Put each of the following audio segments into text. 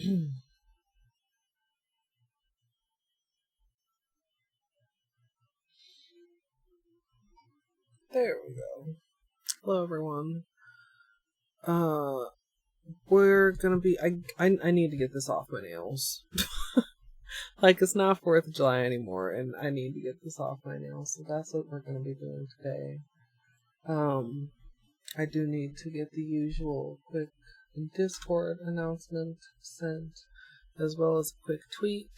There we go. Hello, everyone. We're gonna be. I need to get this off my nails. Like, it's not 4th of July anymore, and I need to get this off my nails, so that's what we're gonna be doing today. I do need to get the usual quick Discord announcement sent, as well as a quick tweet.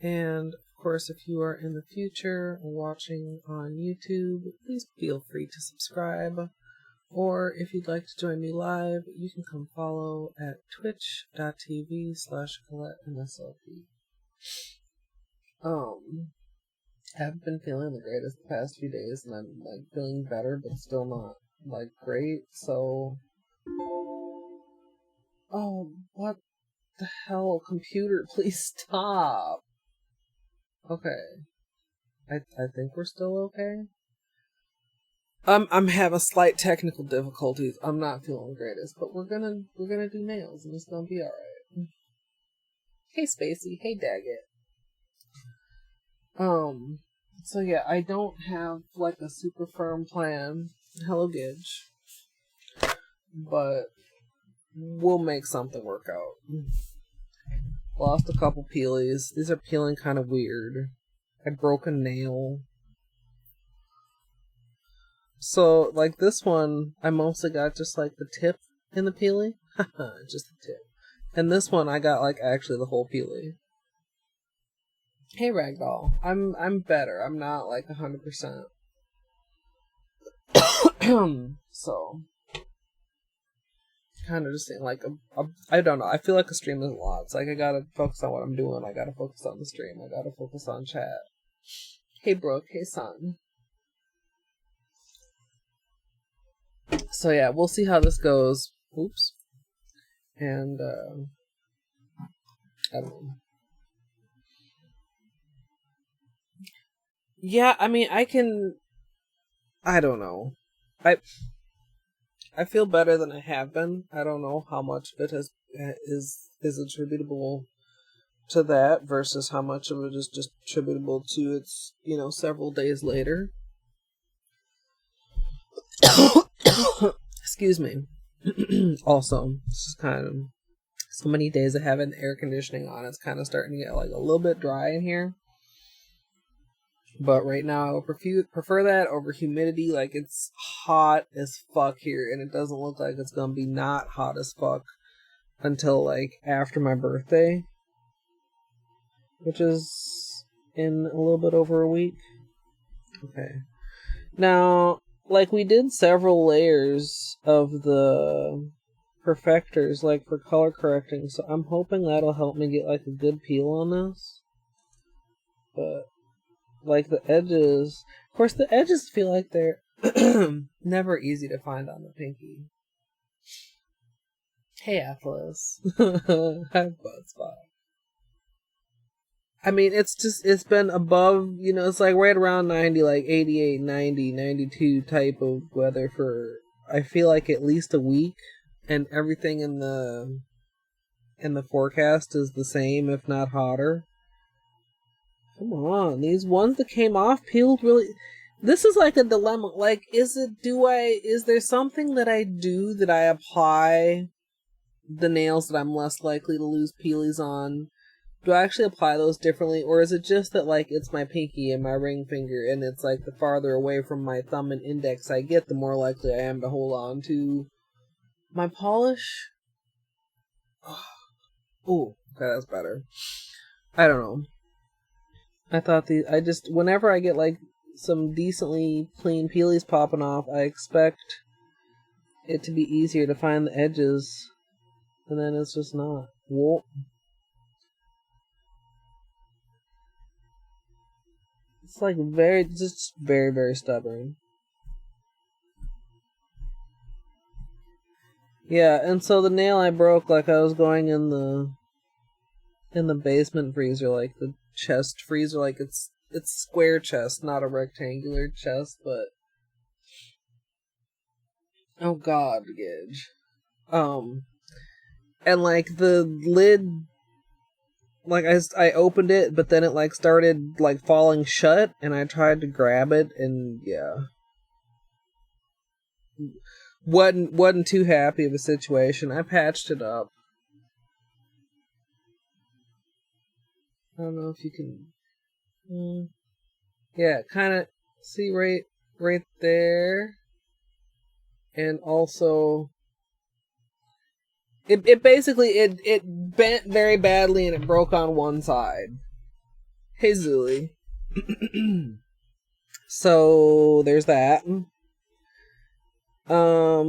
And, of course, if you are in the future watching on YouTube, please feel free to subscribe. Or if you'd like to join me live, you can come follow at twitch.tv/Colette MSLP. I haven't been feeling the greatest the past few days, and I'm like feeling better, but still not like great. So, what the hell, computer? Please stop. Okay, I think we're still okay. I'm having slight technical difficulties. I'm not feeling the greatest, but we're gonna do nails, and it's gonna be alright. Hey Spacey, hey Daggett. So yeah, I don't have like a super firm plan. Hello Gidge. But we'll make something work out. Lost a couple Peelies. These are peeling kind of weird. I broke a nail. So, like this one, I mostly got just like the tip in the Peelie. Just the tip. And this one, I got like actually the whole Peelie. Hey Ragdoll, I'm better. I'm not like 100%. So, kind of just saying like I don't know. I feel like a stream is a lot. It's like I gotta focus on what I'm doing. I gotta focus on the stream. I gotta focus on chat. Hey Brooke. Hey son. So yeah, we'll see how this goes. Oops. And I don't know. Yeah, I mean, I don't know. I feel better than I have been. I don't know how much of it is attributable to that versus how much of it is just attributable to its, several days later. Excuse me. Also, this is kind of so many days of having air conditioning on. It's kind of starting to get like a little bit dry in here. But right now, I would prefer that over humidity. Like, it's hot as fuck here, and it doesn't look like it's gonna be not hot as fuck until, like, after my birthday. Which is in a little bit over a week. Okay. Now, like, we did several layers of the perfectors, like, for color correcting, so I'm hoping that'll help me get, like, a good peel on this. But like the edges, of course, the edges feel like they're never easy to find on the pinky. Hey, Atlas. Hi, Budspot. I mean, it's been above, it's like right around 90, like 88, 90, 92 type of weather for, I feel like at least a week, and everything in the forecast is the same, if not hotter. Come on, these ones that came off peeled really. This is like a dilemma. Like, is there something that I do that I apply the nails that I'm less likely to lose peelies on? Do I actually apply those differently? Or is it just that, like, it's my pinky and my ring finger, and it's like the farther away from my thumb and index I get, the more likely I am to hold on to my polish? Oh, okay, that's better. I don't know. I thought whenever I get like some decently clean peelies popping off, I expect it to be easier to find the edges, and then it's just not. Whoa. It's like very, very stubborn. Yeah, and so the nail I broke, like I was going in the basement freezer, like the chest freezer, like it's square chest, not a rectangular chest, but oh god, Gidge. and like the lid, like I opened it, but then it like started like falling shut, and I tried to grab it, and yeah, wasn't too happy of a situation. I patched it up. I don't know if you can. Yeah, kind of see right there, and also it basically it bent very badly and it broke on one side. Hey Zuli. So there's that. Yeah,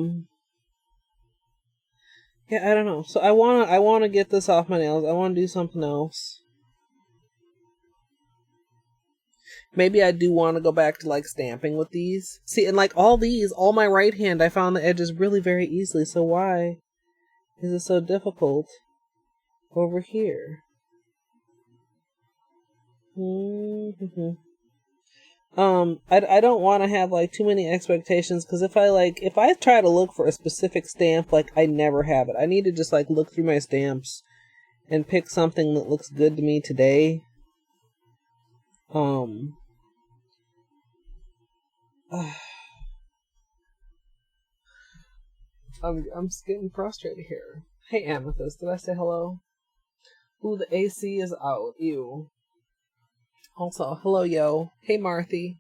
I don't know. So I wanna get this off my nails. I wanna do something else. Maybe I do want to go back to like stamping with these. See, and like all my right hand, I found the edges really very easily. So why is it so difficult over here? I don't want to have like too many expectations, because if I try to look for a specific stamp, like I never have it. I need to just like look through my stamps and pick something that looks good to me today. I'm just getting frustrated here. Hey Amethyst, did I say hello? Ooh, the AC is out. Ew. Also, hello yo. Hey Marthy.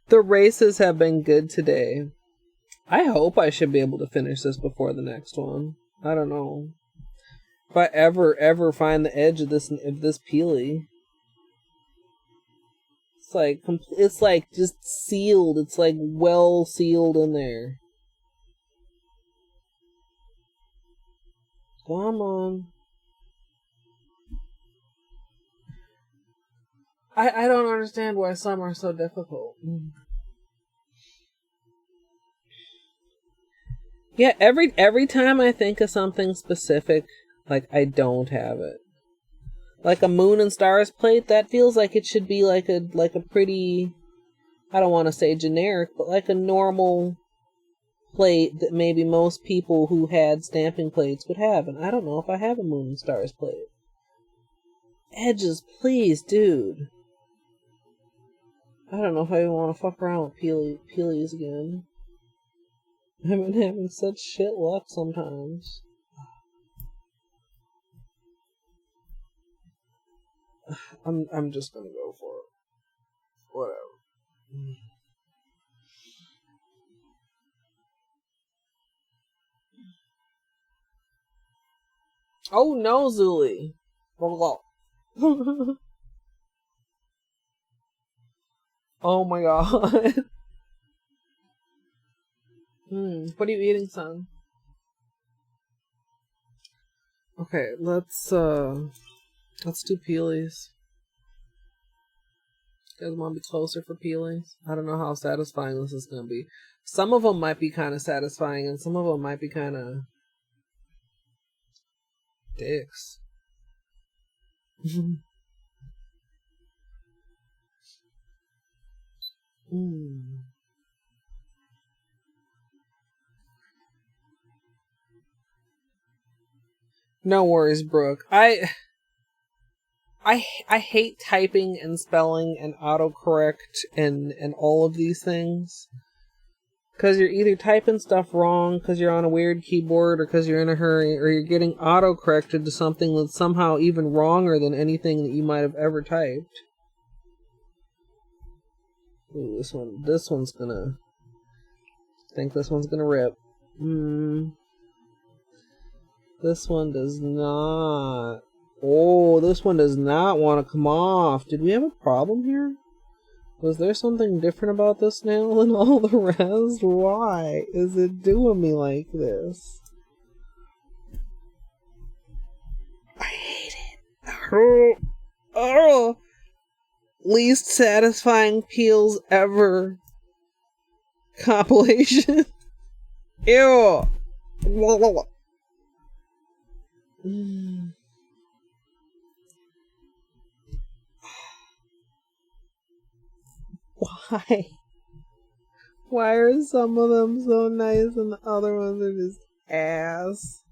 The races have been good today. I hope I should be able to finish this before the next one. I don't know if I ever find the edge of this Peely. It's like just sealed. It's like well sealed in there. Come on. I don't understand why some are so difficult. Yeah, every time I think of something specific, like I don't have it. Like a moon and stars plate, that feels like it should be like a pretty, I don't want to say generic, but like a normal plate that maybe most people who had stamping plates would have, and I don't know if I have a moon and stars plate. Edges, please, dude. I don't know if I even want to fuck around with Peelies again. I've been having such shit luck sometimes. I'm just gonna go for it. Whatever. Oh no, Zuli. Oh my god. What are you eating, son? Okay, let's do Peelies. You guys want to be closer for Peelies? I don't know how satisfying this is gonna be. Some of them might be kind of satisfying, and some of them might be kind of dicks. No worries, Brooke. I hate typing and spelling and autocorrect and all of these things. Because you're either typing stuff wrong because you're on a weird keyboard, or because you're in a hurry, or you're getting autocorrected to something that's somehow even wronger than anything that you might have ever typed. Ooh, this one's gonna... I think this one's gonna rip. This one does not. Oh, this one does not want to come off. Did we have a problem here? Was there something different about this nail than all the rest? Why is it doing me like this? I hate it. Oh. Least satisfying peels ever. Compilation. Ew. Why? Why are some of them so nice and the other ones are just ass?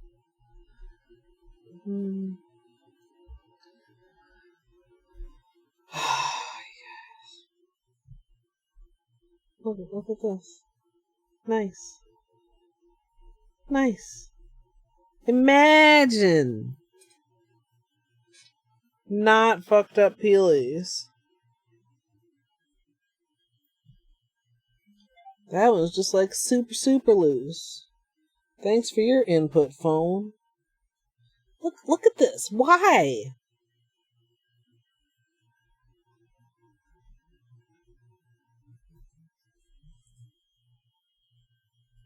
Look at this. Nice. Nice. Imagine not fucked up Peelies. That was just like super loose. Thanks for your input, phone. Look at this. Why?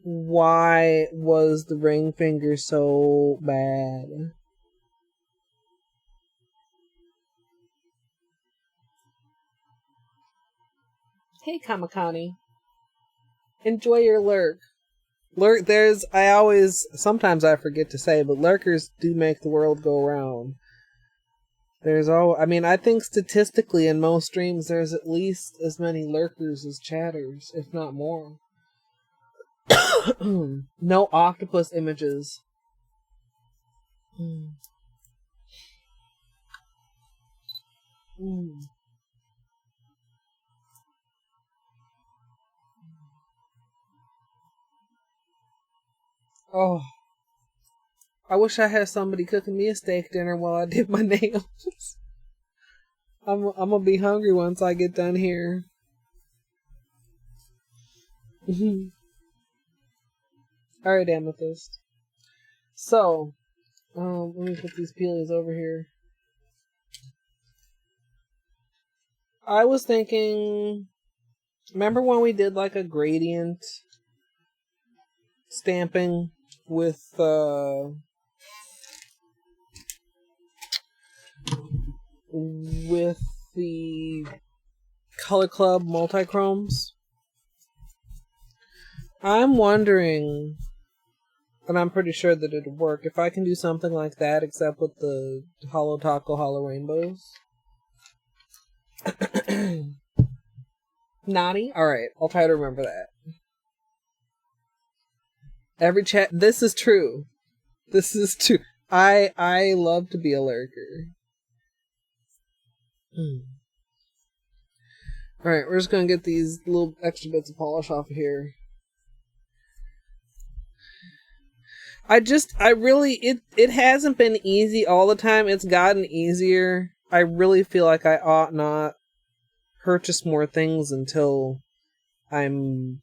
Why was the ring finger so bad? Hey, Kamakani. Enjoy your lurk. Sometimes I forget to say, but lurkers do make the world go round. I think statistically in most streams there's at least as many lurkers as chatters, if not more. No octopus images. Oh, I wish I had somebody cooking me a steak dinner while I did my nails. I'm gonna be hungry once I get done here. Alright, Amethyst. So, let me put these peelies over here. I was thinking, remember when we did like a gradient stamping with the Color Club multichromes? I'm wondering, and I'm pretty sure that it'll work, if I can do something like that except with the Holo Taco Holo Rainbows. Naughty? Alright, I'll try to remember that. Every chat, this is true. This is true. I love to be a lurker. Alright, we're just gonna get these little extra bits of polish off of here. It hasn't been easy all the time. It's gotten easier. I really feel like I ought not purchase more things until I'm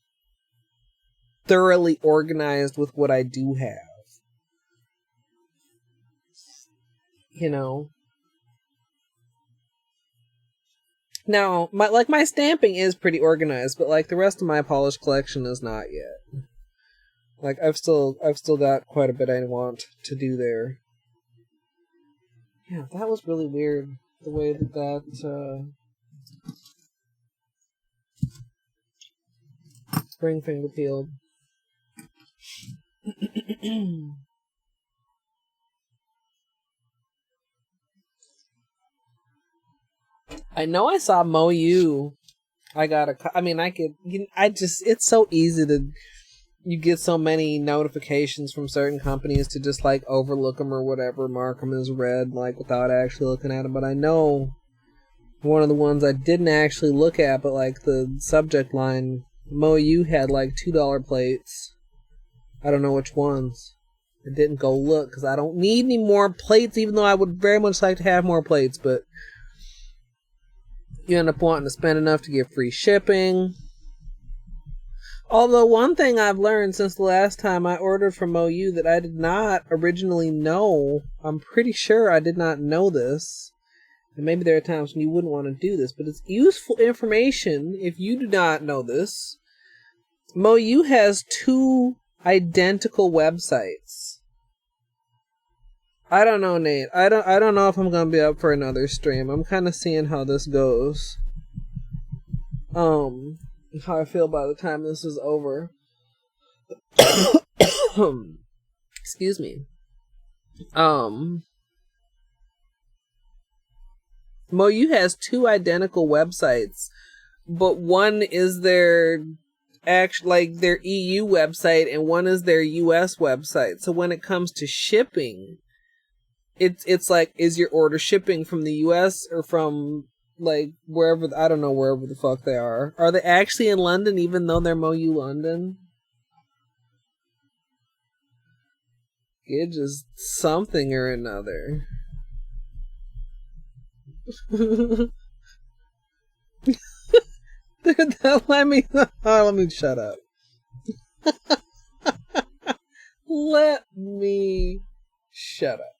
thoroughly organized with what I do have. You know? Now, my stamping is pretty organized, but like the rest of my polish collection is not yet. Like I've still got quite a bit I want to do there. Yeah, that was really weird. The way that ring finger peeled. I know I saw MoYou. It's so easy to, you get so many notifications from certain companies to just like overlook them or whatever, mark them as red, like without actually looking at them. But I know one of the ones I didn't actually look at, but like the subject line, MoYou had like $2 plates. I don't know which ones. I didn't go look because I don't need any more plates, even though I would very much like to have more plates, but you end up wanting to spend enough to get free shipping. Although one thing I've learned since the last time I ordered from MoYou that I did not originally know, I'm pretty sure I did not know this, and maybe there are times when you wouldn't want to do this, but it's useful information if you do not know this. MoYou has 2 identical websites. I don't know, Nate. I don't know if I'm gonna be up for another stream. I'm kind of seeing how this goes. How I feel by the time this is over. Excuse me. MoYou has 2 identical websites, but one is their actually like their EU website and one is their US website. So when it comes to shipping, it's like, is your order shipping from the US or from like wherever, I don't know, wherever the fuck they are. Are they actually in London even though they're MoYou London? It's just something or another. Dude, let me shut up. Let me shut up.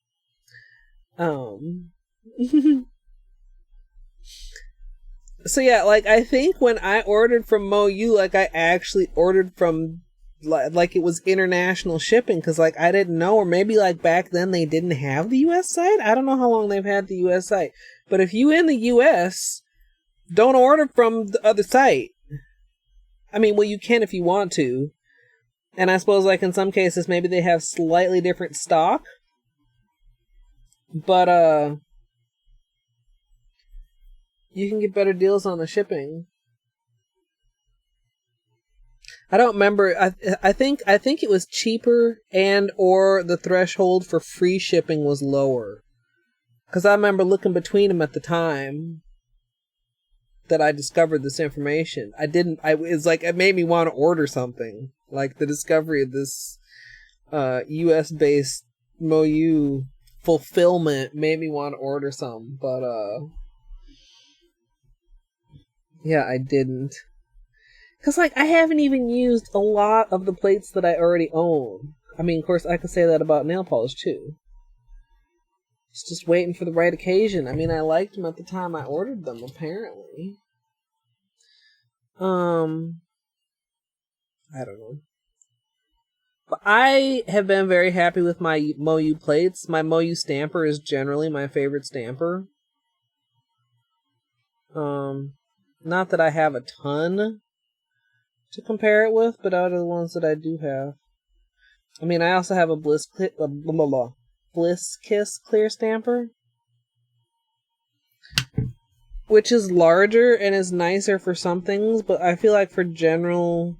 So yeah, like I think when I ordered from MoYou, like I actually ordered from like it was international shipping, because like I didn't know, or maybe like back then they didn't have the US site. I don't know how long they've had the US site, but if you in the US, don't order from the other site. I mean, well, you can if you want to, and I suppose like in some cases maybe they have slightly different stock, but you can get better deals on the shipping. I don't remember. I think it was cheaper, and or the threshold for free shipping was lower. Because I remember looking between them at the time that I discovered this information. It's like it made me want to order something. Like the discovery of this US based MoYou fulfillment made me want to order some, but yeah, I didn't. Because, like, I haven't even used a lot of the plates that I already own. I mean, of course, I could say that about nail polish, too. It's just waiting for the right occasion. I mean, I liked them at the time I ordered them, apparently. I don't know. But I have been very happy with my MoYou plates. My MoYou stamper is generally my favorite stamper. Not that I have a ton to compare it with, but out of the ones that I do have. I mean, I also have a Bliss Kiss clear stamper, which is larger and is nicer for some things, but I feel like for general,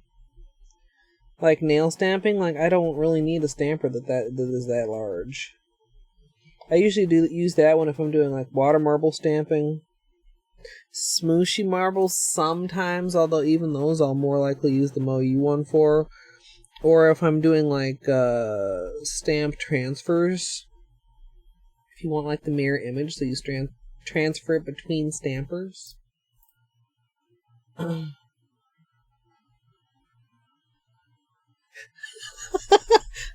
like, nail stamping, like, I don't really need a stamper that is that large. I usually use that one if I'm doing, like, water marble stamping. Smooshy marbles sometimes, although even those I'll more likely use the MoYou one for. Or if I'm doing like stamp transfers, if you want like the mirror image, so you transfer it between stampers.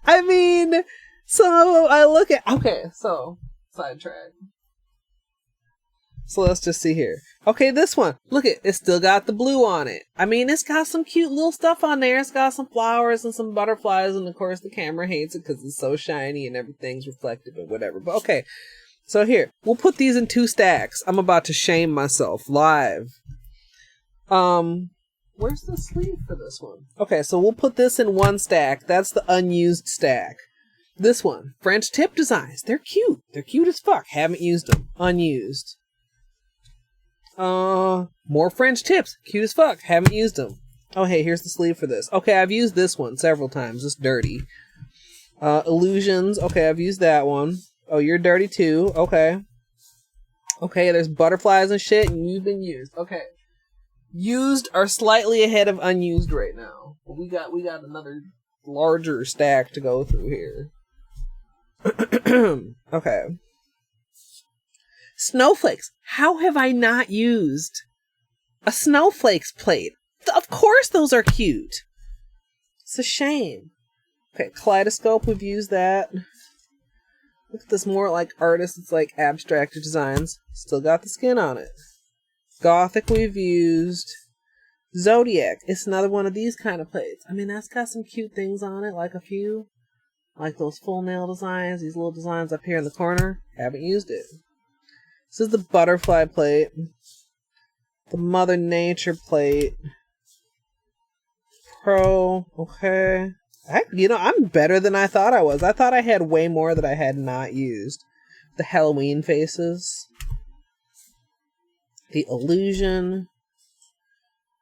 I mean, some of them I look at. Okay, so sidetrack. So let's just see here. Okay, this one. Look, it's still got the blue on it. I mean, it's got some cute little stuff on there. It's got some flowers and some butterflies, and of course the camera hates it because it's so shiny and everything's reflective and whatever. But okay, so here, we'll put these in 2 stacks. I'm about to shame myself live. Where's the sleeve for this one? Okay, so we'll put this in 1 stack. That's the unused stack. This one, French tip designs. They're cute. They're cute as fuck. Haven't used them. Unused. More French tips. Cute as fuck. Haven't used them. Oh, hey, here's the sleeve for this. Okay, I've used this one several times. It's dirty. Illusions. Okay, I've used that one. Oh, you're dirty too. Okay. Okay, there's butterflies and shit, and you've been used. Okay. Used are slightly ahead of unused right now. We got another larger stack to go through here. Okay. Snowflakes. How have I not used a snowflakes plate? Of course those are cute. It's a shame. Okay, kaleidoscope, we've used that. Look at this, more like artists, it's like abstract designs. Still got the skin on it. Gothic we've used. Zodiac, it's another one of these kind of plates. I mean, that's got some cute things on it, like a few. Like those full nail designs, these little designs up here in the corner. Haven't used it. This is the butterfly plate. The Mother Nature plate. Pro, okay. I'm better than I thought I was. I thought I had way more that I had not used. The Halloween faces. The Illusion.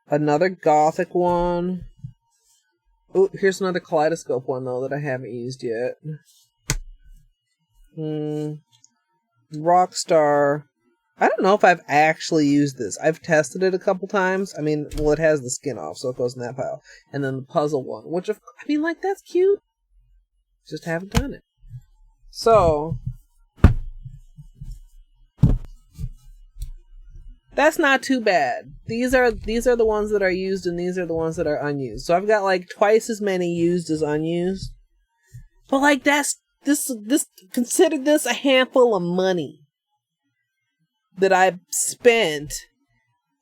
Another Gothic one. Oh, here's another kaleidoscope one, though, that I haven't used yet. Rockstar. I don't know if I've actually used this. I've tested it a couple times. I mean, well, it has the skin off, so it goes in that pile. And then the puzzle one, which, I mean, like, that's cute. Just haven't done it. So, that's not too bad. These are the ones that are used, and these are the ones that are unused. So I've got, like, twice as many used as unused. But, like, that's, this, consider this a handful of money that I've spent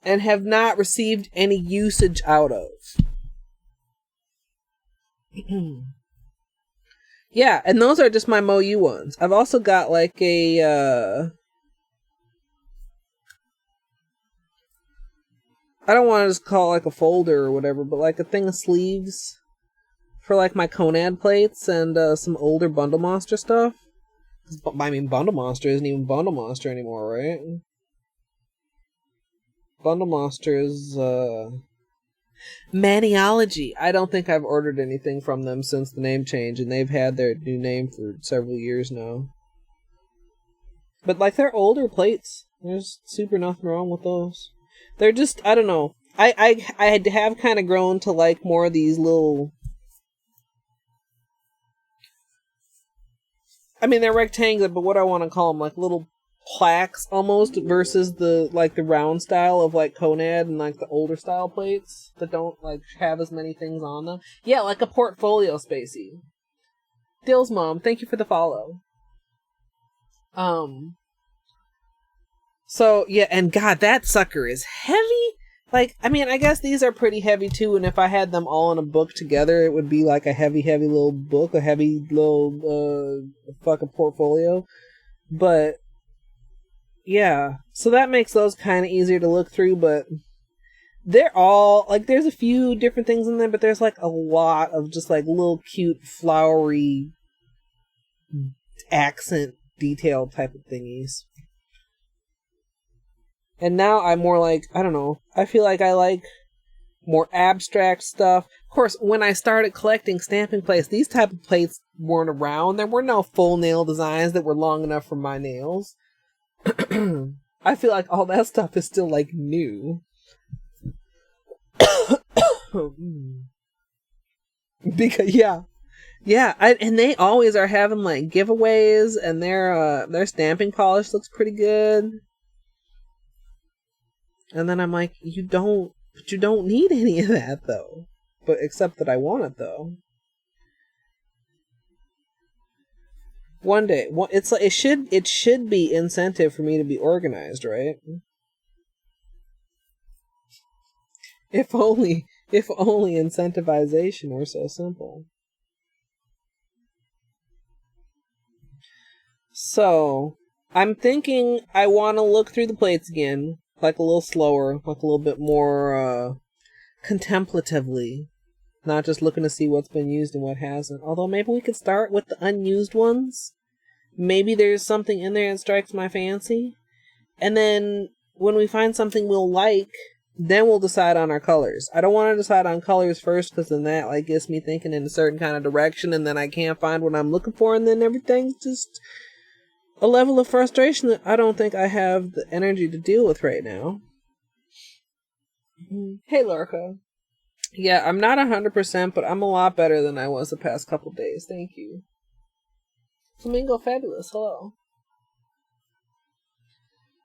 and have not received any usage out of. Yeah, and those are just my MoYou ones. I've also got like a I don't want to just call it like a folder or whatever, but like a thing of sleeves for like my Conad plates and some older Bundle Monster stuff. I mean, Bundle Monster isn't even Bundle Monster anymore, right? Bundle Monster is Maniology. I don't think I've ordered anything from them since the name change, and they've had their new name for several years now. But like, they're older plates. There's super nothing wrong with those. They're just, I don't know. I have kind of grown to like more of these little, I mean, they're rectangular, but what I want to call them, like little plaques almost, versus the like the round style of like Conad and like the older style plates that don't like have as many things on them. Yeah, like a portfolio spacey. Dill's mom, thank you for the follow. So yeah, and God, that sucker is heavy. Like, I mean, I guess these are pretty heavy too, and if I had them all in a book together, it would be like a heavy little book, a heavy little fucking portfolio. But yeah, so that makes those kind of easier to look through, but they're all, like, there's a few different things in there, but there's like a lot of just like little cute flowery accent detail type of thingies. And now I'm more like, I don't know, I feel like I like more abstract stuff. Of course, when I started collecting stamping plates, these type of plates weren't around. There were no full nail designs that were long enough for my nails. I feel like all that stuff is still like new. Because and they always are having like giveaways, and their stamping polish looks pretty good. And then I'm like, you don't need any of that though. But except that I want it though. One day, it's like it should be incentive for me to be organized, right? If only incentivization were so simple. So, I'm thinking I want to look through the plates again, like a little slower, like a little bit more contemplatively, not just looking to see what's been used and what hasn't. Although maybe we could start with the unused ones. Maybe there's something in there that strikes my fancy. And then when we find something we'll like, then we'll decide on our colors. I don't want to decide on colors first, because then that like gets me thinking in a certain kind of direction, and then I can't find what I'm looking for, and then everything's just a level of frustration that I don't think I have the energy to deal with right now. Hey, Lorca. Yeah, I'm not 100%, but I'm a lot better than I was the past couple days. Thank you. Flamingo Fabulous, hello.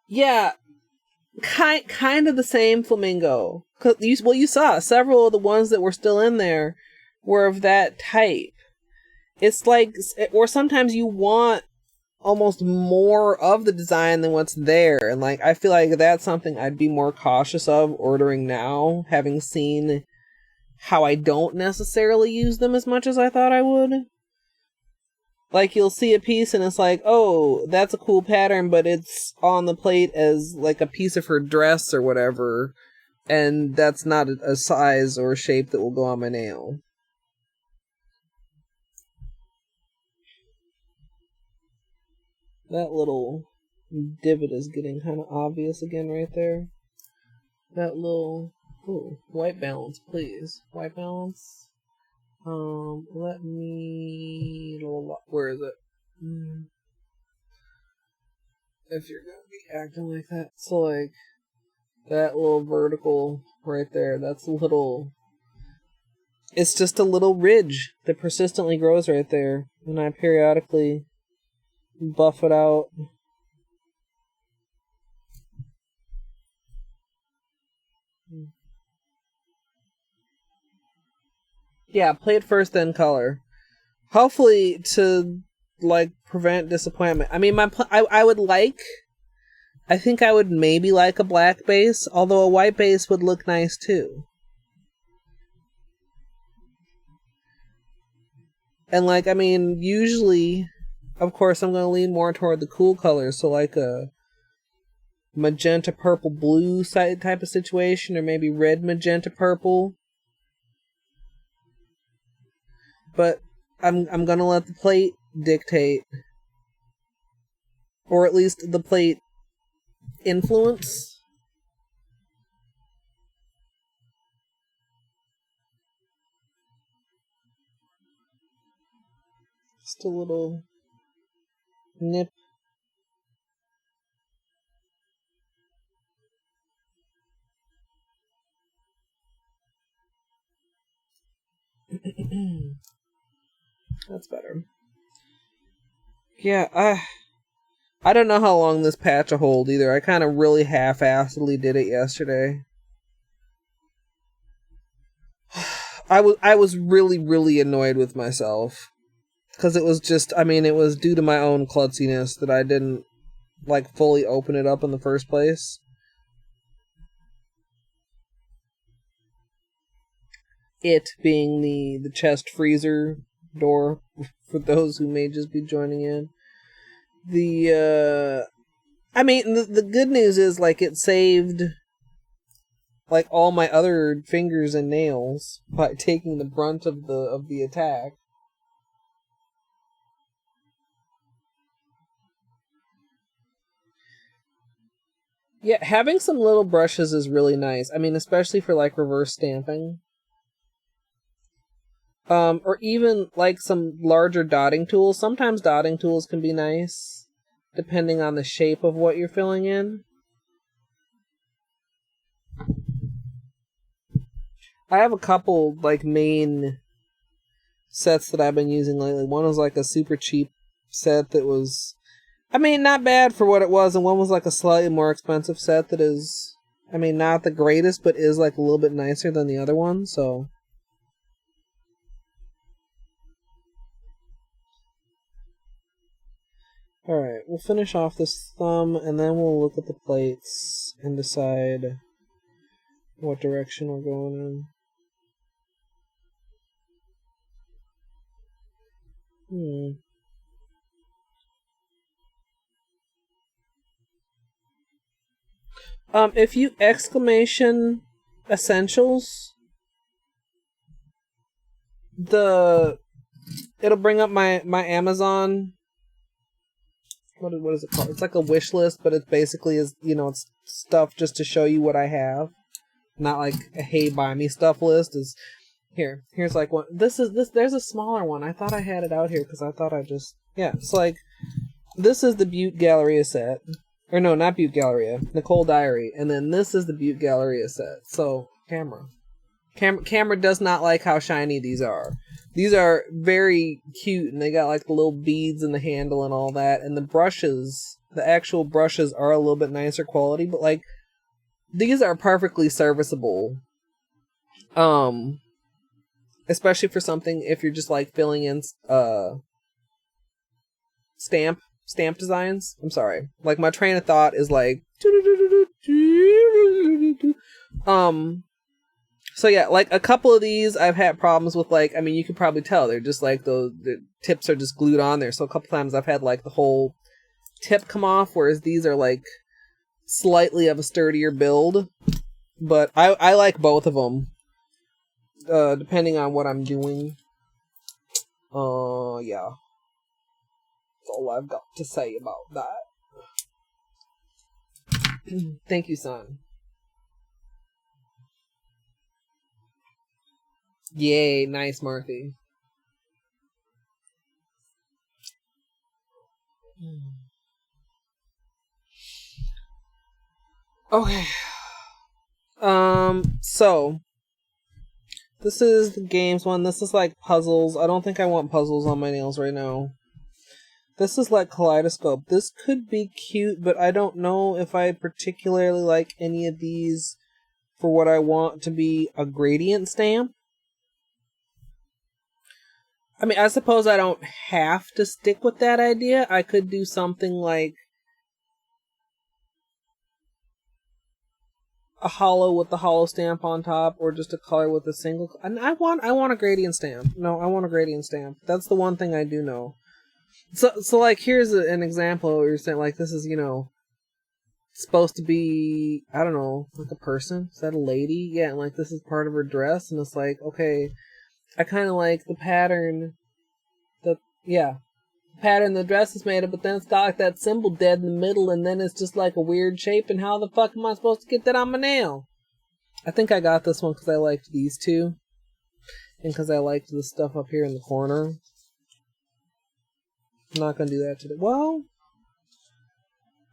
Yeah, kind of the same Flamingo. You saw several of the ones that were still in there were of that type. It's like, or sometimes you want almost more of the design than what's there, and like I feel like that's something I'd be more cautious of ordering now, having seen how I don't necessarily use them as much as I thought I would. Like, you'll see a piece and it's like, oh, that's a cool pattern, but it's on the plate as like a piece of her dress or whatever, and that's not a size or shape that will go on my nail. That little divot is getting kind of obvious again right there. That little... Ooh, white balance, please. White balance. Let me... Where is it? If you're gonna be acting like that. So, like, that little vertical right there, that's a little... It's just a little ridge that persistently grows right there. And I periodically buff it out. Yeah, play it first, then color. Hopefully to, like, prevent disappointment. I mean, I would like... I think I would maybe like a black base, although a white base would look nice too. And, like, I mean, usually, of course, I'm going to lean more toward the cool colors, so like a magenta purple blue type of situation, or maybe red magenta purple. But I'm going to let the plate dictate, or at least the plate influence. Just a little nip. That's better. Yeah, I don't know how long this patch will hold either. I kind of really half-assedly did it yesterday. I was really, really annoyed with myself. Because it was just, I mean, it was due to my own klutziness that I didn't, like, fully open it up in the first place. It being the chest freezer door, for those who may just be joining in. I mean, the good news is, like, it saved, like, all my other fingers and nails by taking the brunt of the attack. Yeah, having some little brushes is really nice. I mean, especially for, like, reverse stamping. Or even, like, some larger dotting tools. Sometimes dotting tools can be nice, depending on the shape of what you're filling in. I have a couple, like, main sets that I've been using lately. One was, like, a super cheap set that was, I mean, not bad for what it was, and one was, like, a slightly more expensive set that is, I mean, not the greatest, but is, like, a little bit nicer than the other one, so... Alright, we'll finish off this thumb, and then we'll look at the plates and decide what direction we're going in. If you exclamation essentials, it'll bring up my Amazon. What is it called? It's like a wish list, but it basically is, it's stuff just to show you what I have. Not like a hey buy me stuff list. Here's like one. There's a smaller one. I thought I had it out here because I thought it's like, this is the Butte Galleria set. Or no, not Butte Galleria. Nicole Diary. And then this is the Butte Galleria set. So, camera does not like how shiny these are. These are very cute, and they got like the little beads in the handle and all that. And the actual brushes are a little bit nicer quality, but like, these are perfectly serviceable. Especially for something if you're just like filling in stamp designs. I'm sorry. Like, my train of thought is like so yeah, like a couple of these I've had problems with, like, I mean, you can probably tell they're just like the tips are just glued on there. So a couple times I've had like the whole tip come off, whereas these are like slightly of a sturdier build. But I like both of them, depending on what I'm doing. Yeah. That's all I've got to say about that. Thank you, son. Yay, nice, Marthy. Okay. So this is the games one. This is like puzzles. I don't think I want puzzles on my nails right now. This is like kaleidoscope. This could be cute, but I don't know if I particularly like any of these for what I want to be a gradient stamp. I mean, I suppose I don't have to stick with that idea. I could do something like a holo with the holo stamp on top, or just a color with a single. And I want a gradient stamp. No, I want a gradient stamp. That's the one thing I do know. So like, here's an example. Where you're saying like this is supposed to be, I don't know, like a person. Is that a lady? Yeah, and like this is part of her dress, and it's like, okay, I kind of like the pattern. Pattern the dress is made of, but then it's got like that symbol dead in the middle, and then it's just like a weird shape, and how the fuck am I supposed to get that on my nail? I think I got this one because I liked these two, and because I liked the stuff up here in the corner. I'm not gonna do that today. Well,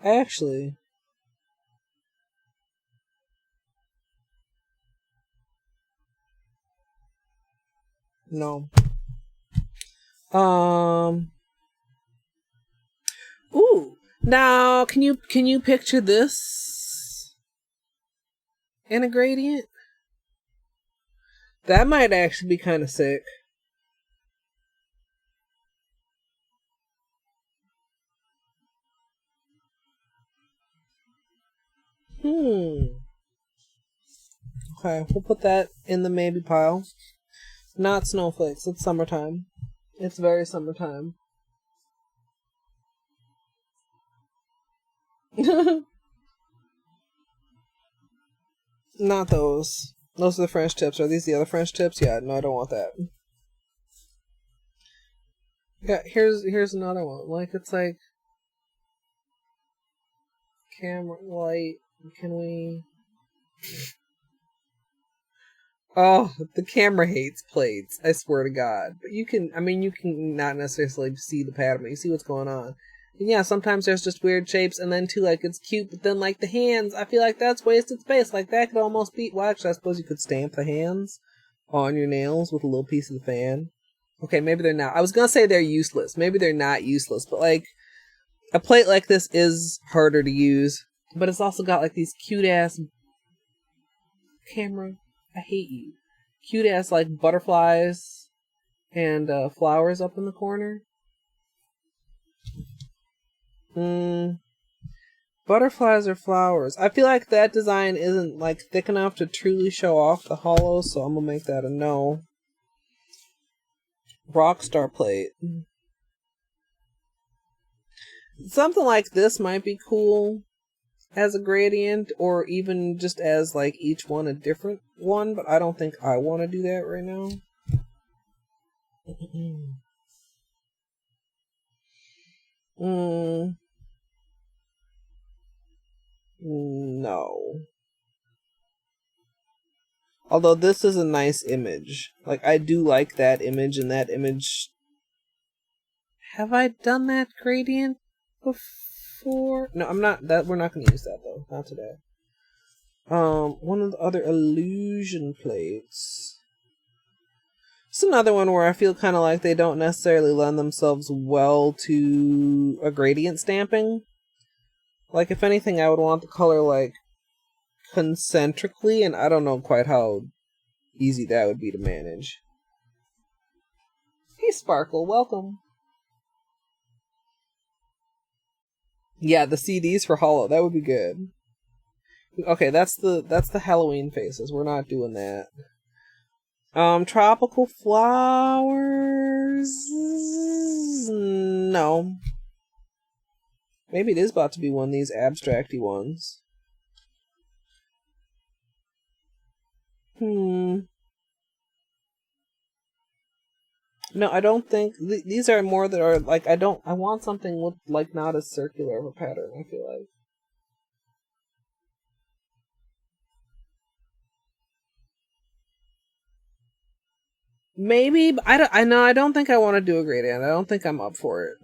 actually, no. Ooh. Now, can you picture this in a gradient? That might actually be kind of sick. Okay, we'll put that in the maybe pile. Not snowflakes. It's summertime. It's very summertime. Not those. Those are the French tips. Are these the other French tips? Yeah, no, I don't want that. Yeah, here's another one. Like, it's like camera light. Can we? Oh, the camera hates plates. I swear to God. But you can not necessarily see the pattern, but you see what's going on. And yeah, sometimes there's just weird shapes, and then too, like, it's cute, but then, like, the hands, I feel like that's wasted space. Like, that could almost be, well, actually, I suppose you could stamp the hands on your nails with a little piece of the fan. Okay, maybe they're not. I was gonna say they're useless. Maybe they're not useless, but, like, a plate like this is harder to use, but it's also got, like, these cute-ass camera. I hate you. Cute ass like butterflies and flowers up in the corner. Butterflies or flowers. I feel like that design isn't like thick enough to truly show off the holo, so I'm gonna make that a no. Rockstar plate. Something like this might be cool as a gradient, or even just as like each one a different one, but I don't think I want to do that right now. No. Although this is a nice image. Like, I do like that image, and that image... Have I done that gradient before? No, I'm not. We're not going to use that, though. Not today. One of the other illusion plates. It's another one where I feel kind of like they don't necessarily lend themselves well to a gradient stamping. Like, if anything, I would want the color, like, concentrically, and I don't know quite how easy that would be to manage. Hey, Sparkle, welcome. Yeah, the CDs for Holo, that would be good. Okay, that's the Halloween faces. We're not doing that. Tropical flowers? No. Maybe it is about to be one of these abstracty ones. No, I don't think these are more that are like I want something with like not as circular of a pattern. I feel like. Maybe, but I don't think I want to do a gradient. I don't think I'm up for it.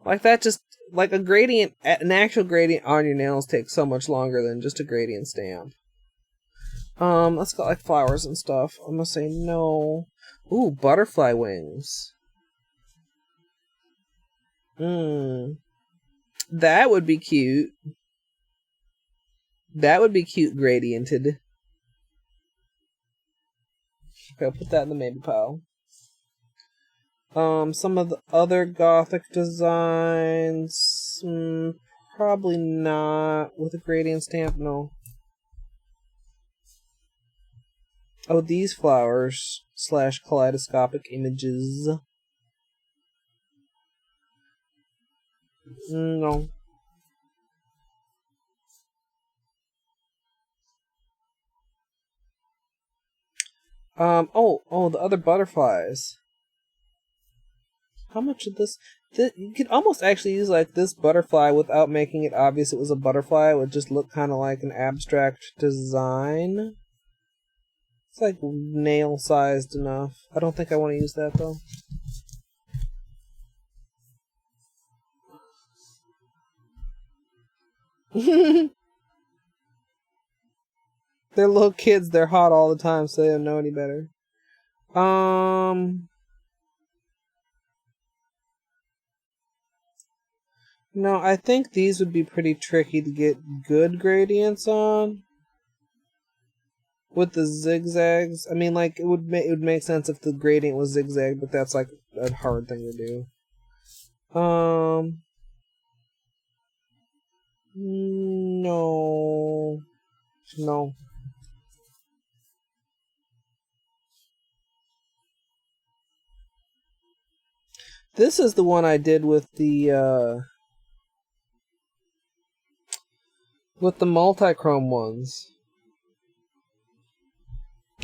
Like that just, like a gradient, an actual gradient on your nails takes so much longer than just a gradient stamp. Let's go like flowers and stuff. I'm gonna say no. Ooh, butterfly wings. That would be cute. That would be cute gradiented. Okay, I'll put that in the maybe pile. Some of the other gothic designs, probably not with a gradient stamp, no. Oh, these flowers / kaleidoscopic images. No. The other butterflies. How much of this? You could almost actually use like this butterfly without making it obvious it was a butterfly. It would just look kind of like an abstract design. It's like nail sized enough. I don't think I want to use that though. They're little kids. They're hot all the time, so they don't know any better. No, I think these would be pretty tricky to get good gradients on. With the zigzags, I mean, like it would make sense if the gradient was zigzag, but that's like a hard thing to do. No. This is the one I did with the multi-chrome ones.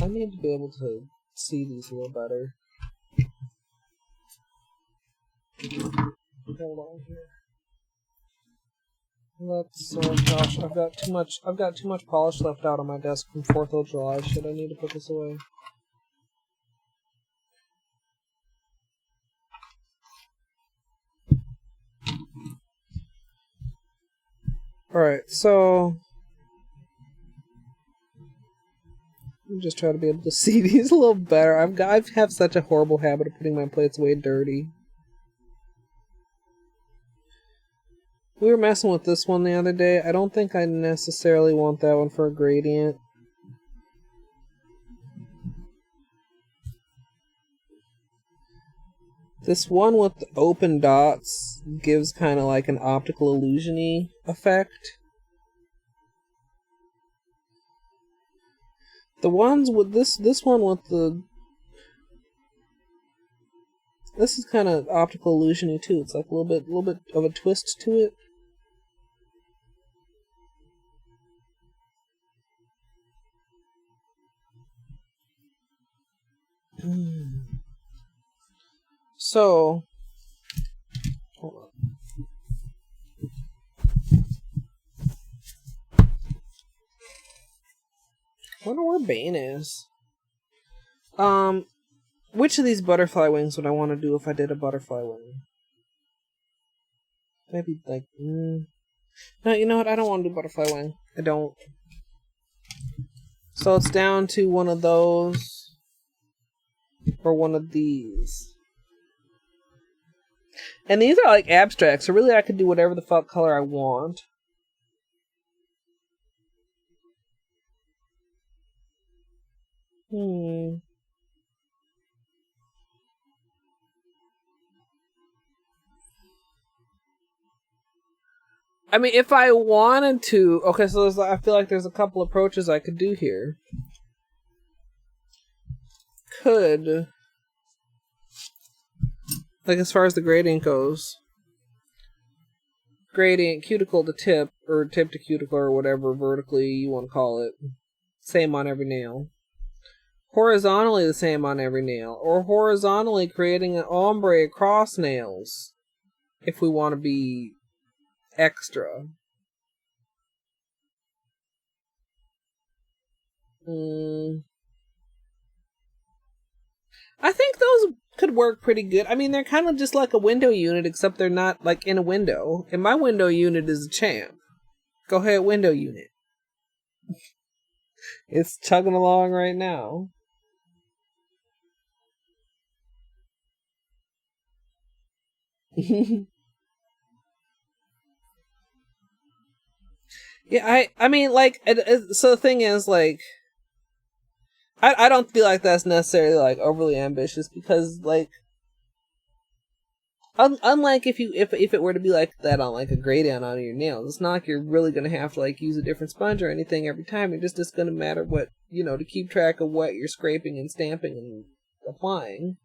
I need to be able to see these a little better. Hold on here. Let's gosh, I've got too much polish left out on my desk from 4th of July. Shit, I need to put this away. Alright, so I'm just trying to be able to see these a little better. I have such a horrible habit of putting my plates away dirty. We were messing with this one the other day. I don't think I necessarily want that one for a gradient. This one with the open dots gives kind of like an optical illusion-y effect. The ones with this one with the... This is kind of optical illusion-y too. It's like a little bit of a twist to it. So, hold on. I wonder where Bane is. Which of these butterfly wings would I want to do if I did a butterfly wing? Maybe like, no, you know what? I don't want to do butterfly wing. I don't. So it's down to one of those or one of these. And these are like abstracts, so really I could do whatever the fuck color I want. I mean, if I wanted to... Okay, so I feel like there's a couple approaches I could do here. Could... Like, as far as the gradient goes. Gradient, cuticle to tip, or tip to cuticle, or whatever vertically you want to call it. Same on every nail. Horizontally the same on every nail. Or horizontally creating an ombre across nails. If we want to be extra. I think those could work pretty good. I mean, they're kind of just like a window unit, except they're not like in a window. And my window unit is a champ. Go ahead, window unit. It's chugging along right now. Yeah, I mean, like, so the thing is, like, I don't feel like that's necessarily, like, overly ambitious, because, like, unlike if it were to be like that on, like, a gradient on your nails, it's not like you're really gonna have to, like, use a different sponge or anything every time. It's gonna matter what, to keep track of what you're scraping and stamping and applying.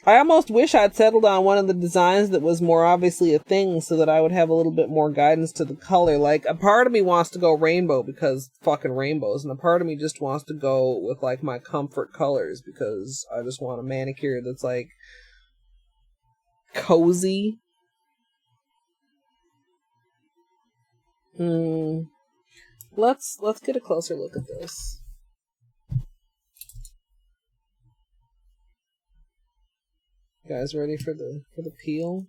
I almost wish I'd settled on one of the designs that was more obviously a thing so that I would have a little bit more guidance to the color. Like, a part of me wants to go rainbow because fucking rainbows, and a part of me just wants to go with, like, my comfort colors because I just want a manicure that's, like, cozy. Let's get a closer look at this. You guys ready for the peel?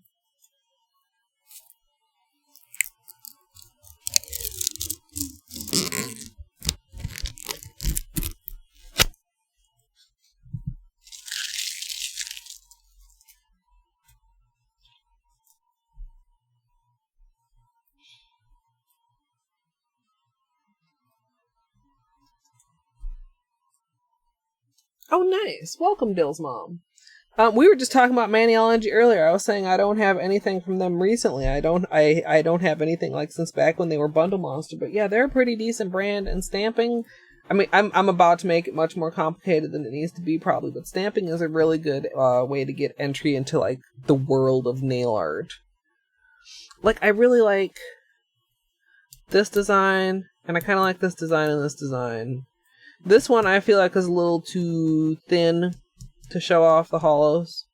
Oh, nice. Welcome, Dill's mom. We were just talking about Maniology earlier. I was saying I don't have anything from them recently. I don't have anything like since back when they were Bundle Monster. But yeah, they're a pretty decent brand, and stamping. I mean, I'm about to make it much more complicated than it needs to be probably, but stamping is a really good way to get entry into like the world of nail art. Like, I really like this design, and I kind of like this design and this design. This one I feel like is a little too thin to show off the hollows.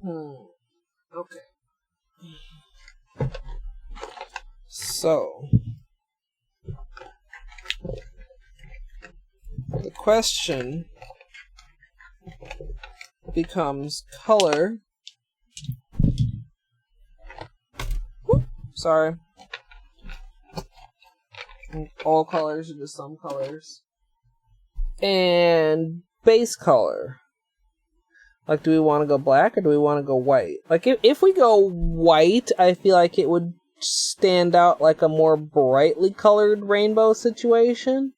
Okay. So, the question becomes color. Whoop, sorry. All colors or just some colors. And base color. Like, do we want to go black or do we want to go white? Like, if we go white, I feel like it would stand out like a more brightly colored rainbow situation.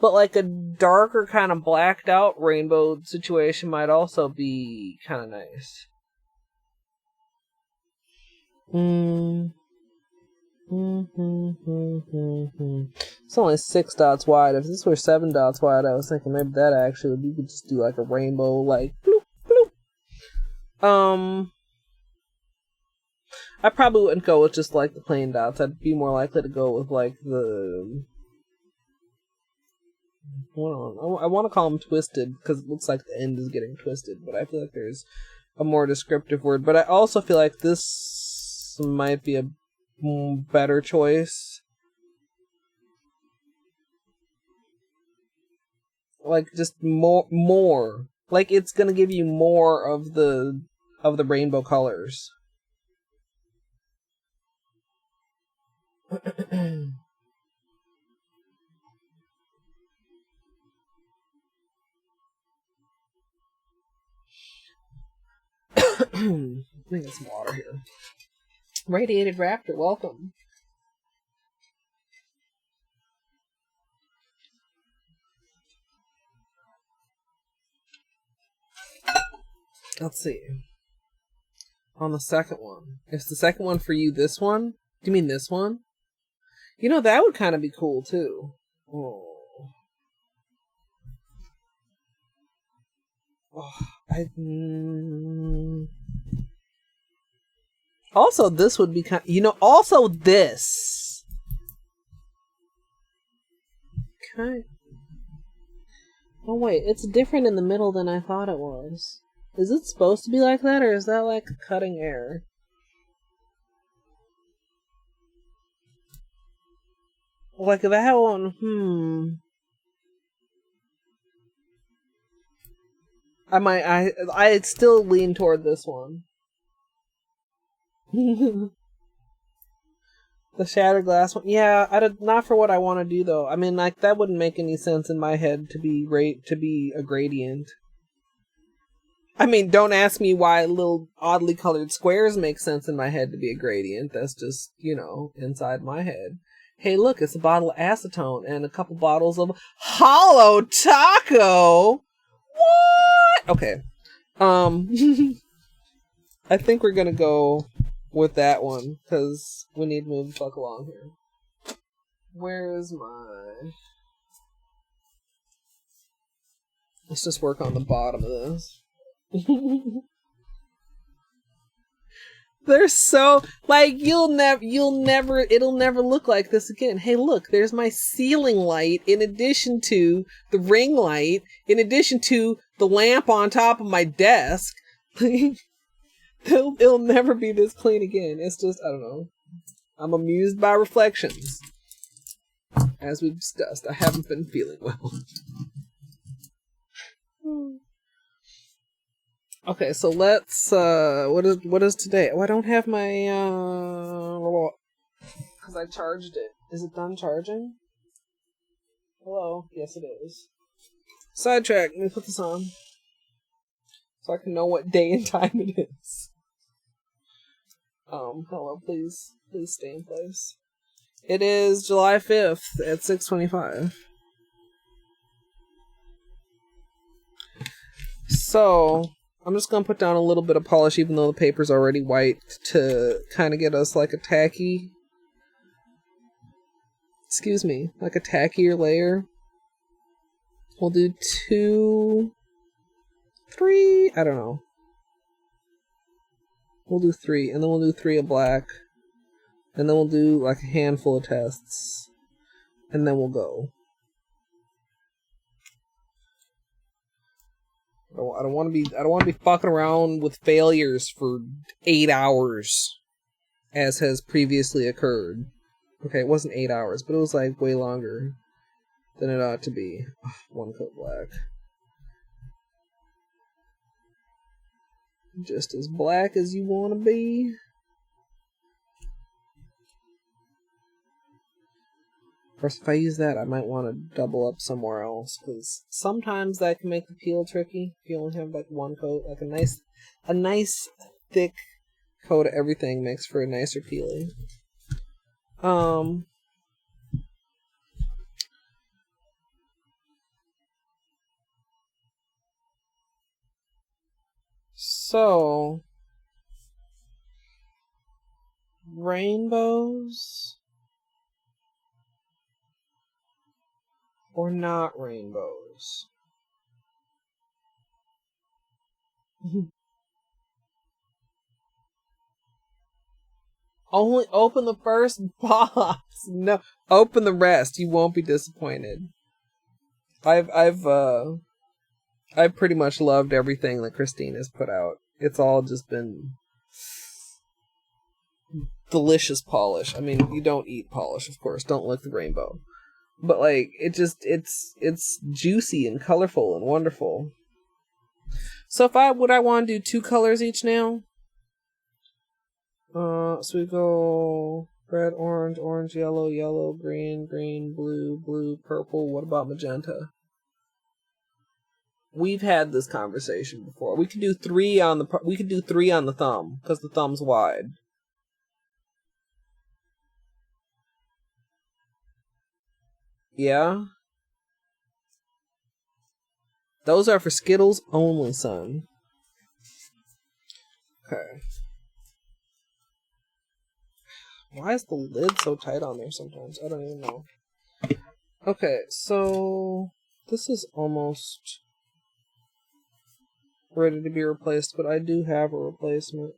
But, like, a darker kind of blacked out rainbow situation might also be kind of nice. It's only 6 dots wide. If this were 7 dots wide, I was thinking maybe that actually we could just do like a rainbow, like bloop bloop. I probably wouldn't go with just like the plain dots. I'd be more likely to go with like the. I want to call them twisted because it looks like the end is getting twisted, but I feel like there's a more descriptive word. But I also feel like this might be a better choice. Like, just more. Like, it's gonna give you more of the rainbow colors. I think it's some water here. Radiated Raptor, welcome. Let's see. On the second one. Is the second one for you this one? Do you mean this one? You know, that would kind of be cool, too. Oh. Also, this would be kind of, also this. Okay. Oh, wait, it's different in the middle than I thought it was. Is it supposed to be like that, or is that like a cutting error? Like that one, I'd still lean toward this one. The shattered glass one. Yeah, not for what I want to do though. I mean, like that wouldn't make any sense in my head to be a gradient. I mean, don't ask me why little oddly colored squares make sense in my head to be a gradient. That's just, inside my head. Hey, look, it's a bottle of acetone and a couple bottles of Holo Taco. What? Okay. I think we're gonna go with that one because we need to move the fuck along here. Where's my? Let's just work on the bottom of this. They're so like it'll never look like this again. Hey, look, there's my ceiling light in addition to the ring light, in addition to the lamp on top of my desk. It'll never be this clean again. It's just, I don't know. I'm amused by reflections. As we've discussed, I haven't been feeling well. Okay, so let's, what is today? Oh, I don't have my, because I charged it. Is it done charging? Hello? Yes, it is. Sidetrack, let me put this on. So I can know what day and time it is. Hello, please stay in place. It is July 5th at 6:25. So, I'm just gonna put down a little bit of polish, even though the paper's already white, to kind of get us like a tacky... like a tackier layer. We'll do 2... 3... I don't know. We'll do 3, and then we'll do 3 of black. And then we'll do like a handful of tests. And then we'll go. I don't want to be fucking around with failures for 8 hours, as has previously occurred. Okay, it wasn't 8 hours, but it was like way longer than it ought to be. Ugh, 1 coat black. Just as black as you want to be. Of course, if I use that, I might want to double up somewhere else, because sometimes that can make the peel tricky. If you only have like 1 coat, like a nice thick coat of everything makes for a nicer peeling. So, rainbows or not rainbows? Only open the first box. No, open the rest. You won't be disappointed. I've pretty much loved everything that Christine has put out. It's all just been delicious polish. I mean, you don't eat polish, of course. Don't lick the rainbow. But like, it's juicy and colorful and wonderful. So would I want to do 2 colors each now? So we go red, orange, orange, yellow, yellow, green, green, blue, blue, purple. What about magenta? We've had this conversation before. We could do 3 on the thumb, because the thumb's wide. Yeah? Those are for Skittles only, son. Okay. Why is the lid so tight on there sometimes? I don't even know. Okay, so this is almost ready to be replaced, but I do have a replacement.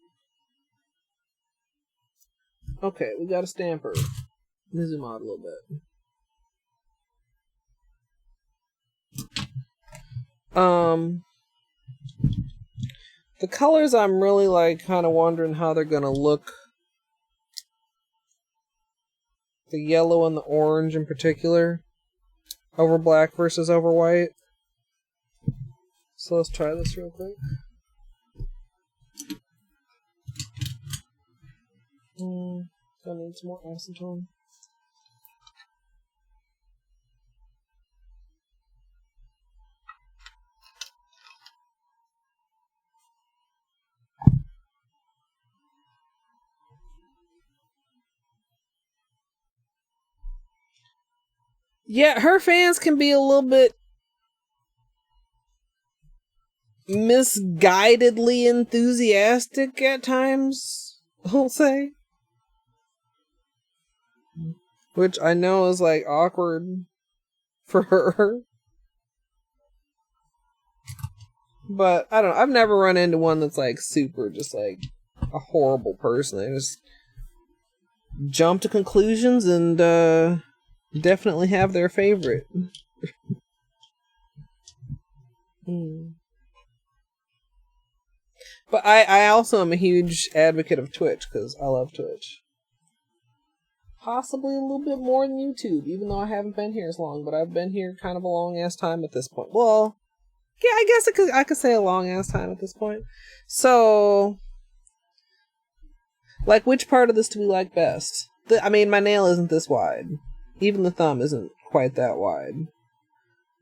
Okay, we got a stamper. Let me zoom out a little bit. The colors, I'm really like kind of wondering how they're gonna look The yellow and the orange in particular. Over black versus over white. So let's try this real quick. I need some more acetone. Yeah, her fans can be a little bit misguidedly enthusiastic at times, I'll say. Which I know is like awkward for her. But I don't know, I've never run into one that's like super just like a horrible person. They just jump to conclusions and definitely have their favorite. But I also am a huge advocate of Twitch because I love Twitch. Possibly a little bit more than YouTube, even though I haven't been here as long, but I've been here kind of a long ass time at this point. Well, yeah, I guess I could say a long ass time at this point. So, like, which part of this do we like best? I mean, my nail isn't this wide. Even the thumb isn't quite that wide.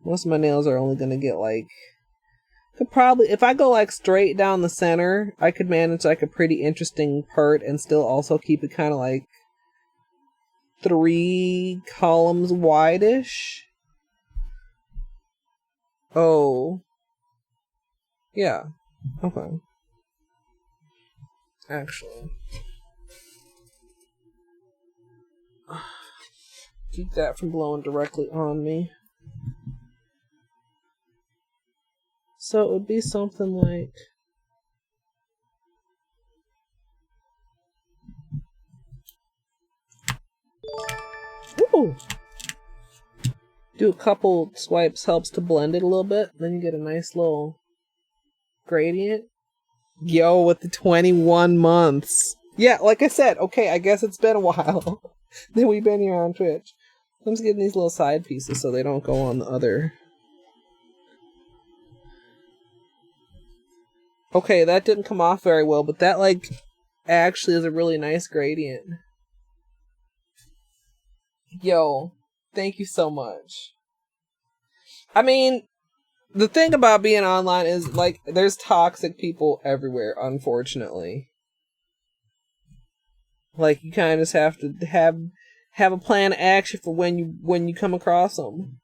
Most of my nails are only gonna get like, could probably, if I go like straight down the center, I could manage like a pretty interesting part and still also keep it kind of like 3 columns wide-ish. Oh. Yeah. Okay. Actually. Keep that from blowing directly on me. So it would be something like... Ooh! Do a couple swipes helps to blend it a little bit. Then you get a nice little gradient. Yo, with the 21 months. Yeah, like I said, okay, I guess it's been a while that we've been here on Twitch. I'm just getting these little side pieces so they don't go on the other. Okay, that didn't come off very well, but that, like, actually is a really nice gradient. Yo, thank you so much. I mean, the thing about being online is, like, there's toxic people everywhere, unfortunately. Like, you kind of just have to have a plan of action for when you come across them.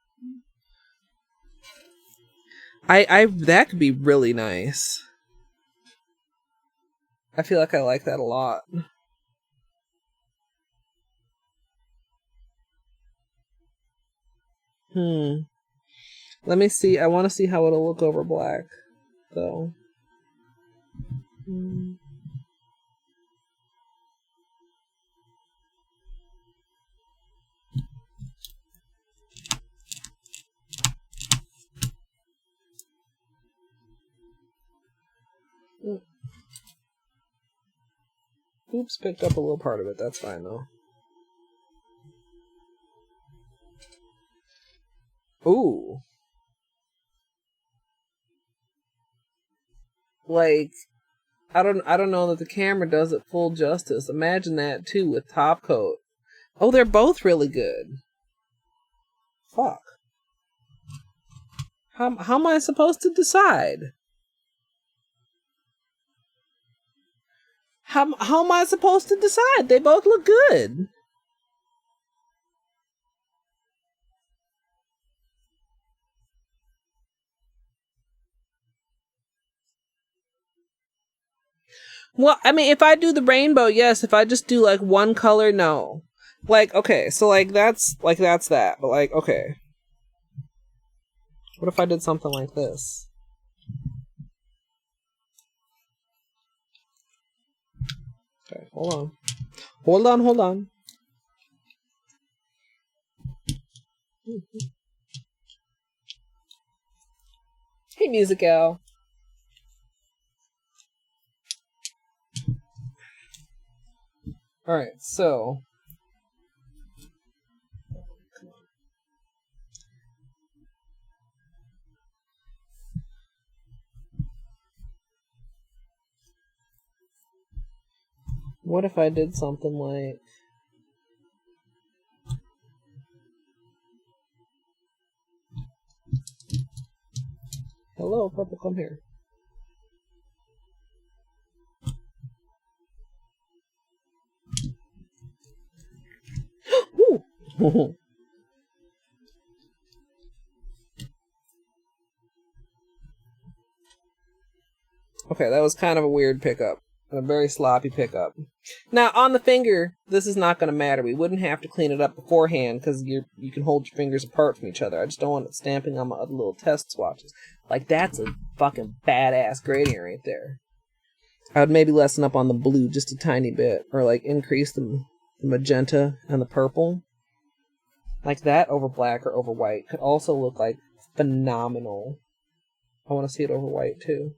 That could be really nice. I feel like I like that a lot. Let me see. I want to see how it'll look over black, though. Oops, picked up a little part of it. That's fine, though. Ooh. Like, I don't know that the camera does it full justice. Imagine that, too, with top coat. Oh, they're both really good. Fuck. How am I supposed to decide? How am I supposed to decide? They both look good. Well, I mean, if I do the rainbow, yes. If I just do like one color, no. Like, okay, so like that's that. But like, okay. What if I did something like this? Okay, hold on. Hold on. Hey, Music Al. Alright, so What if I did something like... Hello, purple, come here. Woo! Okay, that was kind of a weird pickup. A very sloppy pickup. Now, on the finger, this is not going to matter. We wouldn't have to clean it up beforehand because you can hold your fingers apart from each other. I just don't want it stamping on my other little test swatches. Like, that's a fucking badass gradient right there. I would maybe lessen up on the blue just a tiny bit. Or, like, increase the magenta and the purple. Like that over black or over white could also look like phenomenal. I want to see it over white, too.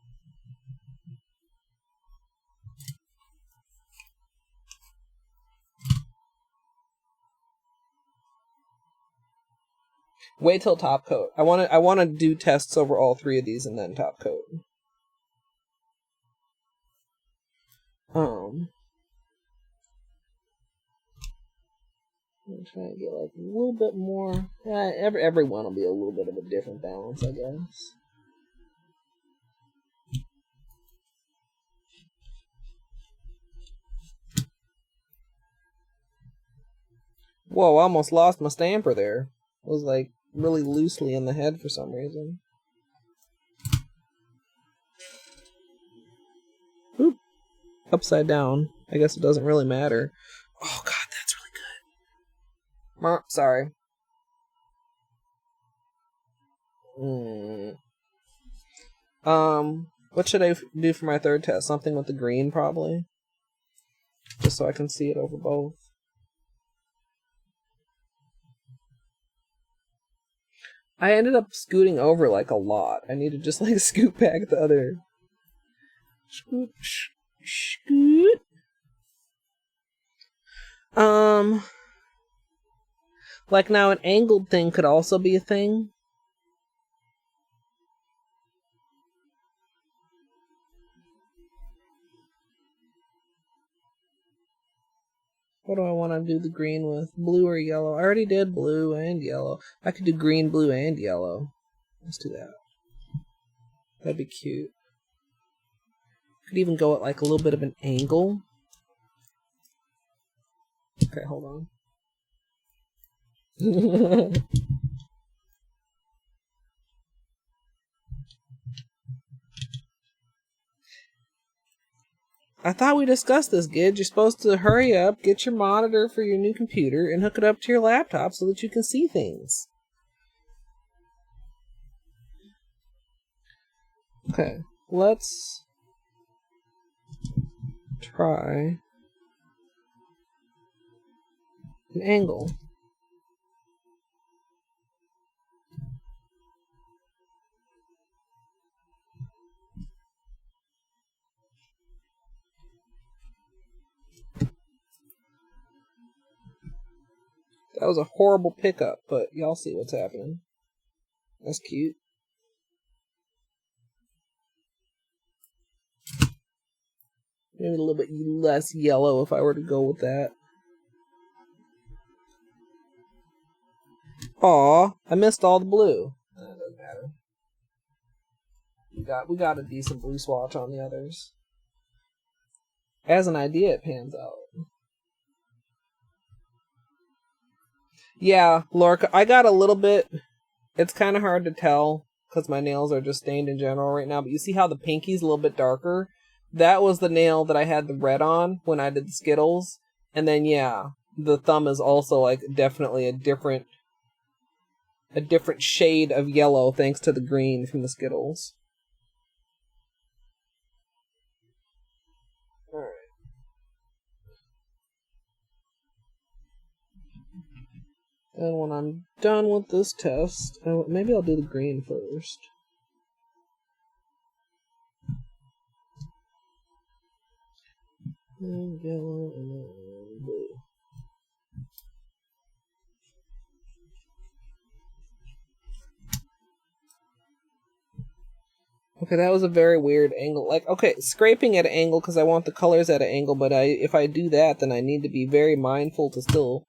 Wait till top coat. I want to do tests over all three of these and then top coat. I'm trying to get like a little bit more. Every one will be a little bit of a different balance, I guess. Whoa, I almost lost my stamper there. It was like really loosely in the head for some reason. Oop. Upside down. I guess it doesn't really matter. Oh god, that's really good. Sorry. What should I do for my third test? Something with the green, probably? Just so I can see it over both. I ended up scooting over like a lot. I need to just like scoot back the other. Scoot, scoot. Like now an angled thing could also be a thing. What do I want to do the green with? Blue or yellow? I already did blue and yellow. I could do green, blue, and yellow. Let's do that. That'd be cute. Could even go at like a little bit of an angle. Okay, hold on. I thought we discussed this, Gid. You're supposed to hurry up, get your monitor for your new computer, and hook it up to your laptop so that you can see things. Okay, let's try an angle. That was a horrible pickup, but y'all see what's happening. That's cute. Maybe a little bit less yellow if I were to go with that. Aw, I missed all the blue. It doesn't matter. We got a decent blue swatch on the others. As an idea, it pans out. Yeah, Lorca, I got a little bit... It's kind of hard to tell, because my nails are just stained in general right now, but you see how the pinky's a little bit darker? That was the nail that I had the red on when I did the Skittles. And then, yeah, the thumb is also, like, definitely a different shade of yellow thanks to the green from the Skittles. Alright. And when I'm done with this test, maybe I'll do the green first. And yellow and then blue. Okay, that was a very weird angle. Like, okay, scraping at an angle because I want the colors at an angle, but if I do that, then I need to be very mindful to still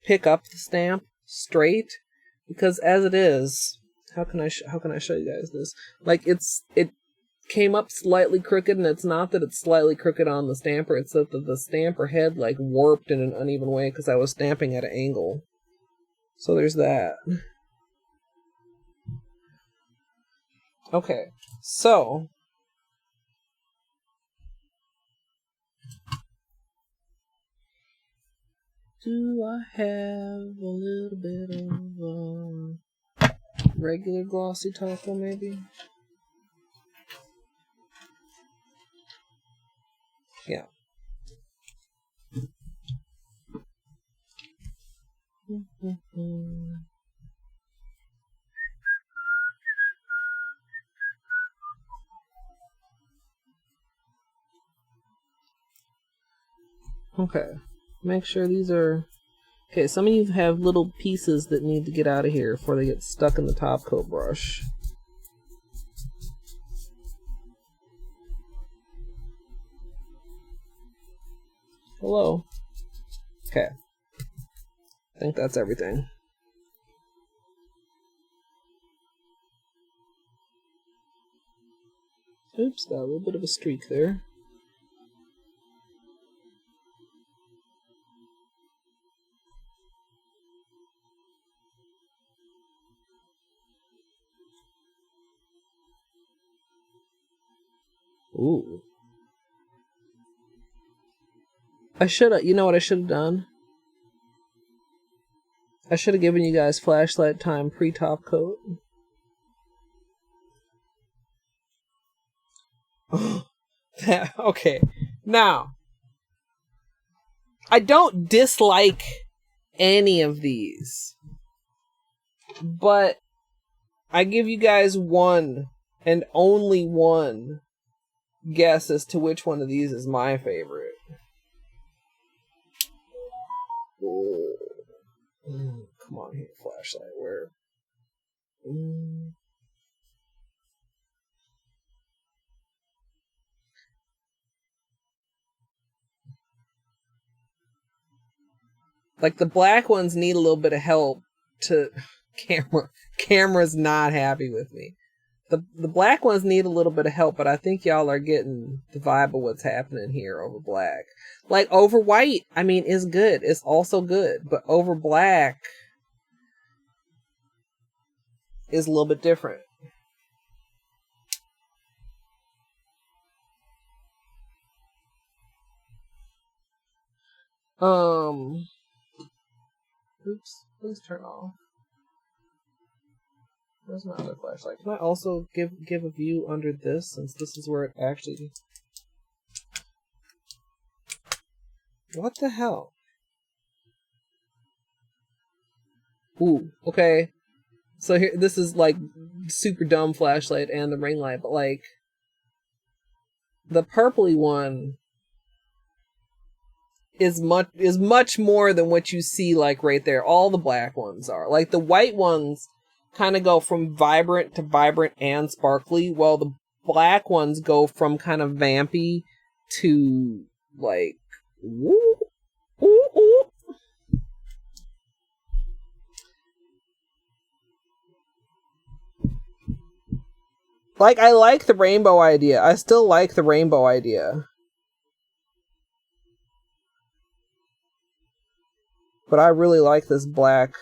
pick up the stamp straight, because as it is, how can I show you guys this? Like, it came up slightly crooked, and it's not that it's slightly crooked on the stamper, it's that the stamper head like warped in an uneven way because I was stamping at an angle. So there's that. Okay, so do I have a little bit of regular glossy taco maybe? Yeah. Okay, make sure these are... Okay, some of you have little pieces that need to get out of here before they get stuck in the top coat brush. Hello. Okay. I think that's everything. Oops, got a little bit of a streak there. Ooh. I should've, you know what I should've done? I should've given you guys flashlight time pre-top coat. Okay. Now, I don't dislike any of these, but I give you guys one and only one guess as to which one of these is my favorite. Come on here, flashlight. Where? Like, the black ones need a little bit of help to... Camera's not happy with me. The black ones need a little bit of help, but I think y'all are getting the vibe of what's happening here over black. Like, over white, I mean, is good. It's also good. But over black is a little bit different. Oops, please turn off. Where's my other flashlight? Can I also give a view under this, since this is where it actually... What the hell? Ooh, okay. So here, this is like super dumb flashlight and the ring light, but like the purpley one is much more than what you see like right there. All the black ones are. Like the white ones kind of go from vibrant to vibrant and sparkly, while the black ones go from kind of vampy to like woo, ooh, ooh. Like, I like the rainbow idea. I still like the rainbow idea. But I really like this black,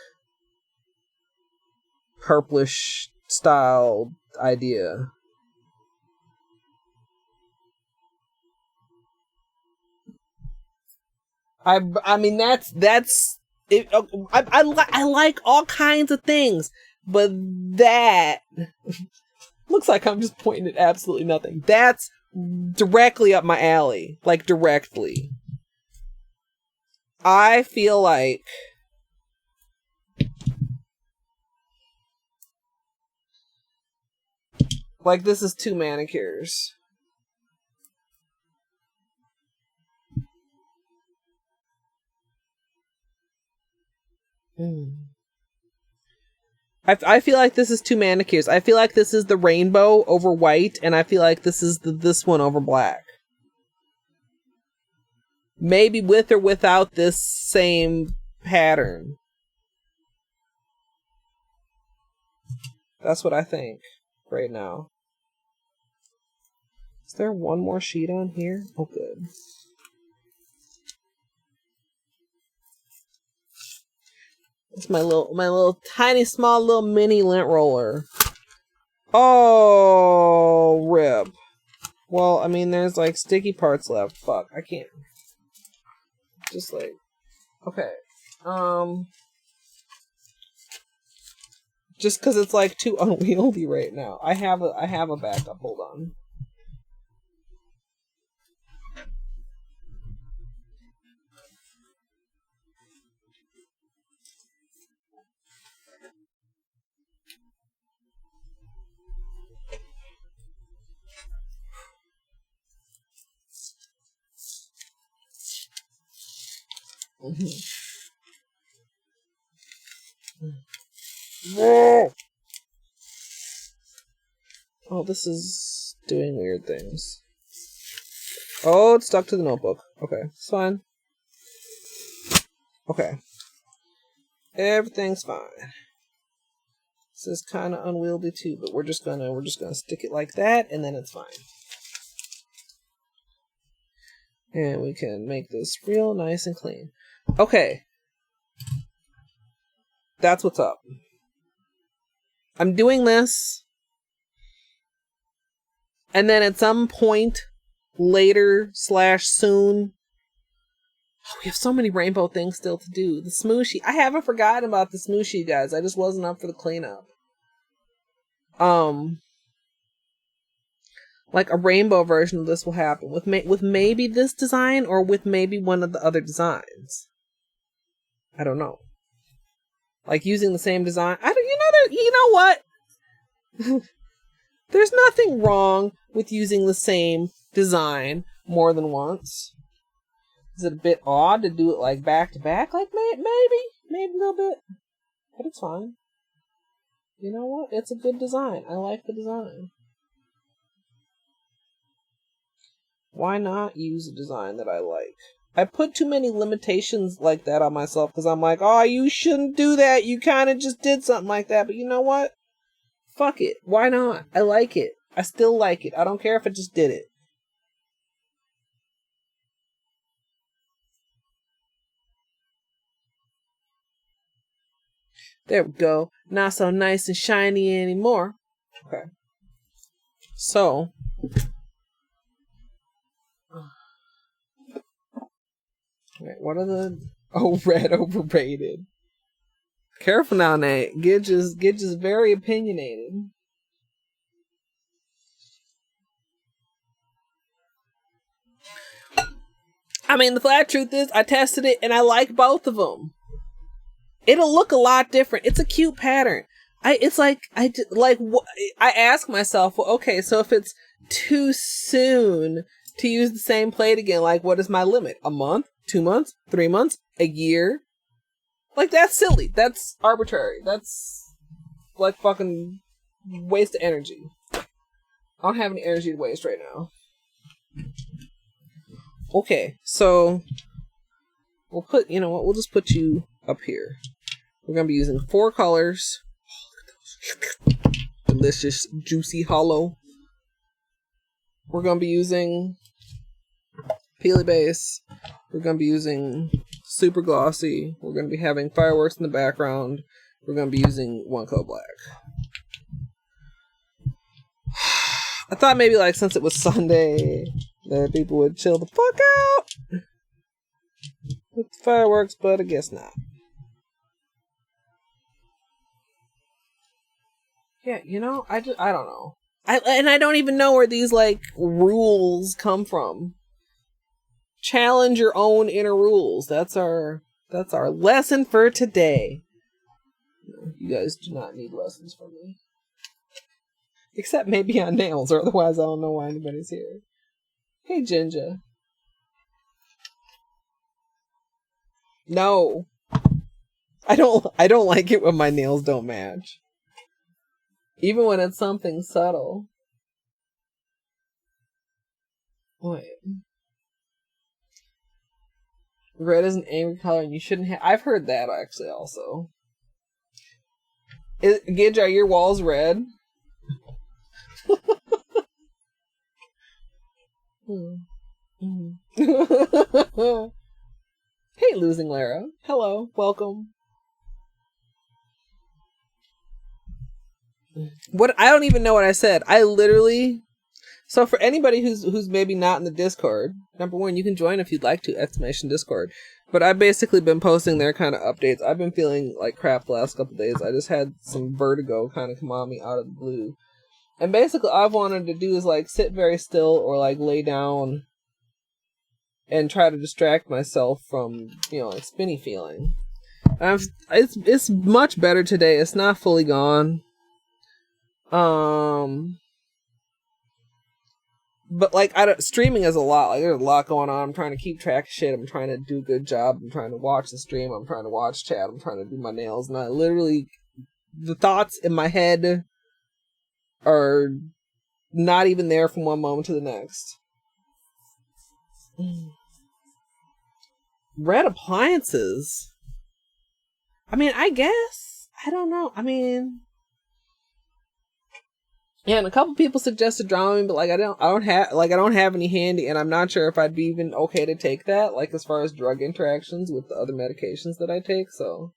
purplish style idea. I mean, that's it. I like all kinds of things, but that looks like I'm just pointing at absolutely nothing. That's directly up my alley. Like, directly. I feel like this is 2 manicures. I feel like this is two manicures. I feel like this is the rainbow over white, and I feel like this is this one over black. Maybe with or without this same pattern. That's what I think right now. Is there one more sheet on here? Oh, good. It's my little tiny small little mini lint roller. Oh, rip. Well, I mean, there's like sticky parts left. Fuck, I can't. Just like, okay. Just because it's like too unwieldy right now. I have a backup. Hold on. Oh, this is doing weird things. Oh, it's stuck to the notebook. Okay, it's fine. Okay. Everything's fine. This is kind of unwieldy too, but we're just gonna stick it like that, and then it's fine. And we can make this real nice and clean. Okay. That's what's up. I'm doing this. And then at some point later / soon. Oh, we have so many rainbow things still to do. The smooshie. I haven't forgotten about the smooshie, guys. I just wasn't up for the cleanup. Like a rainbow version of this will happen with maybe this design or with maybe one of the other designs. I don't know. Like using the same design. You know what? There's nothing wrong with using the same design more than once. Is it a bit odd to do it like back to back? Like maybe a little bit, but it's fine. You know what? It's a good design. I like the design. Why not use a design that I like? I put too many limitations like that on myself because I'm like, oh, you shouldn't do that. You kind of just did something like that. But you know what? Fuck it. Why not? I like it. I still like it. I don't care if I just did it. There we go. Not so nice and shiny anymore. Okay. So. Wait, what are the... Oh, red overrated. Careful now, Nate. Get just very opinionated. I mean, the flat truth is, I tested it and I like both of them. It'll look a lot different. It's a cute pattern. I ask myself, well, okay, so if it's too soon to use the same plate again, like, what is my limit? A month? 2 months? 3 months? A year? Like, that's silly. That's arbitrary. That's like fucking waste of energy. I don't have any energy to waste right now. Okay, so we'll put, you know what, we'll just put you up here. We're going to be using 4 colors. Oh, look at those. Delicious, juicy Holo. We're going to be using Peely Base. We're going to be using Super Glossy. We're going to be having fireworks in the background. We're going to be using One Coat Black. I thought maybe, like, since it was Sunday, that people would chill the fuck out with the fireworks, but I guess not. Yeah, you know, I don't know. I don't even know where these, like, rules come from. Challenge your own inner rules. That's our lesson for today. You guys do not need lessons from me. Except maybe on nails, or otherwise I don't know why anybody's here. Hey, Ginger. No. I don't like it when my nails don't match. Even when it's something subtle. Wait. Red is an angry color and you shouldn't have... I've heard that, actually, also. Gidge, are your walls red? Hey, Losing Lara. Hello. Welcome. What? I don't even know what I said. I literally... So for anybody who's maybe not in the Discord, number one, you can join if you'd like to, !Discord. But I've basically been posting their kind of updates. I've been feeling like crap the last couple of days. I just had some vertigo kind of come on me out of the blue. And basically all I've wanted to do is like sit very still or like lay down and try to distract myself from, like spinny feeling. It's much better today. It's not fully gone. But like streaming is a lot. Like there's a lot going on. I'm trying to keep track of shit. I'm trying to do a good job. I'm trying to watch the stream. I'm trying to watch chat. I'm trying to do my nails. And I literally, the thoughts in my head are not even there from one moment to the next. Red appliances. I mean, I guess. I don't know. I mean, yeah, and a couple people suggested drawing, but like I don't have any handy, and I'm not sure if I'd be even okay to take that, like as far as drug interactions with the other medications that I take. So,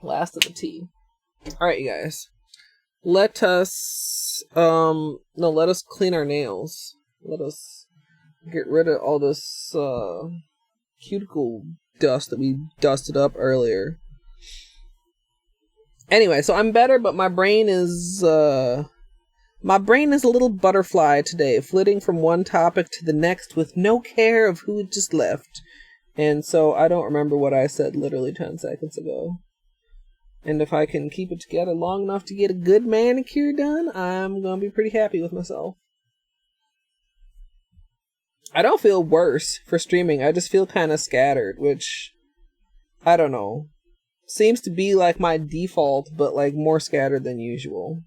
last of the tea. All right, you guys, let us clean our nails. Let us get rid of all this cuticle dust that we dusted up earlier. Anyway, so I'm better, but my brain is a little butterfly today, flitting from one topic to the next with no care of who had just left. And so I don't remember what I said literally 10 seconds ago. And if I can keep it together long enough to get a good manicure done, I'm gonna be pretty happy with myself. I don't feel worse for streaming, I just feel kind of scattered, which, I don't know. Seems to be like my default, but like more scattered than usual.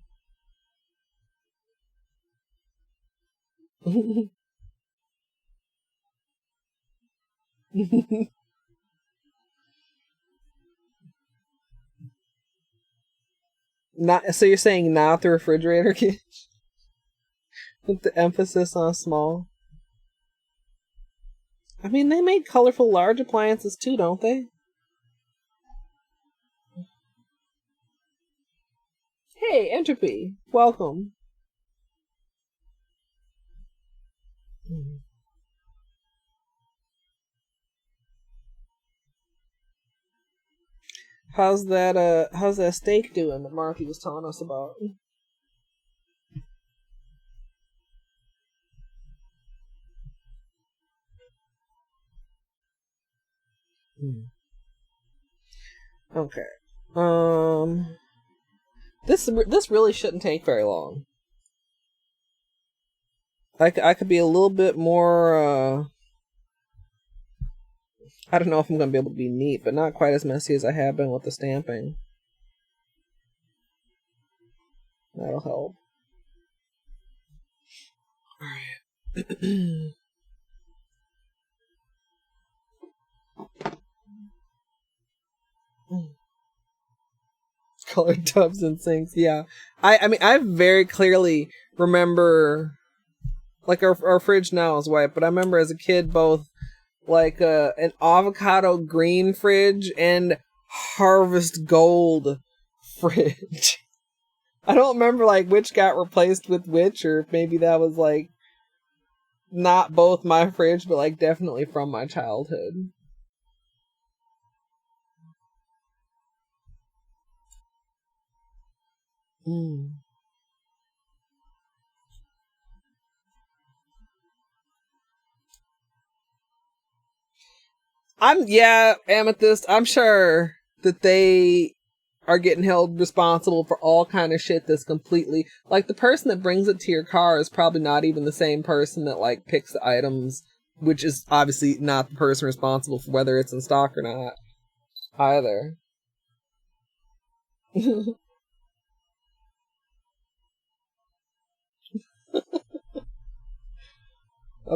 Not so you're saying not the refrigerator kit? With the emphasis on small. I mean, they make colorful large appliances too, don't they? Hey, Entropy, welcome. How's that steak doing that Marky was telling us about? Okay. This really shouldn't take very long. I could be a little bit more, I don't know if I'm going to be able to be neat, but not quite as messy as I have been with the stamping. That'll help. Alright. Colored tubs and sinks, yeah. I mean, I very clearly remember, like, our fridge now is white, but I remember as a kid both, like, an avocado green fridge and harvest gold fridge. I don't remember, like, which got replaced with which, or maybe that was, like, not both my fridge, but, like, definitely from my childhood. Amethyst, I'm sure that they are getting held responsible for all kind of shit that's completely, like, the person that brings it to your car is probably not even the same person that, like, picks the items, which is obviously not the person responsible for whether it's in stock or not, either. A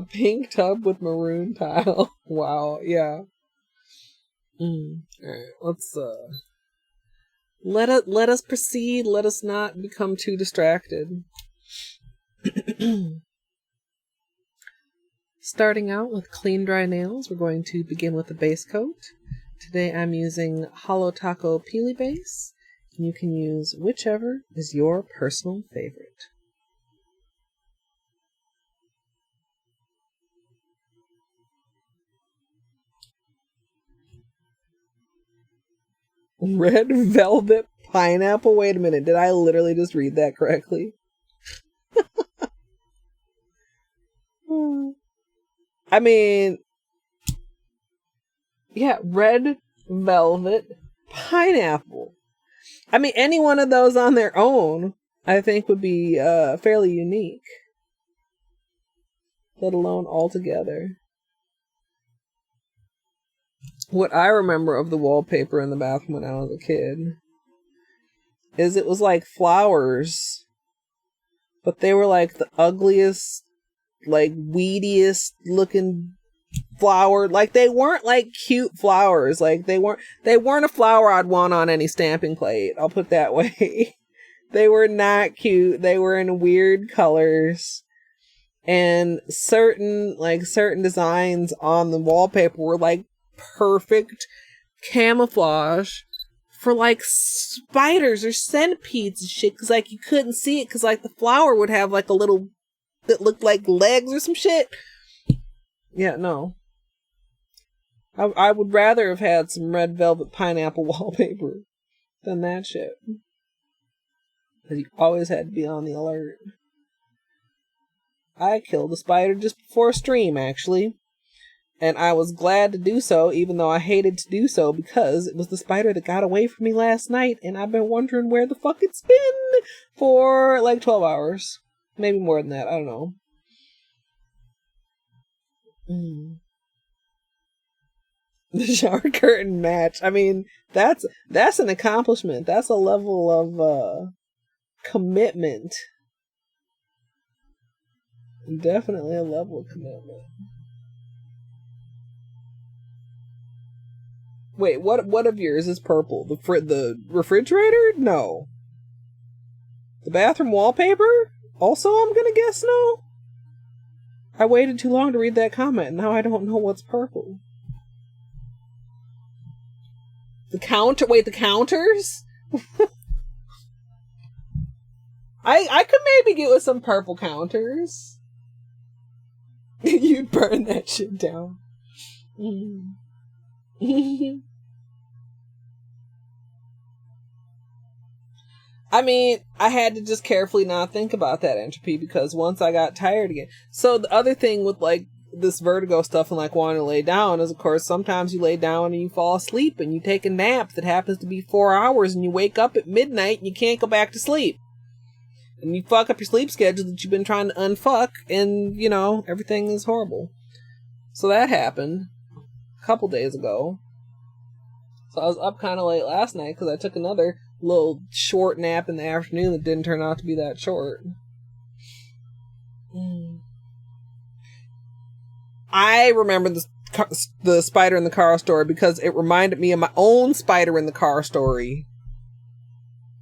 pink tub with maroon tile. Wow, yeah. Alright, let's let us proceed. Let us not become too distracted. Starting out with clean dry nails, we're going to begin with the base coat. Today I'm using Holo Taco Peely base. You can use whichever is your personal favorite. Red velvet pineapple. Wait a minute. Did I literally just read that correctly? I mean, yeah, red velvet pineapple. I mean, any one of those on their own, I think would be fairly unique. Let alone all together. What I remember of the wallpaper in the bathroom when I was a kid is it was like flowers, but they were like the ugliest, like weediest looking flower. Like they weren't like cute flowers. Like they weren't a flower I'd want on any stamping plate. I'll put it that way. They were not cute. They were in weird colors. And certain designs on the wallpaper were like perfect camouflage for like spiders or centipedes and shit, because like you couldn't see it because like the flower would have like a little that looked like legs or some shit. Yeah, no. I would rather have had some red velvet pineapple wallpaper than that shit, because you always had to be on the alert. I killed a spider just before stream, actually. And I was glad to do so, even though I hated to do so, because it was the spider that got away from me last night, and I've been wondering where the fuck it's been for like 12 hours. Maybe more than that, I don't know. The shower curtain match. I mean, that's an accomplishment. That's a level of commitment. Definitely a level of commitment. Wait, what of yours is purple? The refrigerator? No. The bathroom wallpaper? Also, I'm gonna guess no. I waited too long to read that comment, and now I don't know what's purple. The counters? I could maybe get with some purple counters. You'd burn that shit down. I mean, I had to just carefully not think about that entropy, because once I got tired again. So the other thing with like this vertigo stuff and like wanting to lay down is, of course, sometimes you lay down and you fall asleep and you take a nap that happens to be 4 hours and you wake up at midnight and you can't go back to sleep. And you fuck up your sleep schedule that you've been trying to unfuck, and, you know, everything is horrible. So that happened a couple days ago. So I was up kind of late last night because I took another little short nap in the afternoon that didn't turn out to be that short. I remember the spider in the car story because it reminded me of my own spider in the car story.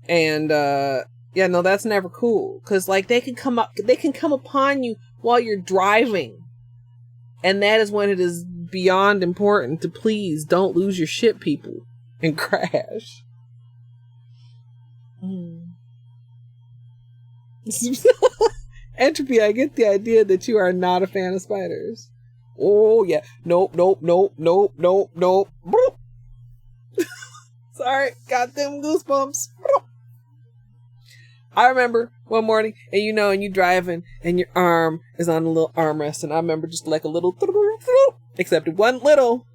And, yeah, no, that's never cool. Because, like, they can come upon you while you're driving. And that is when it is beyond important to please don't lose your shit, people, and crash. Entropy, I get the idea that you are not a fan of spiders. Oh, yeah. Nope. Sorry, got them goosebumps. I remember one morning, and you know, and you driving, and your arm is on a little armrest, and I remember just like a little, except it wasn't little,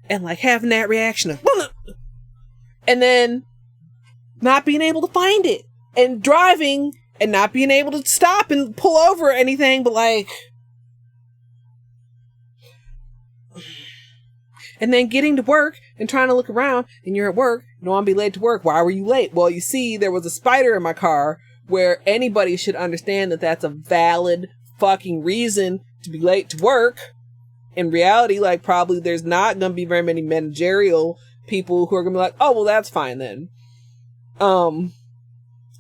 and like having that reaction of, and then not being able to find it, and driving, and not being able to stop and pull over or anything, but like, and then getting to work, and trying to look around, and you're at work, you don't want to be late to work. Why were you late? Well, you see, there was a spider in my car, where anybody should understand that that's a valid fucking reason to be late to work. In reality, like, probably there's not going to be very many managerial people who are going to be like, oh, well, that's fine then. And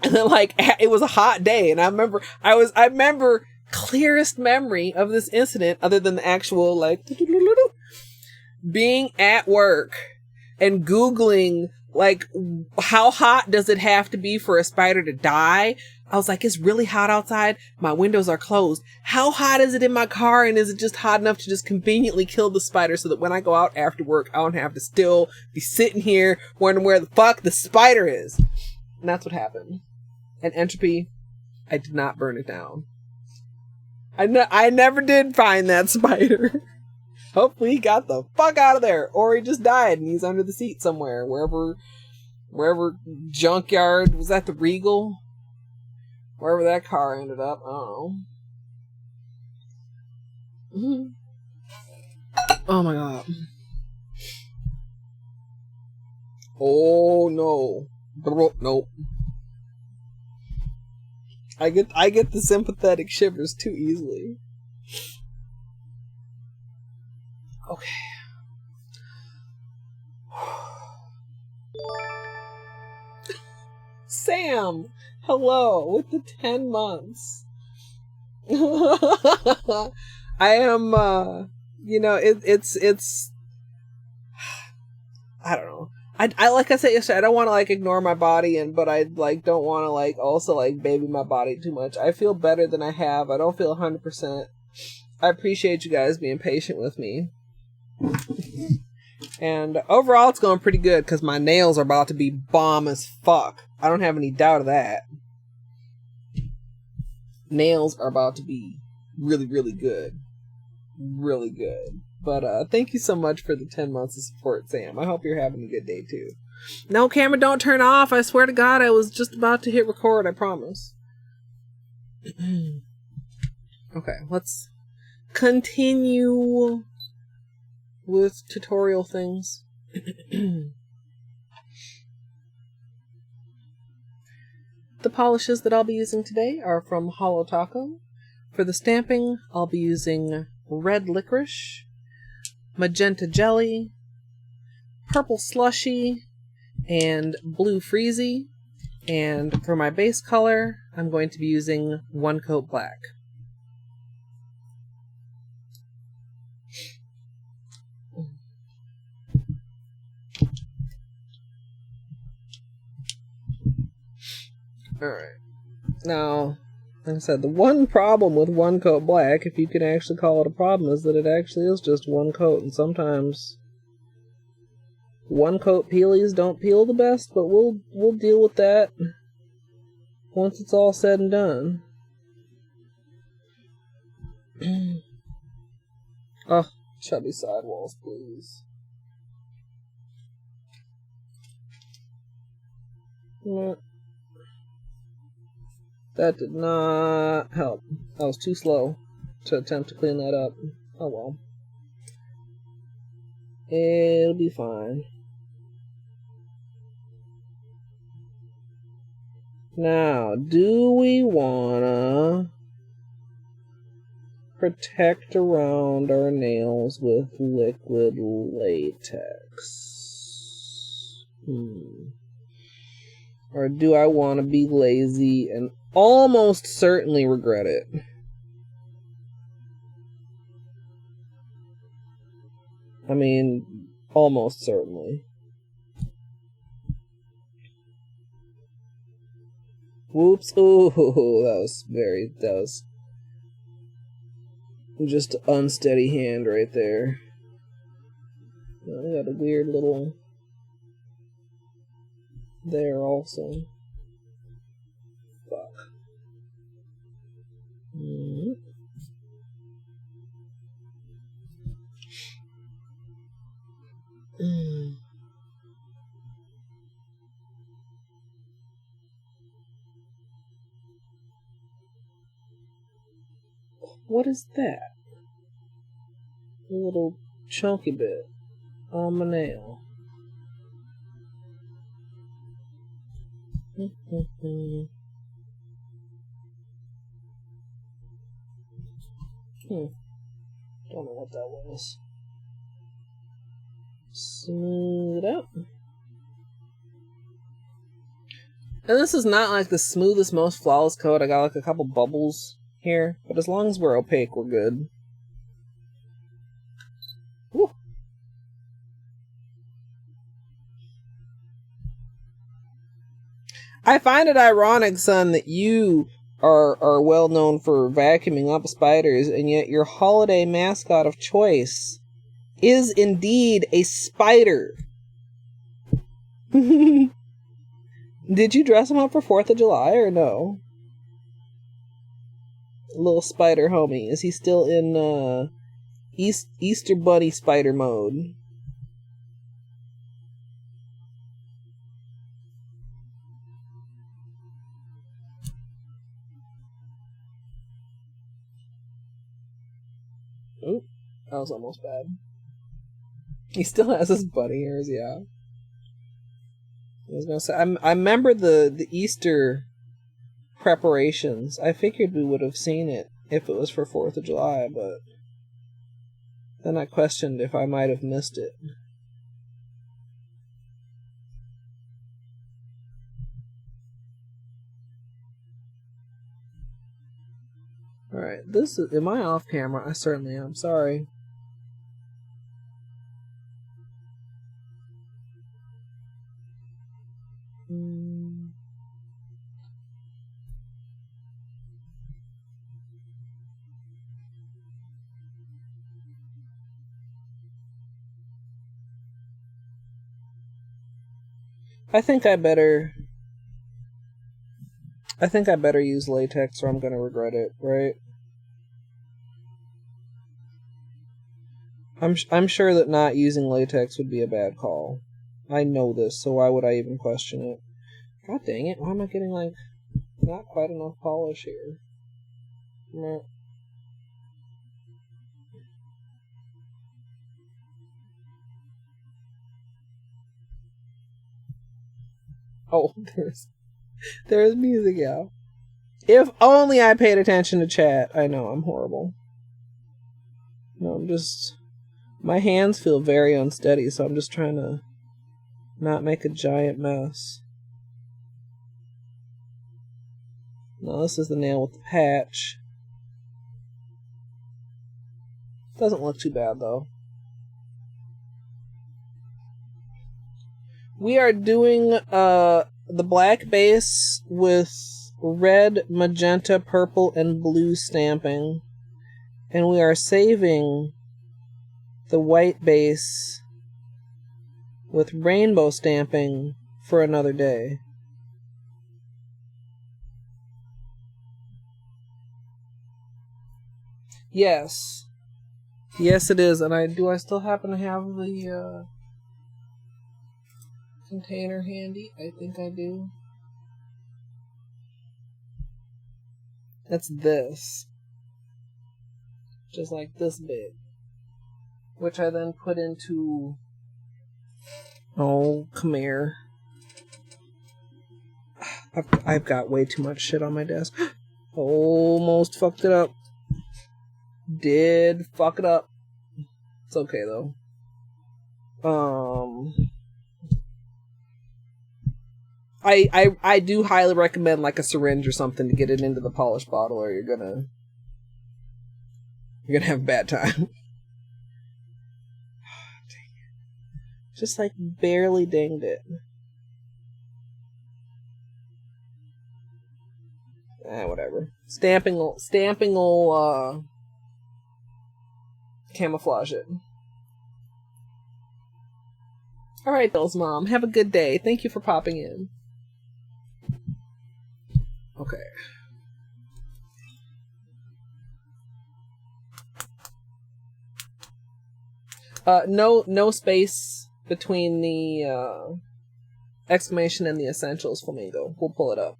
then, like, it was a hot day, and I remember clearest memory of this incident, other than the actual, like, being at work and Googling, like, how hot does it have to be for a spider to die? I was like, it's really hot outside. My windows are closed. How hot is it in my car? And is it just hot enough to just conveniently kill the spider so that when I go out after work, I don't have to still be sitting here wondering where the fuck the spider is? And that's what happened. And Entropy, I did not burn it down. I never did find that spider. Hopefully he got the fuck out of there. Or he just died and he's under the seat somewhere. Wherever junkyard, was that the Regal? Wherever that car ended up, I don't know. Oh my god. Oh no. Nope. I get the sympathetic shivers too easily. Okay. Sam, hello, with the 10 months. I am, it's, I don't know. I like I said yesterday, I don't want to, like, ignore my body, but I, like, don't want to, like, also, like, baby my body too much. I feel better than I have. I don't feel 100%. I appreciate you guys being patient with me. And overall, it's going pretty good, because my nails are about to be bomb as fuck. I don't have any doubt of that. Nails are about to be really, really good. Really good. But thank you so much for the 10 months of support, Sam. I hope you're having a good day, too. No, camera, don't turn off. I swear to God, I was just about to hit record, I promise. Okay, let's continue with tutorial things. The polishes that I'll be using today are from Holo Taco. For the stamping, I'll be using red licorice, magenta jelly, purple Slushie, and blue Freezie. And for my base color, I'm going to be using One Coat Black. Alright. Now, like I said, the one problem with One Coat Black, if you can actually call it a problem, is that it actually is just one coat, and sometimes one coat peelies don't peel the best, but we'll deal with that once it's all said and done. Oh, chubby sidewalls, please. No. That did not help. I was too slow to attempt to clean that up. Oh well. It'll be fine. Now, do we wanna protect around our nails with liquid latex? Or do I want to be lazy and almost certainly regret it? I mean, almost certainly. Whoops. Ooh, that was just an unsteady hand right there. I got a weird little there also. Fuck. What is that? A little chunky bit on my nail. Don't know what that was. Smooth out. And this is not like the smoothest, most flawless coat. I got like a couple bubbles here. But as long as we're opaque, we're good. Woo. I find it ironic, son, that you are well known for vacuuming up spiders, and yet your holiday mascot of choice is indeed a spider. Did you dress him up for 4th of July or no? Little spider homie. Is he still in Easter Bunny spider mode? Oop, that was almost bad. He still has his bunny ears, yeah. I was gonna say, I remember the Easter preparations. I figured we would have seen it if it was for 4th of July, but then I questioned if I might have missed it. Alright, this is... Am I off camera? I certainly am. Sorry. I think I better use latex or I'm gonna regret it, right? I'm sure that not using latex would be a bad call. I know this, so why would I even question it? God dang it, why am I getting, like, not quite enough polish here? Meh. Oh, there's music, yeah. If only I paid attention to chat. I know, I'm horrible. No, my hands feel very unsteady, so I'm just trying to not make a giant mess. No, this is the nail with the patch. Doesn't look too bad, though. We are doing the black base with red, magenta, purple, and blue stamping. And we are saving the white base with rainbow stamping for another day. Yes. Yes, it is. And I still happen to have the container handy? I think I do. That's this. Just like this big. Which I then put into... Oh, come here. I've got way too much shit on my desk. Almost fucked it up. Did fuck it up. It's okay, though. I do highly recommend like a syringe or something to get it into the polish bottle, or you're gonna have a bad time. Dang it. Just like barely dinged it. Whatever. Stamping will camouflage it. Alright, Bill's mom. Have a good day. Thank you for popping in. Okay. No space between the exclamation and the essentials flamingo. We'll pull it up.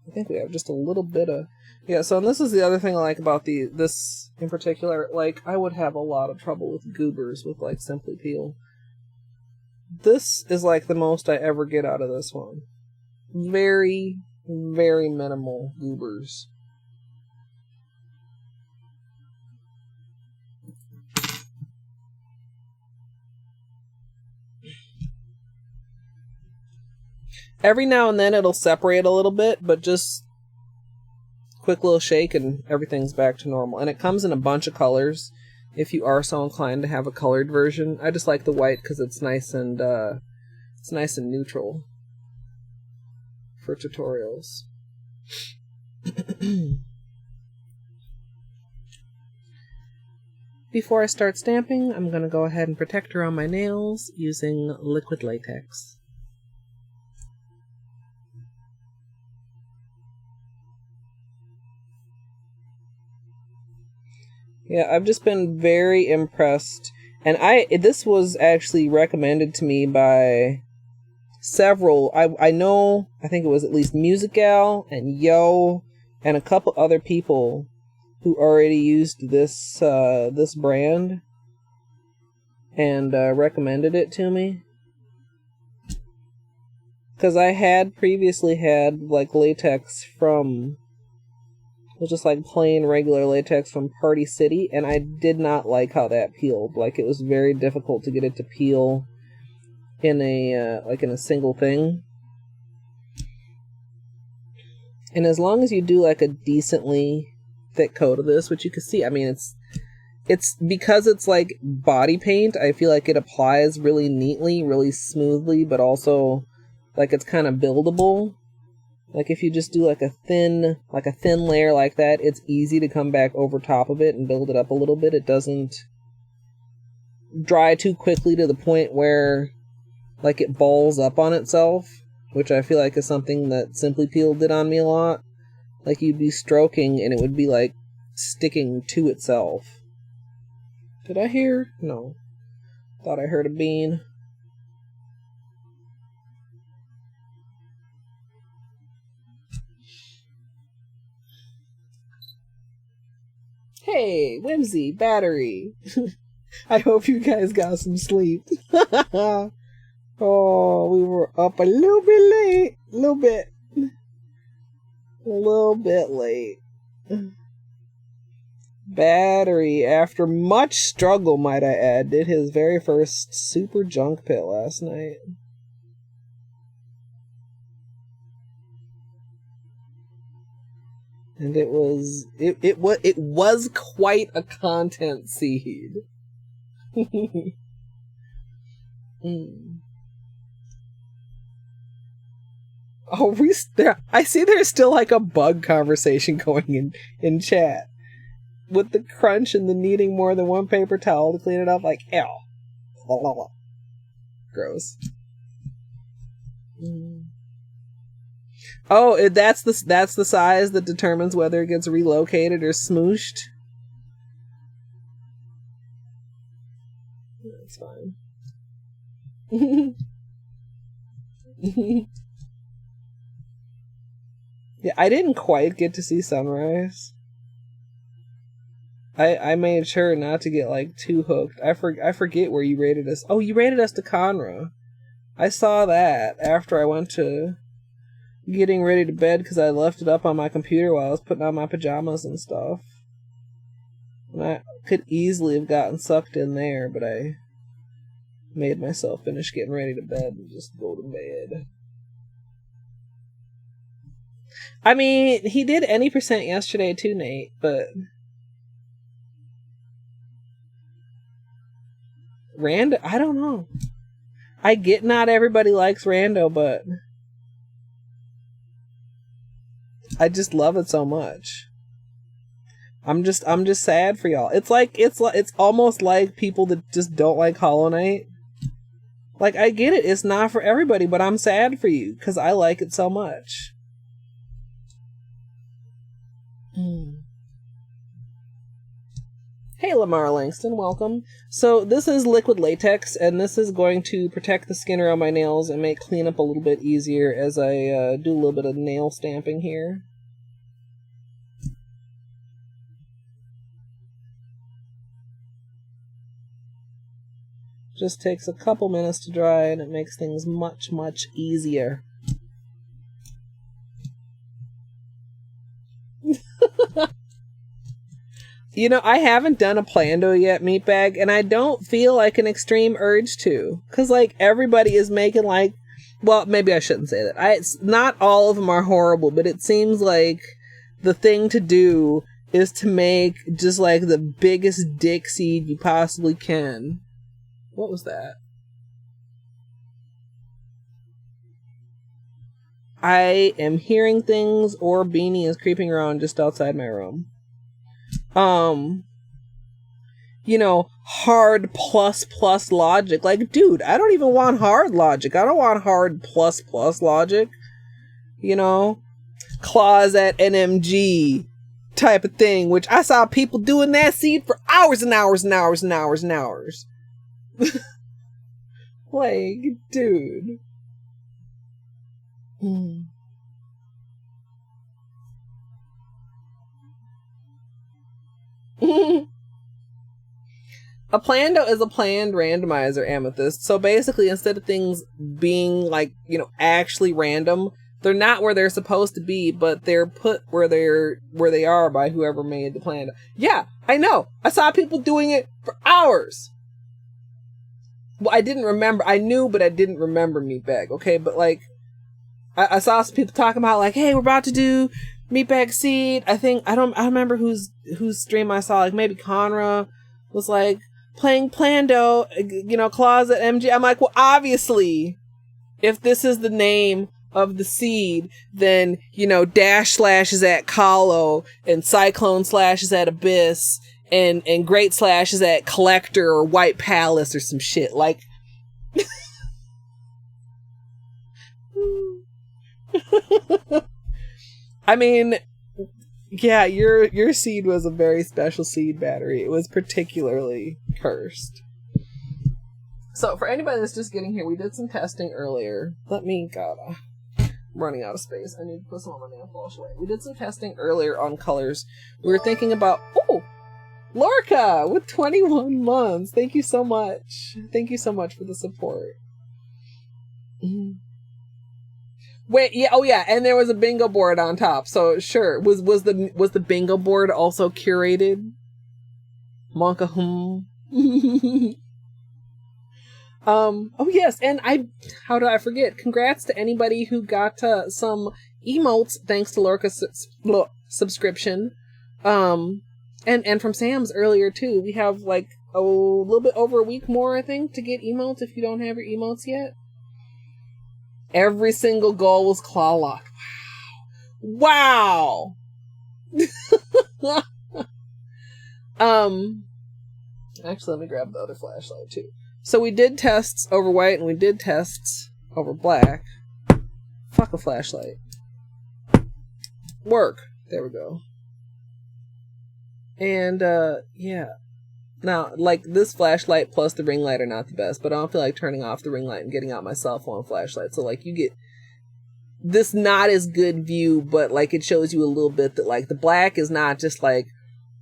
I think we have just a little bit of... Yeah, so and this is the other thing I like about this in particular. Like, I would have a lot of trouble with goobers with, like, Simply Peel. This is like the most I ever get out of this one. Very, very minimal goobers. Every now and then it'll separate a little bit, but just quick little shake and everything's back to normal. And it comes in a bunch of colors if you are so inclined to have a colored version. I just like the white because it's nice and neutral for tutorials. Before I start stamping, I'm going to go ahead and protect around my nails using liquid latex. Yeah, I've just been very impressed. And this was actually recommended to me by several. I know, I think it was at least Musical and Yo and a couple other people who already used this this brand and recommended it to me. Because I had previously had like latex from, it was just like plain regular latex from Party City, and I did not like how that peeled. Like, it was very difficult to get it to peel in a in a single thing. And as long as you do like a decently thick coat of this, which you can see, I mean, it's because it's like body paint, I feel like it applies really neatly, really smoothly, but also like it's kind of buildable. Like if you just do like a thin layer like that, it's easy to come back over top of it and build it up a little bit. It doesn't dry too quickly to the point where like it balls up on itself, which I feel like is something that Simply Peel did on me a lot. Like you'd be stroking and it would be like sticking to itself. Did I hear? No. Thought I heard a bean. Hey, Whimsy, Battery. I hope you guys got some sleep. Oh, we were up a little bit late. A little bit late. Battery, after much struggle, might I add, did his very first super junk pit last night. And it was quite a content seed. Oh, I see there's still like a bug conversation going in chat. With the crunch and the needing more than one paper towel to clean it up, like, ew. Gross. Oh, that's the size that determines whether it gets relocated or smooshed. That's fine. Yeah, I didn't quite get to see sunrise. I made sure not to get like too hooked. I forget where you rated us. Oh, you rated us to Conra. I saw that after I went to getting ready to bed because I left it up on my computer while I was putting on my pajamas and stuff. And I could easily have gotten sucked in there, but I made myself finish getting ready to bed and just go to bed. I mean, he did any percent yesterday too, Nate, but Rando, I don't know. I get not everybody likes Rando, but I just love it so much. I'm just sad for y'all. It's almost like people that just don't like Hollow Knight. Like, I get it, it's not for everybody, but I'm sad for you because I like it so much. Hey, Lamar Langston, welcome. So this is liquid latex, and this is going to protect the skin around my nails and make cleanup a little bit easier as I do a little bit of nail stamping here. Just takes a couple minutes to dry, and it makes things much, much easier. You know, I haven't done a Plando yet, Meatbag, and I don't feel like an extreme urge to. Because, like, everybody is making, like... Well, maybe I shouldn't say that. It's not all of them are horrible, but it seems like the thing to do is to make just, like, the biggest dick seed you possibly can. What was that? I am hearing things, or Beanie is creeping around just outside my room. You know, hard plus logic. Like, dude, I don't even want hard logic. I don't want hard plus logic. You know? Claws at NMG type of thing, which I saw people doing that seed for hours and hours and hours and hours and hours. Like, dude. A Plando is a planned randomizer, Amethyst. So basically, instead of things being, like, you know, actually random, they're not where they're supposed to be, but they're put where they are by whoever made the Plando. Yeah, I know. I saw people doing it for hours. Well, I didn't remember. I knew, but I didn't remember Meatbag. Okay, but like, I saw some people talking about, like, hey, we're about to do Meatbag Seed. I don't remember whose stream I saw. Like, maybe Conra was like playing Plando, you know, Claws at MG. I'm like, well, obviously, if this is the name of the seed, then, you know, Dash Slash is at Holo, and Cyclone Slash is at Abyss, and Great Slash is at Collector or White Palace or some shit. Like, I mean, yeah, your seed was a very special seed, Battery. It was particularly cursed. So for anybody that's just getting here, we did some testing earlier. I'm running out of space. I need to put some of my nail polish away. We did some testing earlier on colors. We were thinking about, Lorca with 21 months. Thank you so much. Thank you so much for the support. Wait, yeah, oh yeah, and there was a bingo board on top. So sure, was the bingo board also curated? Monka oh yes, and how did I forget? Congrats to anybody who got some emotes thanks to Lorca's subscription. And from Sam's earlier too. We have like a little bit over a week more, I think, to get emotes if you don't have your emotes yet. Every single goal was claw locked. Wow. Actually, let me grab the other flashlight too. So we did tests over white and we did tests over black. Fuck a flashlight. Work. There we go. And, yeah. Now, like, this flashlight plus the ring light are not the best, but I don't feel like turning off the ring light and getting out my cell phone flashlight. So, like, you get this not as good view, but, like, it shows you a little bit that, like, the black is not just like,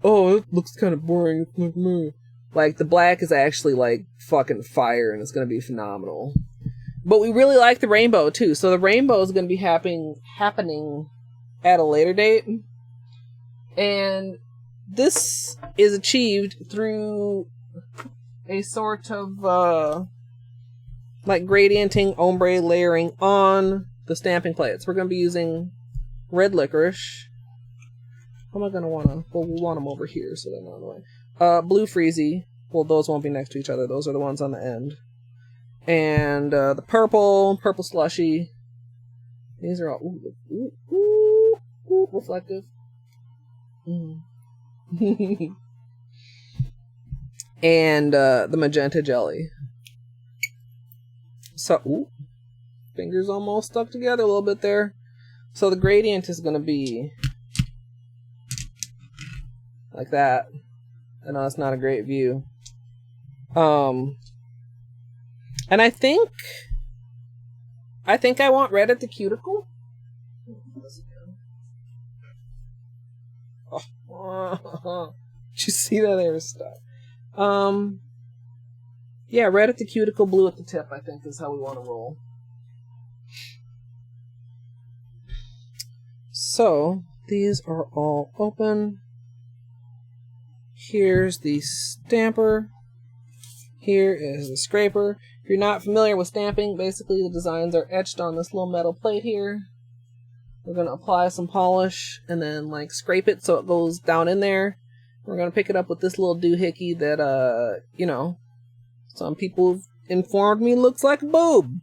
oh, it looks kind of boring. Like, the black is actually, like, fucking fire, and it's going to be phenomenal. But we really like the rainbow, too. So the rainbow is going to be happening at a later date. And this is achieved through a sort of, like, gradienting, ombre layering on the stamping plates. We're going to be using red licorice. How am I going to want to... Well, we'll want them over here so they're not in the way. Blue Freezie. Well, those won't be next to each other. Those are the ones on the end. And the purple Slushie. These are all... Ooh, reflective. And the magenta jelly. So, fingers almost stuck together a little bit there. So the gradient is going to be like that. I know it's not a great view. And I think I want red at the cuticle. Did you see that there stuff? Yeah, red at the cuticle, blue at the tip, I think is how we want to roll. So, these are all open. Here's the stamper. Here is the scraper. If you're not familiar with stamping, basically the designs are etched on this little metal plate here. We're going to apply some polish and then like scrape it so it goes down in there. We're going to pick it up with this little doohickey that, you know, some people have informed me looks like a boob.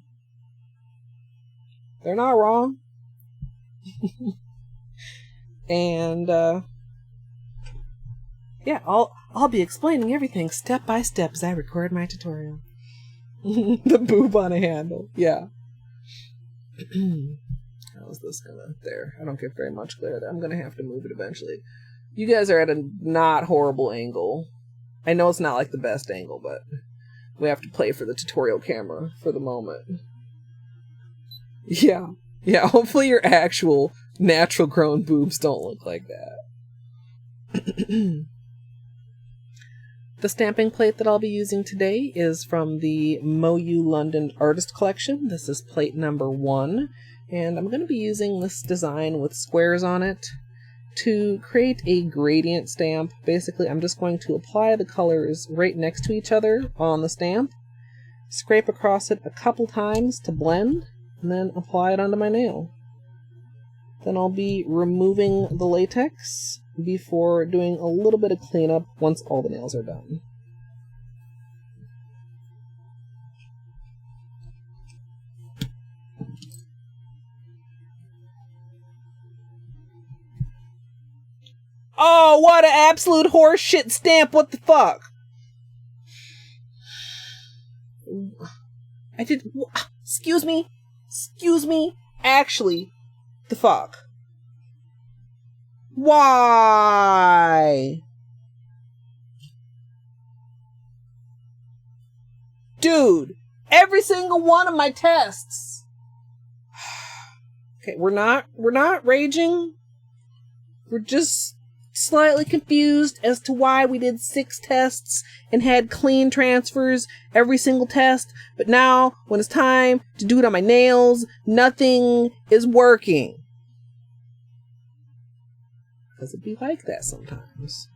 They're not wrong. And, yeah, I'll be explaining everything step by step as I record my tutorial. The boob on a handle, yeah. How's this gonna... There, I don't get very much glare there. I'm gonna have to move it eventually. You guys are at a not horrible angle. I know it's not like the best angle, but we have to play for the tutorial camera for the moment. Yeah, hopefully your actual natural grown boobs don't look like that. The stamping plate that I'll be using today is from the MoYou London Artist Collection. This is plate number 1, and I'm going to be using this design with squares on it to create a gradient stamp. Basically, I'm just going to apply the colors right next to each other on the stamp, scrape across it a couple times to blend, and then apply it onto my nail. Then I'll be removing the latex before doing a little bit of cleanup once all the nails are done. Oh, what an absolute horseshit stamp! What the fuck? I did... Excuse me? Actually, the fuck? Why? Dude, every single one of my tests. Okay, we're not raging. We're just slightly confused as to why we did 6 tests and had clean transfers every single test, but now when it's time to do it on my nails, nothing is working. Because it'd be like that sometimes.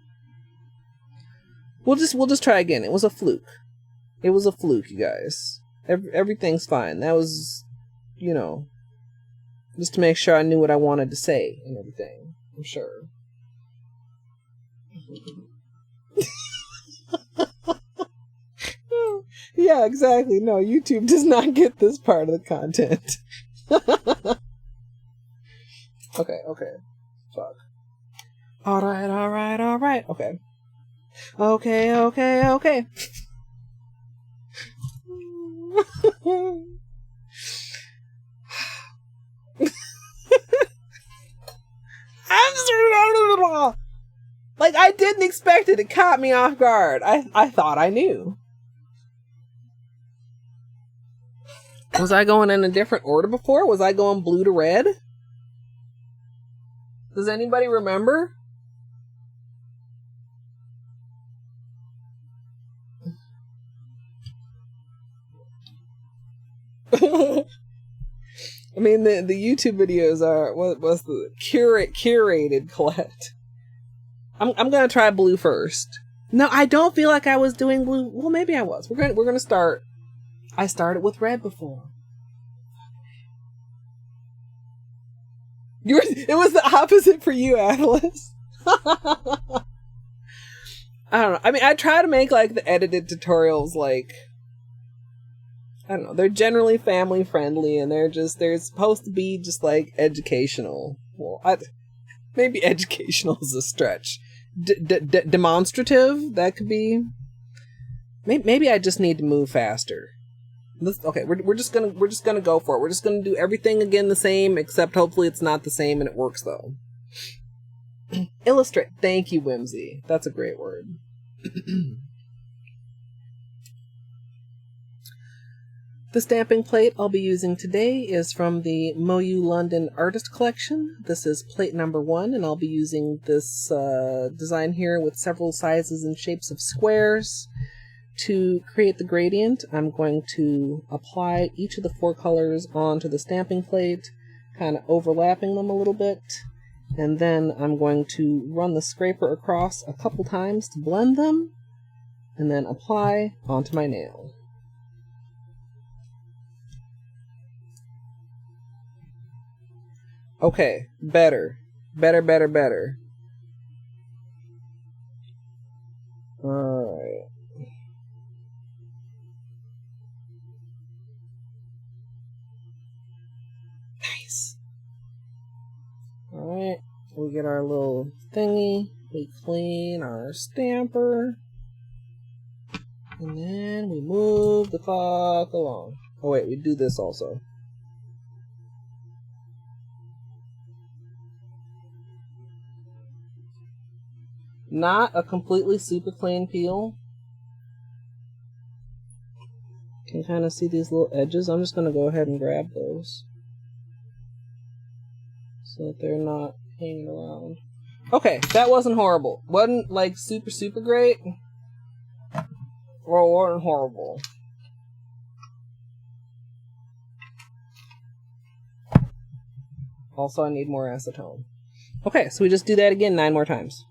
We'll just try again. It was a fluke. It was a fluke, you guys. Everything's fine. That was, you know, just to make sure I knew what I wanted to say and everything. I'm sure. Yeah, exactly. No, YouTube does not get this part of the content. Okay. Fuck. Alright. Okay. Like, I didn't expect it. It caught me off guard. I thought I knew. Was I going in a different order before? Was I going blue to red? Does anybody remember? I mean, the YouTube videos are what was the curated Colette. I'm gonna try blue first. No, I don't feel like I was doing blue. Well, maybe I was. We're gonna start. I started with red before. It was the opposite for you, Atlas. I don't know. I mean, I try to make like the edited tutorials like, I don't know, they're generally family friendly and they're supposed to be just like educational. Well, maybe educational is a stretch. Demonstrative, that could be. Maybe I just need to move faster. Okay, we're just gonna go for it. We're just gonna do everything again the same, except hopefully it's not the same and it works though. Illustrate. Thank you, Whimsy. That's a great word. The stamping plate I'll be using today is from the MoYou London Artist Collection. This is plate number 1, and I'll be using this design here with several sizes and shapes of squares. To create the gradient, I'm going to apply each of the 4 colors onto the stamping plate, kind of overlapping them a little bit, and then I'm going to run the scraper across a couple times to blend them, and then apply onto my nail. Okay, better. Better. Alright. Nice. Alright, we get our little thingy, we clean our stamper, and then we move the clock along. Oh wait, we do this also. Not a completely super clean peel. You can kind of see these little edges. I'm just going to go ahead and grab those so that they're not hanging around. Okay, that wasn't horrible. Wasn't like super great. Or wasn't horrible. Also, I need more acetone. Okay, so we just do that again 9 more times.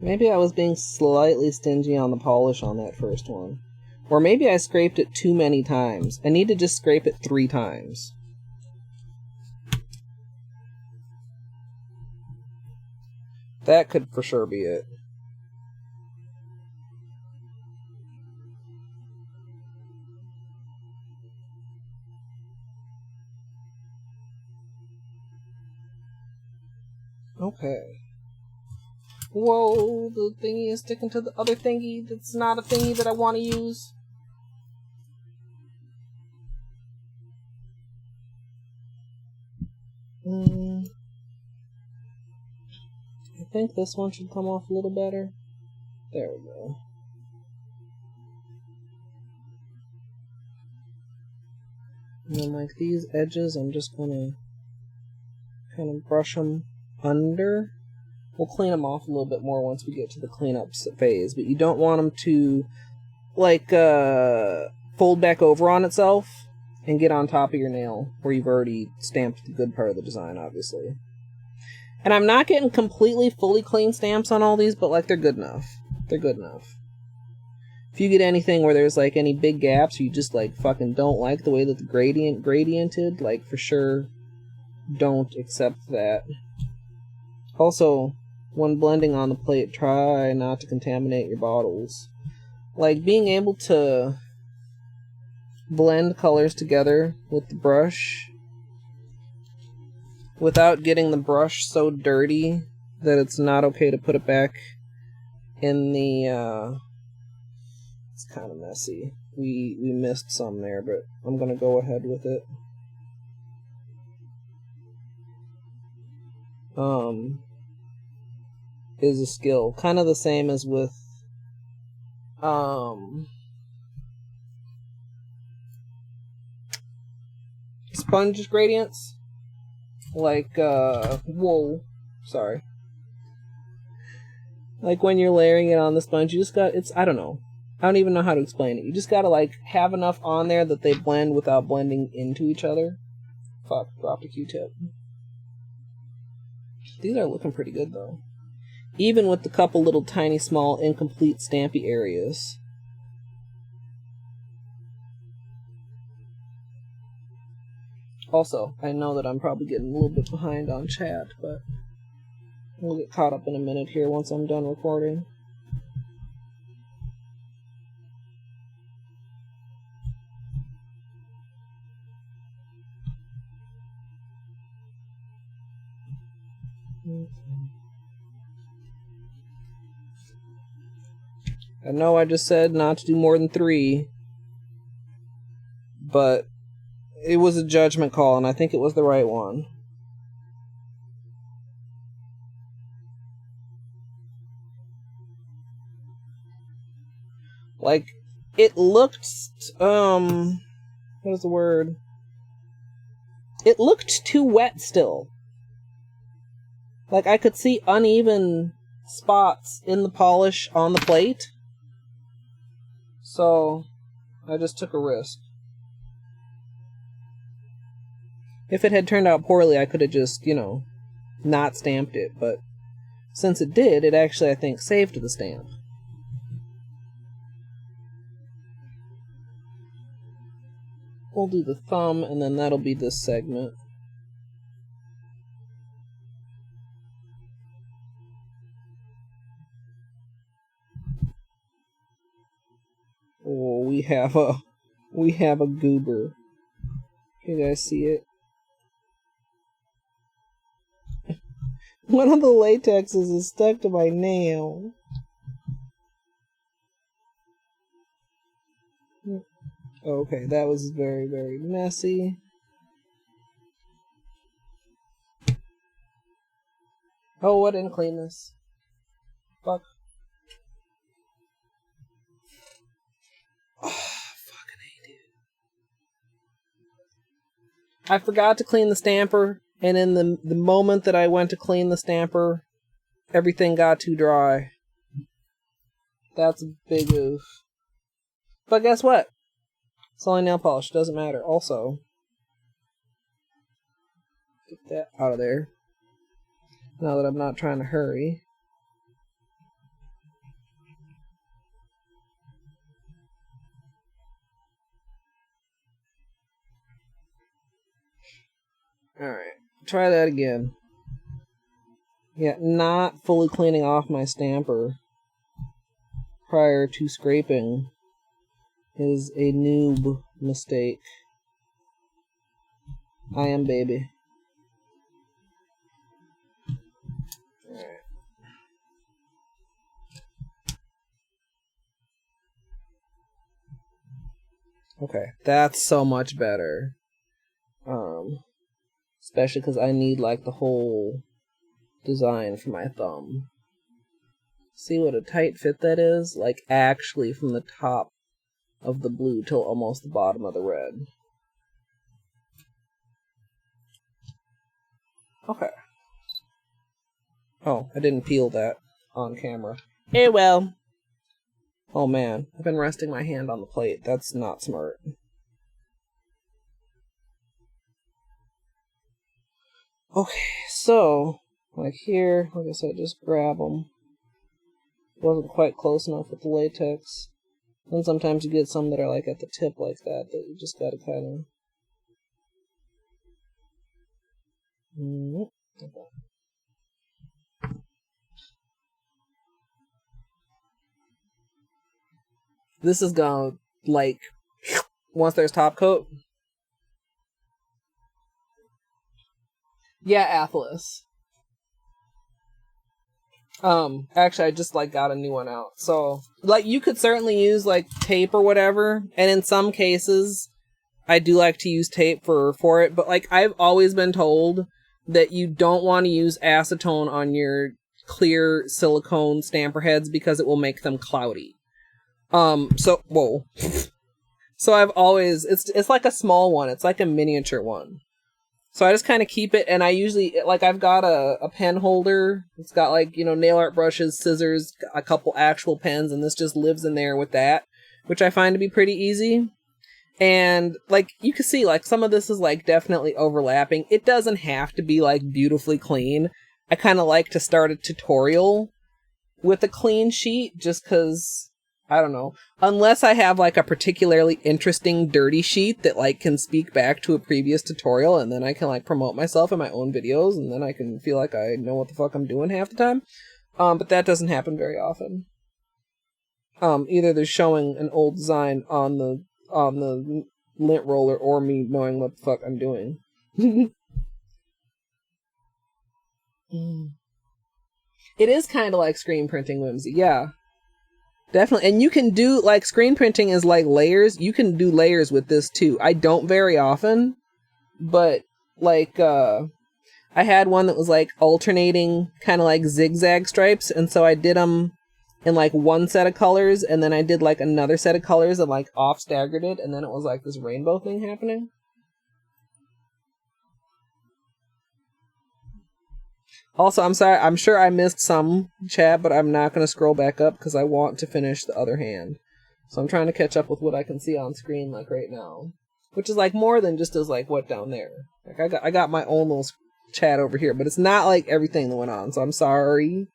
Maybe I was being slightly stingy on the polish on that first one. Or maybe I scraped it too many times. I need to just scrape it 3 times. That could for sure be it. Okay. Whoa, the thingy is sticking to the other thingy that's not a thingy that I want to use. I think this one should come off a little better. There we go. And then like these edges, I'm just going to kind of brush them under. We'll clean them off a little bit more once we get to the cleanup phase, but you don't want them to like fold back over on itself and get on top of your nail where you've already stamped the good part of the design, obviously. And I'm not getting completely fully clean stamps on all these, but like they're good enough. They're good enough. If you get anything where there's like any big gaps, or you just like fucking don't like the way that the gradiented, like for sure don't accept that. Also, when blending on the plate, try not to contaminate your bottles. Like, being able to blend colors together with the brush without getting the brush so dirty that it's not okay to put it back in the, it's kind of messy. We missed some there, but I'm gonna go ahead with it. Is a skill. Kind of the same as with sponge gradients. Like whoa, sorry. Like when you're layering it on the sponge, you just got, I don't know. I don't even know how to explain it. You just gotta like have enough on there that they blend without blending into each other. Fuck, dropped a Q-tip. These are looking pretty good though. Even with the couple little tiny small incomplete stampy areas. Also, I know that I'm probably getting a little bit behind on chat, but we'll get caught up in a minute here once I'm done recording. I know I just said not to do more than 3, but it was a judgment call, and I think it was the right one. Like, it looked, what is the word? It looked too wet still. Like, I could see uneven spots in the polish on the plate. So, I just took a risk. If it had turned out poorly, I could have just, you know, not stamped it. But since it did, it actually, I think, saved the stamp. We'll do the thumb, and then that'll be this segment. Oh, we have a goober. Can you guys see it? One of the latexes is stuck to my nail. Okay, that was very, very messy. Oh, what didn't clean this? Fuck. Oh, fucking A, dude. I forgot to clean the stamper, and in the moment that I went to clean the stamper, everything got too dry. That's a big oof. But guess what? It's only nail polish, doesn't matter. Also, get that out of there. Now that I'm not trying to hurry. Alright, try that again. Yeah, not fully cleaning off my stamper prior to scraping is a noob mistake. I am baby. Alright. Okay, that's so much better. Especially because I need like the whole design for my thumb. See what a tight fit that is? Like actually from the top of the blue till almost the bottom of the red. Okay. Oh, I didn't peel that on camera. Eh, well. Oh man, I've been resting my hand on the plate. That's not smart. Okay, so, like here, like I said, just grab them. Wasn't quite close enough with the latex. And sometimes you get some that are like at the tip like that you just gotta kind of... Okay. This is gonna, like, once there's top coat. Yeah, Atlas. Actually, I just, like, got a new one out. So, like, you could certainly use, like, tape or whatever. And in some cases, I do like to use tape for it. But, like, I've always been told that you don't want to use acetone on your clear silicone stamper heads because it will make them cloudy. So, whoa. So I've always, it's like a small one. It's like a miniature one. So I just kind of keep it, and I usually, like, I've got a pen holder. It's got, like, you know, nail art brushes, scissors, a couple actual pens, and this just lives in there with that, which I find to be pretty easy. And, like, you can see, like, some of this is, like, definitely overlapping. It doesn't have to be, like, beautifully clean. I kind of like to start a tutorial with a clean sheet, just because... I don't know. Unless I have, like, a particularly interesting dirty sheet that, like, can speak back to a previous tutorial, and then I can, like, promote myself in my own videos, and then I can feel like I know what the fuck I'm doing half the time. But that doesn't happen very often. Either they're showing an old design on the lint roller, or me knowing what the fuck I'm doing. It is kind of like screen printing whimsy, yeah. Definitely. And you can do, like, screen printing is like layers. You can do layers with this too. I don't very often, but, like, I had one that was, like, alternating kind of like zigzag stripes, and so I did them in like one set of colors, and then I did like another set of colors and like off staggered it, and then it was like this rainbow thing happening. Also, I'm sorry, I'm sure I missed some chat, but I'm not going to scroll back up because I want to finish the other hand. So I'm trying to catch up with what I can see on screen like right now, which is like more than just as like what down there. Like I got my own little chat over here, but it's not like everything that went on, so I'm sorry.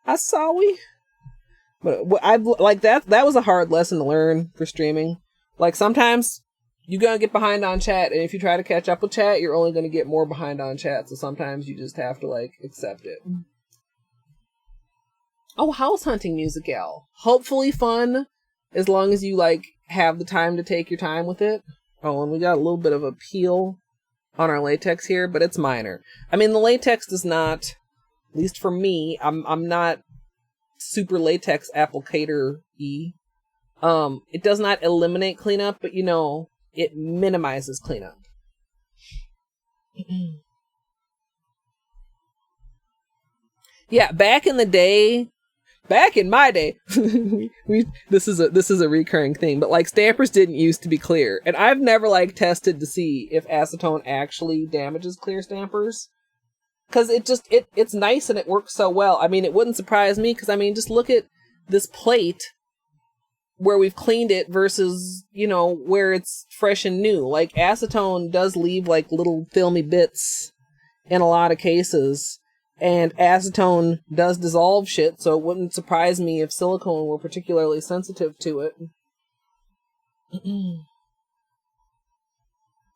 I'm sorry. But I like that was a hard lesson to learn for streaming. Like sometimes you're going to get behind on chat, and if you try to catch up with chat, you're only going to get more behind on chat, so sometimes you just have to, like, accept it. Oh, house hunting music, Al. Hopefully fun, as long as you, like, have the time to take your time with it. Oh, and we got a little bit of a peel on our latex here, but it's minor. I mean, the latex does not, at least for me, I'm not super latex applicator-y. It does not eliminate cleanup, but, you know, it minimizes cleanup. Yeah, back in my day, this is a recurring thing, but like stampers didn't used to be clear, and I've never like tested to see if acetone actually damages clear stampers, because it's nice and it works so well. I mean, it wouldn't surprise me, because I mean, just look at this plate where we've cleaned it versus, you know, where it's fresh and new. Like, acetone does leave, like, little filmy bits in a lot of cases, and acetone does dissolve shit, so it wouldn't surprise me if silicone were particularly sensitive to it.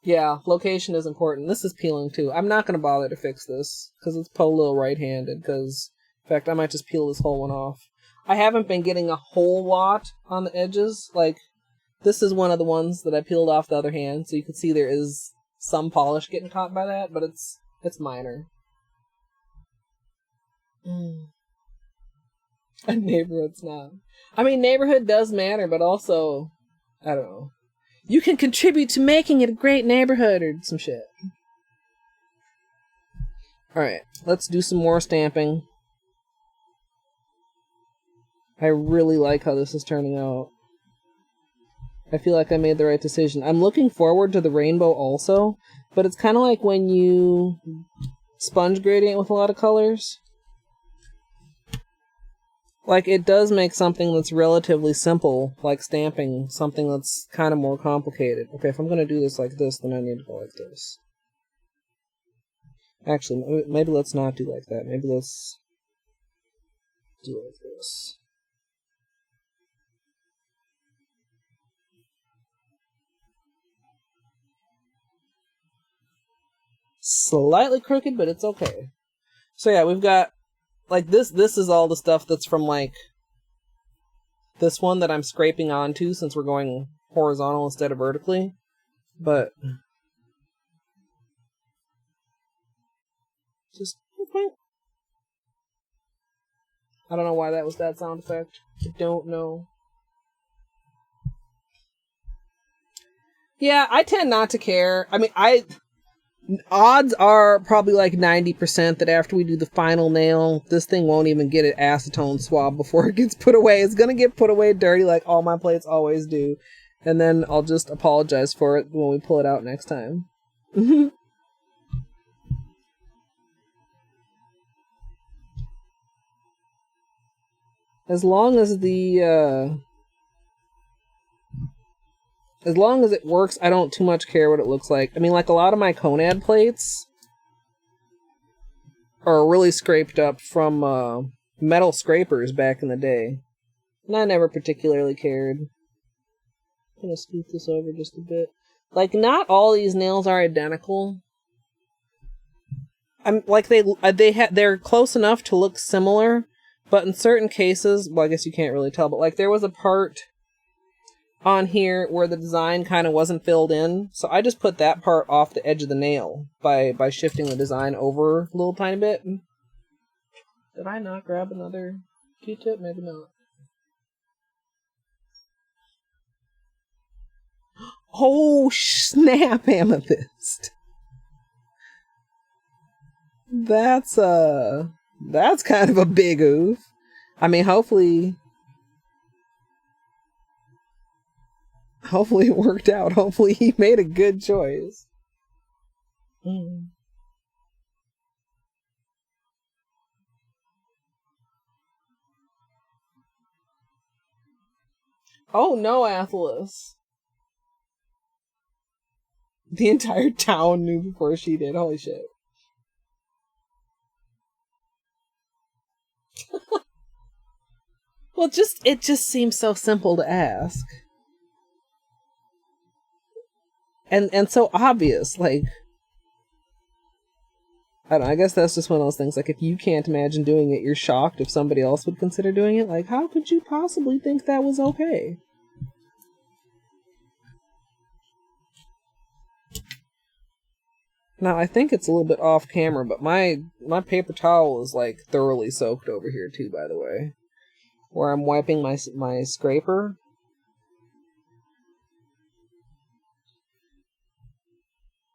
Yeah, location is important. This is peeling, too. I'm not going to bother to fix this, because it's polo right-handed, because, in fact, I might just peel this whole one off. I haven't been getting a whole lot on the edges. Like, this is one of the ones that I peeled off the other hand, so you can see there is some polish getting caught by that, but it's minor. A neighborhood's not. I mean, neighborhood does matter, but also, I don't know. You can contribute to making it a great neighborhood or some shit. Alright, let's do some more stamping. I really like how this is turning out. I feel like I made the right decision. I'm looking forward to the rainbow also, but it's kind of like when you sponge gradient with a lot of colors. Like, it does make something that's relatively simple, like stamping, something that's kind of more complicated. Okay, if I'm going to do this like this, then I need to go like this. Actually, maybe let's not do like that. Maybe let's do like this. Slightly crooked, but it's okay. So yeah, we've got like this is all the stuff that's from like this one that I'm scraping onto, since we're going horizontal instead of vertically. But just I don't know why that was that sound effect. I don't know. Yeah, I tend not to care. I mean, odds are probably like 90% that after we do the final nail, this thing won't even get an acetone swab before it gets put away. It's gonna get put away dirty like all my plates always do. And then I'll just apologize for it when we pull it out next time. As long as it works, I don't too much care what it looks like. I mean, like a lot of my Conad plates are really scraped up from metal scrapers back in the day. And I never particularly cared. I'm gonna scoot this over just a bit. Like, not all these nails are identical. I'm like they're close enough to look similar, but in certain cases, well, I guess you can't really tell, but like there was a part on here where the design kind of wasn't filled in, so I just put that part off the edge of the nail by shifting the design over a little tiny bit. Did I not grab another Q-tip? Maybe not. Oh, snap, amethyst. That's kind of a big oof. I mean, hopefully it worked out. Hopefully he made a good choice. Mm. Oh no, Athelis. The entire town knew before she did. Holy shit. Well, it just seems so simple to ask. And so obvious, like, I don't know, I guess that's just one of those things, like, if you can't imagine doing it, you're shocked if somebody else would consider doing it. Like, how could you possibly think that was okay? Now, I think it's a little bit off camera, but my paper towel is, like, thoroughly soaked over here, too, by the way. Where I'm wiping my scraper.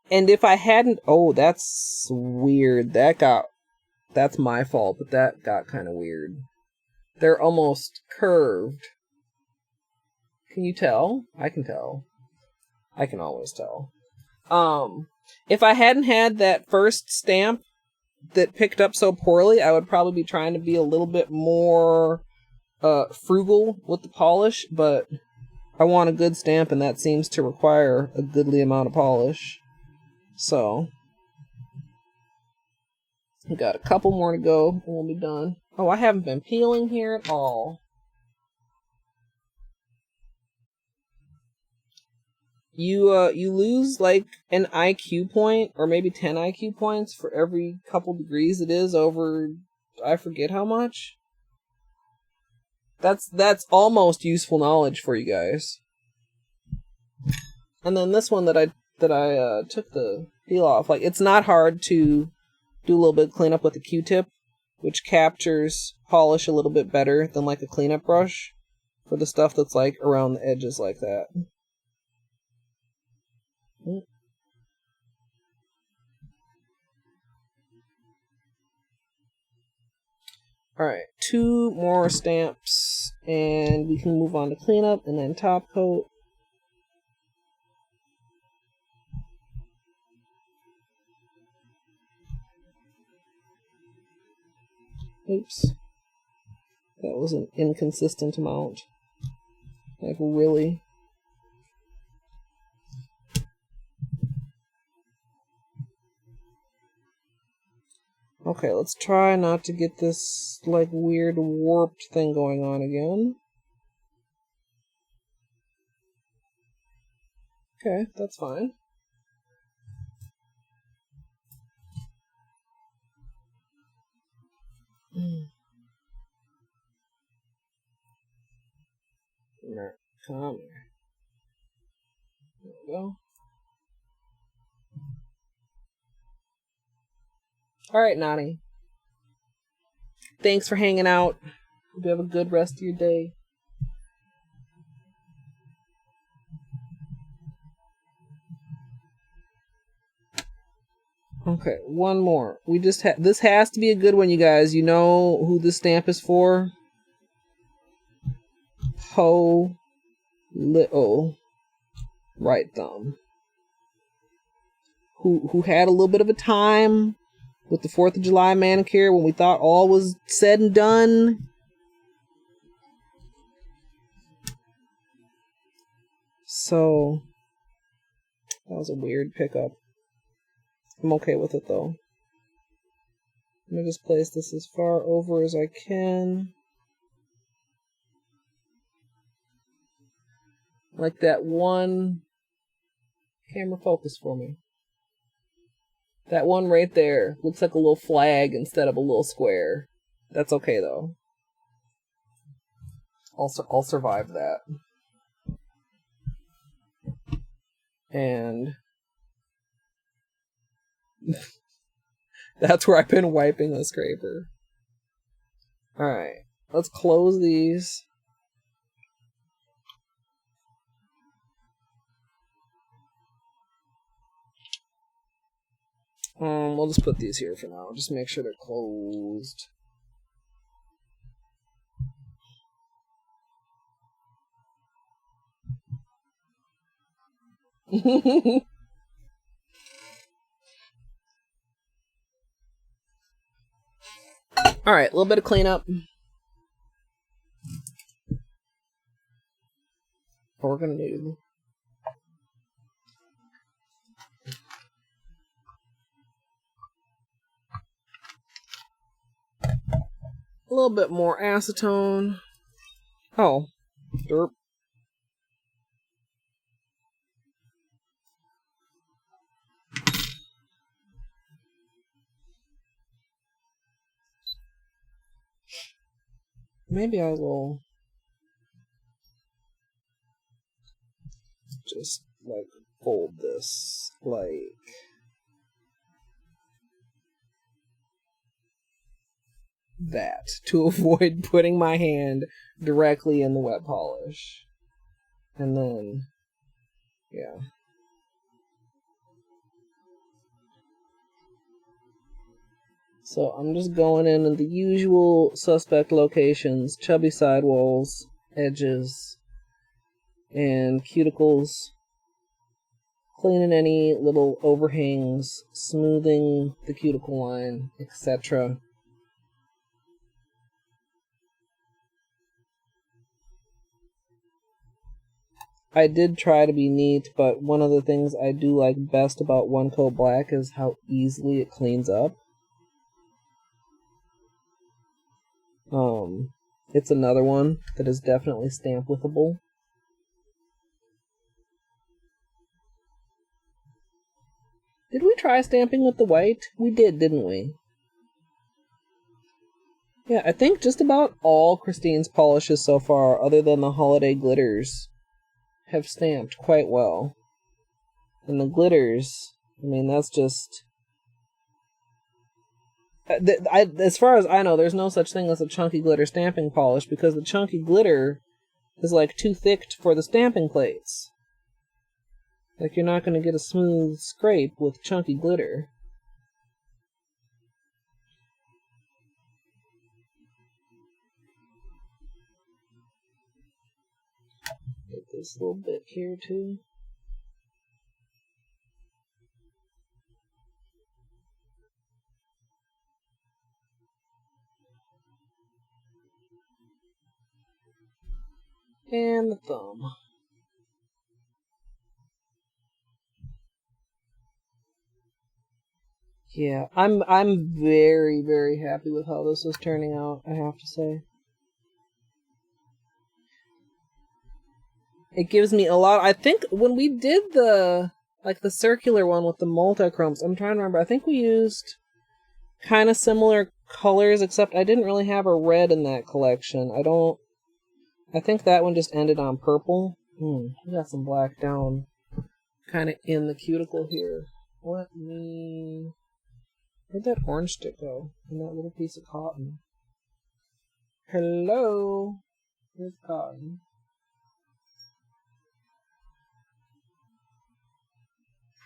And if I hadn't... Oh, that's weird. That's my fault, but that got kind of weird. They're almost curved. Can you tell? I can tell. I can always tell. If I hadn't had that first stamp that picked up so poorly, I would probably be trying to be a little bit more frugal with the polish, but I want a good stamp, and that seems to require a goodly amount of polish. So, we got a couple more to go, and we'll be done. Oh, I haven't been peeling here at all. You lose like an IQ point, or maybe 10 IQ points for every couple degrees it is over, I forget how much. That's almost useful knowledge for you guys. And then this one that I took the peel off, like, it's not hard to do a little bit of cleanup with a Q-tip, which captures polish a little bit better than like a cleanup brush for the stuff that's like around the edges like that. Alright, 2 more stamps, and we can move on to cleanup, and then top coat. Oops. That was an inconsistent amount. Like, really? Okay, let's try not to get this, like, weird warped thing going on again. Okay, that's fine. Come here. There we go. Alright, Nani. Thanks for hanging out. Hope you have a good rest of your day. Okay, one more. We just this has to be a good one, you guys. You know who this stamp is for? Holo. Right thumb. Who had a little bit of a time with the 4th of July manicure when we thought all was said and done. So, that was a weird pickup. I'm okay with it, though. Let me just place this as far over as I can. Like that one... Camera focus for me. That one right there looks like a little flag instead of a little square. That's okay, though. I'll survive that. And... that's where I've been wiping the scraper. Alright, let's close these. We'll just put these here for now. Just make sure they're closed. Alright, a little bit of cleanup. What we're gonna do. A little bit more acetone. Oh, derp. Maybe I will just like fold this like that to avoid putting my hand directly in the wet polish. And then, yeah. So I'm just going in the usual suspect locations, chubby sidewalls, edges, and cuticles, cleaning any little overhangs, smoothing the cuticle line, etc. I did try to be neat, but one of the things I do like best about One Coat Black is how easily it cleans up. It's another one that is definitely stamp withable. Did we try stamping with the white? We did, didn't we? Yeah, I think just about all Christine's polishes so far, other than the holiday glitters, have stamped quite well. And the glitters, I mean, that's just... as far as I know, there's no such thing as a chunky glitter stamping polish, because the chunky glitter is like too thick for the stamping plates. Like, you're not going to get a smooth scrape with chunky glitter. Get this little bit here too. And the thumb. Yeah, I'm very, very happy with how this is turning out, I have to say. It gives me a lot. I think when we did the circular one with the multi-chromes, I'm trying to remember, I think we used kind of similar colors, except I didn't really have a red in that collection. I think that one just ended on purple. We got some black down kind of in the cuticle here. Where'd that orange stick go? In that little piece of cotton. Hello? Here's cotton.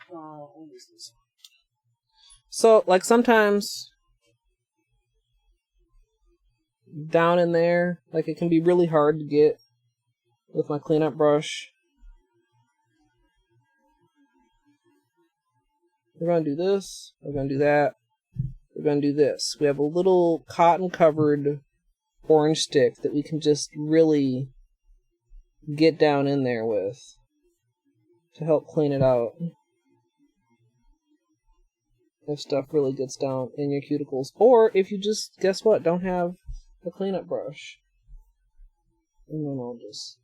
What is this? So, like, sometimes down in there, like, it can be really hard to get with my cleanup brush. We're going to do this, we're going to do that, we're going to do this. We have a little cotton-covered orange stick that we can just really get down in there with to help clean it out. If stuff really gets down in your cuticles. Or if you just, guess what, don't have a cleanup brush. And then I'll just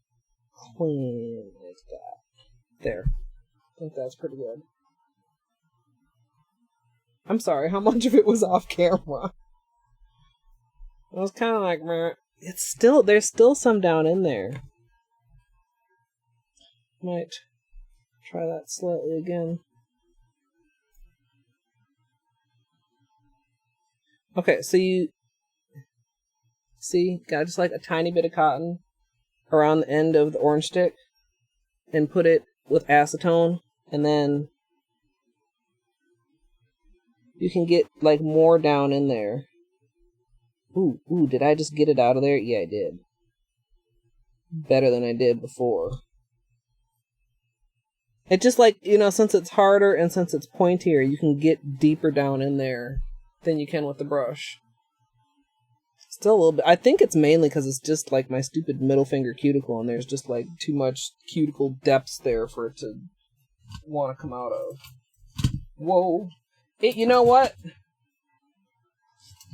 clean like that. There. I think that's pretty good. I'm sorry, how much of it was off camera? I was kind of like, meh. There's still some down in there. Might try that slightly again. Okay, so you see, got just like a tiny bit of cotton around the end of the orange stick and put it with acetone, and then you can get like more down in there. Ooh, did I just get it out of there? Yeah, I did. Better than I did before. It just like, you know, since it's harder and since it's pointier, you can get deeper down in there than you can with the brush. Still a little bit. I think it's mainly because it's just like my stupid middle finger cuticle, and there's just like too much cuticle depths there for it to want to come out of. Whoa. You know what?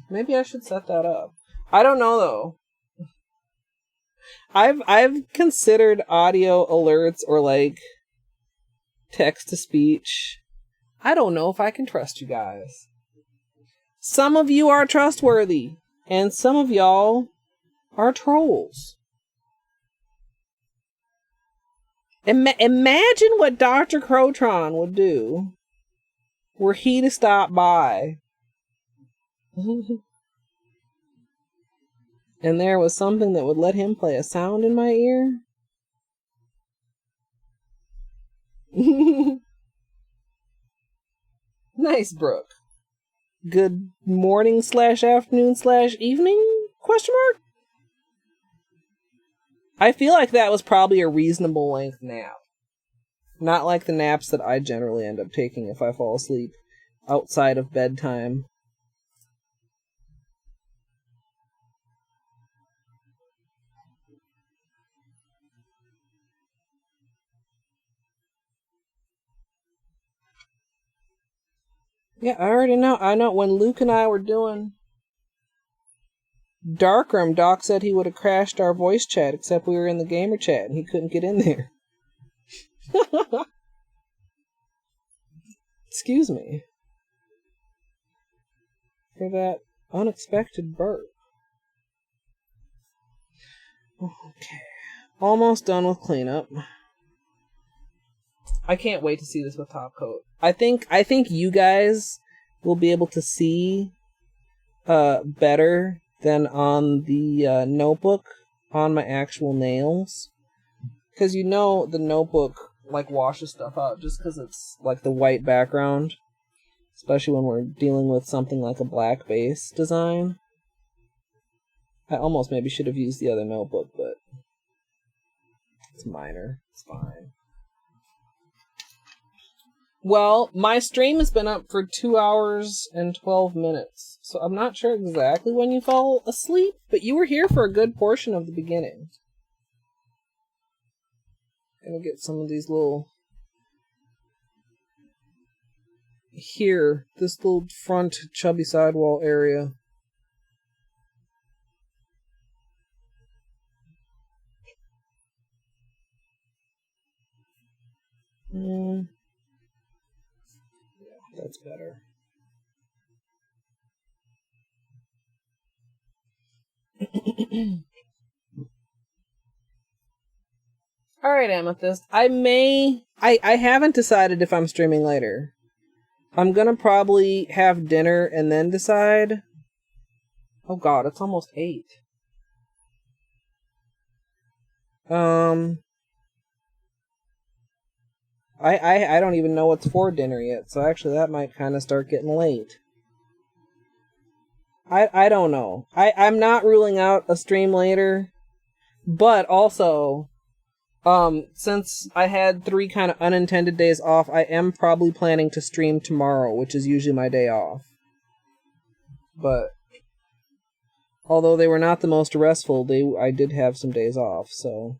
Maybe I should set that up. I don't know though. I've considered audio alerts or like text to speech. I don't know if I can trust you guys. Some of you are trustworthy, and some of y'all are trolls. Imagine what Dr. Crotron would do were he to stop by. And there was something that would let him play a sound in my ear. Nice, Brooke. Good morning / afternoon / evening? Question mark? I feel like that was probably a reasonable length nap. Not like the naps that I generally end up taking if I fall asleep outside of bedtime. Yeah, I already know. I know when Luke and I were doing Darkroom, Doc said he would have crashed our voice chat, except we were in the gamer chat and he couldn't get in there. Excuse me. For that unexpected burp. Okay. Almost done with cleanup. I can't wait to see this with top coat. I think you guys will be able to see better than on the notebook on my actual nails. Because you know the notebook like washes stuff out just because it's like the white background. Especially when we're dealing with something like a black base design. I almost maybe should have used the other notebook, but it's minor. It's fine. Well, my stream has been up for 2 hours and 12 minutes, so I'm not sure exactly when you fell asleep, but you were here for a good portion of the beginning. Gonna get some of these little... Here, this little front chubby sidewall area. That's better. Alright, Amethyst. I haven't decided if I'm streaming later. I'm gonna probably have dinner and then decide. Oh god, it's almost 8. I don't even know what's for dinner yet, so actually that might kind of start getting late. I don't know. I'm not ruling out a stream later, but also, since I had 3 kind of unintended days off, I am probably planning to stream tomorrow, which is usually my day off. But, although they were not the most restful, I did have some days off, so...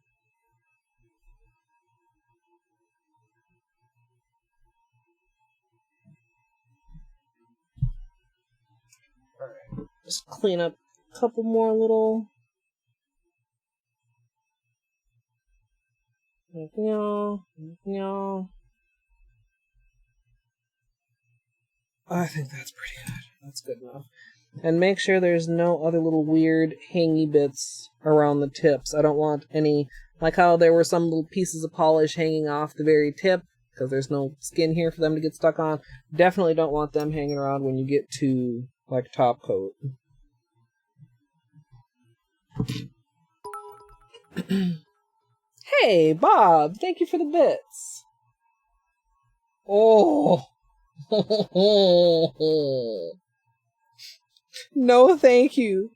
Just clean up a couple more little... I think that's pretty good. That's good enough. And make sure there's no other little weird hangy bits around the tips. I don't want any... Like how there were some little pieces of polish hanging off the very tip, because there's no skin here for them to get stuck on. Definitely don't want them hanging around when you get to, like, top coat. Hey, Bob, thank you for the bits. Oh. No, thank you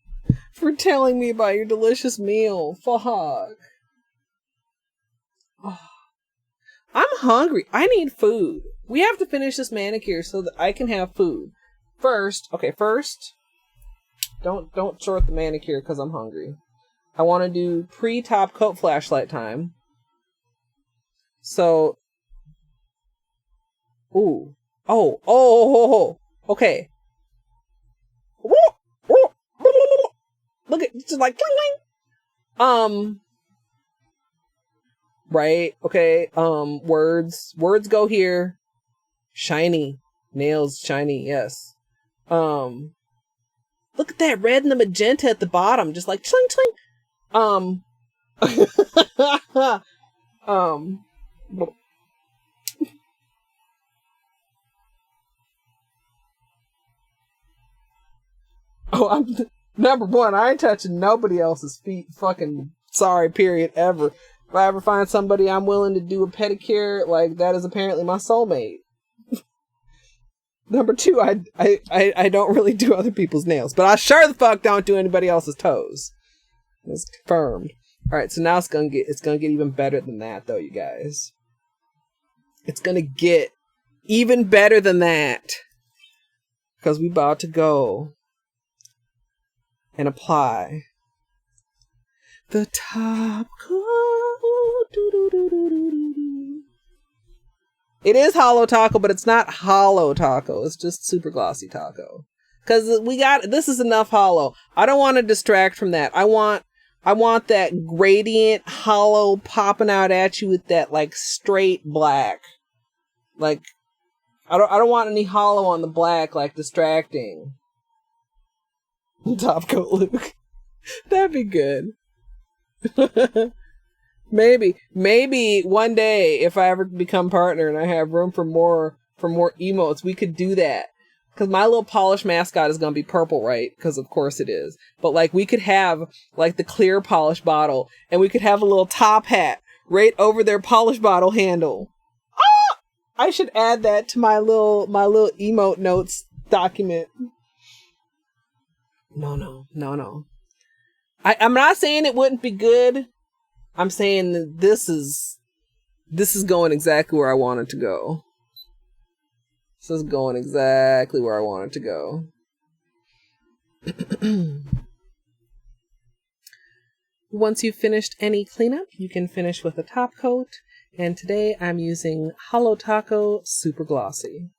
for telling me about your delicious meal. Fuck. I'm hungry. I need food. We have to finish this manicure so that I can have food. First, don't short the manicure because I'm hungry. I want to do pre-top coat flashlight time. So, ooh, okay. Look at just like right, okay. Words go here. Shiny nails, shiny, yes. Look at that red and the magenta at the bottom, just like chling chling. I'm number one. I ain't touching nobody else's feet. Fucking sorry, period, ever. If I ever find somebody I'm willing to do a pedicure, like, that is apparently my soulmate. Number two, I don't really do other people's nails, but I sure the fuck don't do anybody else's toes. That's confirmed. All right, so now it's gonna get even better than that, though, you guys. It's gonna get even better than that, because we about to go and apply the top coat. It is Holo Taco, but it's not Holo Taco. It's just super glossy taco. Because this is enough Holo. I don't want to distract from that. I want that gradient Holo popping out at you with that, like, straight black. Like, I don't want any Holo on the black, like, distracting. Top coat Luke. That'd be good. Maybe one day, if I ever become partner and I have room for more emotes, we could do that. Because my little polish mascot is gonna be purple, right? Because of course it is. But, like, we could have, like, the clear polish bottle, and we could have a little top hat right over their polish bottle handle. Ah! I should add that to my little emote notes document. No. I'm not saying it wouldn't be good. I'm saying that this is going exactly where I want it to go. This is going exactly where I want it to go. Once you've finished any cleanup, you can finish with a top coat. And today I'm using Holo Taco Super Glossy.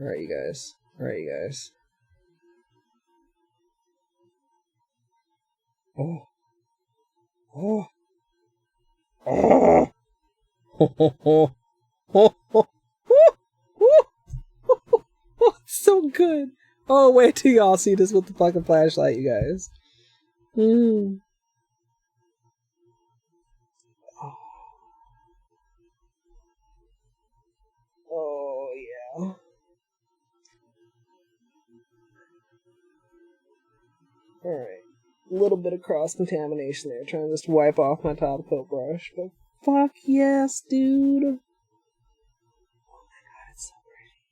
Alright, you guys. Oh. It's so good. Oh, wait till y'all see this with the fucking flashlight, you guys. Oh, yeah. Alright. A little bit of cross-contamination there, trying to just wipe off my top coat brush, but fuck yes, dude. Oh my god, it's so pretty.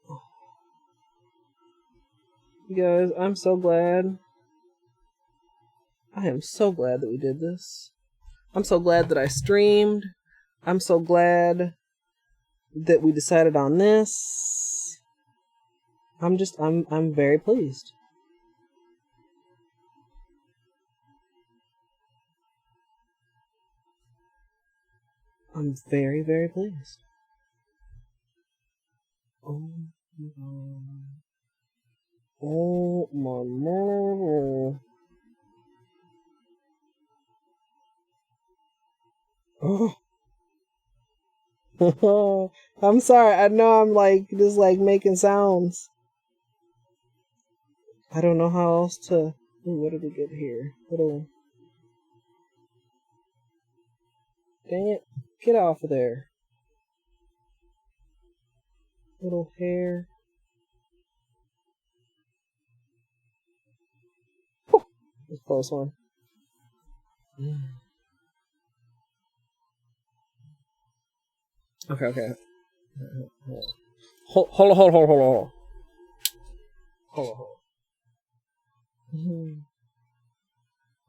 Oh. You guys, I'm so glad. I am so glad that we did this. I'm so glad that I streamed. I'm so glad that we decided on this. I'm very pleased. I'm very, very pleased. Oh my god. Oh. I'm sorry. I know I'm like just like making sounds. I don't know how else to. Ooh, what did we get here? Dang it! Get off of there. Little hair. Whew. That's a close one. Okay. Hold.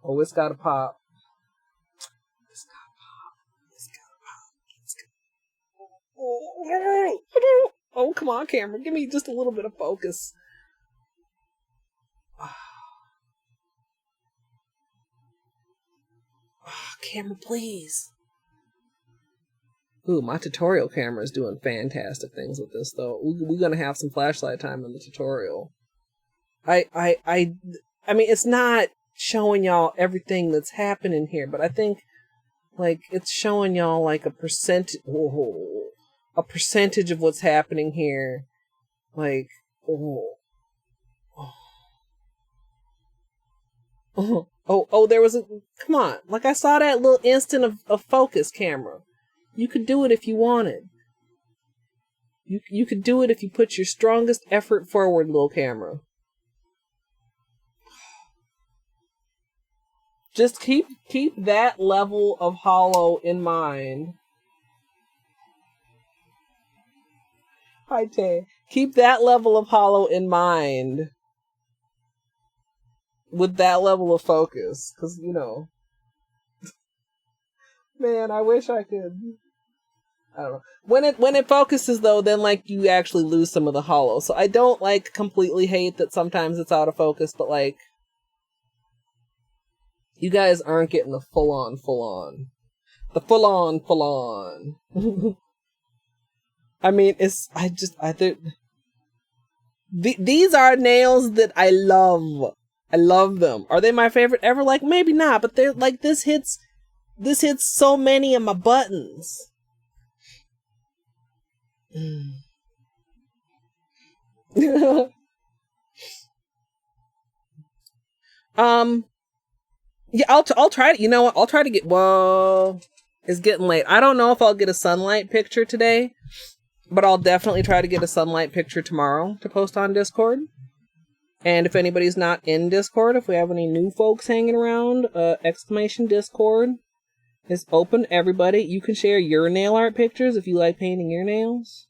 Oh, it's gotta pop. It's gotta pop. It's gotta pop. Oh, come on, camera. Give me just a little bit of focus. Oh, camera, please. Ooh, my tutorial camera is doing fantastic things with this, though. We're gonna have some flashlight time in the tutorial. I mean, it's not showing y'all everything that's happening here, but I think, like, it's showing y'all, like, a percentage of what's happening here. Like, there was a, come on. Like, I saw that little instant of focus, camera. You could do it if you wanted. You could do it if you put your strongest effort forward, little camera. Just keep that level of Holo in mind. Hi, Tay. Keep that level of Holo in mind. With that level of focus. Because, you know. Man, I wish I could. I don't know. When it focuses, though, then, like, you actually lose some of the Holo. So I don't, like, completely hate that sometimes it's out of focus, but, like, you guys aren't getting the full-on. The full-on. I mean, these are nails that I love. I love them. Are they my favorite ever? Like, maybe not, but they're, like, this hits so many of my buttons. Yeah, I'll try it. You know what? I'll try to get. Whoa, it's getting late. I don't know if I'll get a sunlight picture today, but I'll definitely try to get a sunlight picture tomorrow to post on Discord. And if anybody's not in Discord, if we have any new folks hanging around, exclamation Discord is open. Everybody, you can share your nail art pictures if you like painting your nails.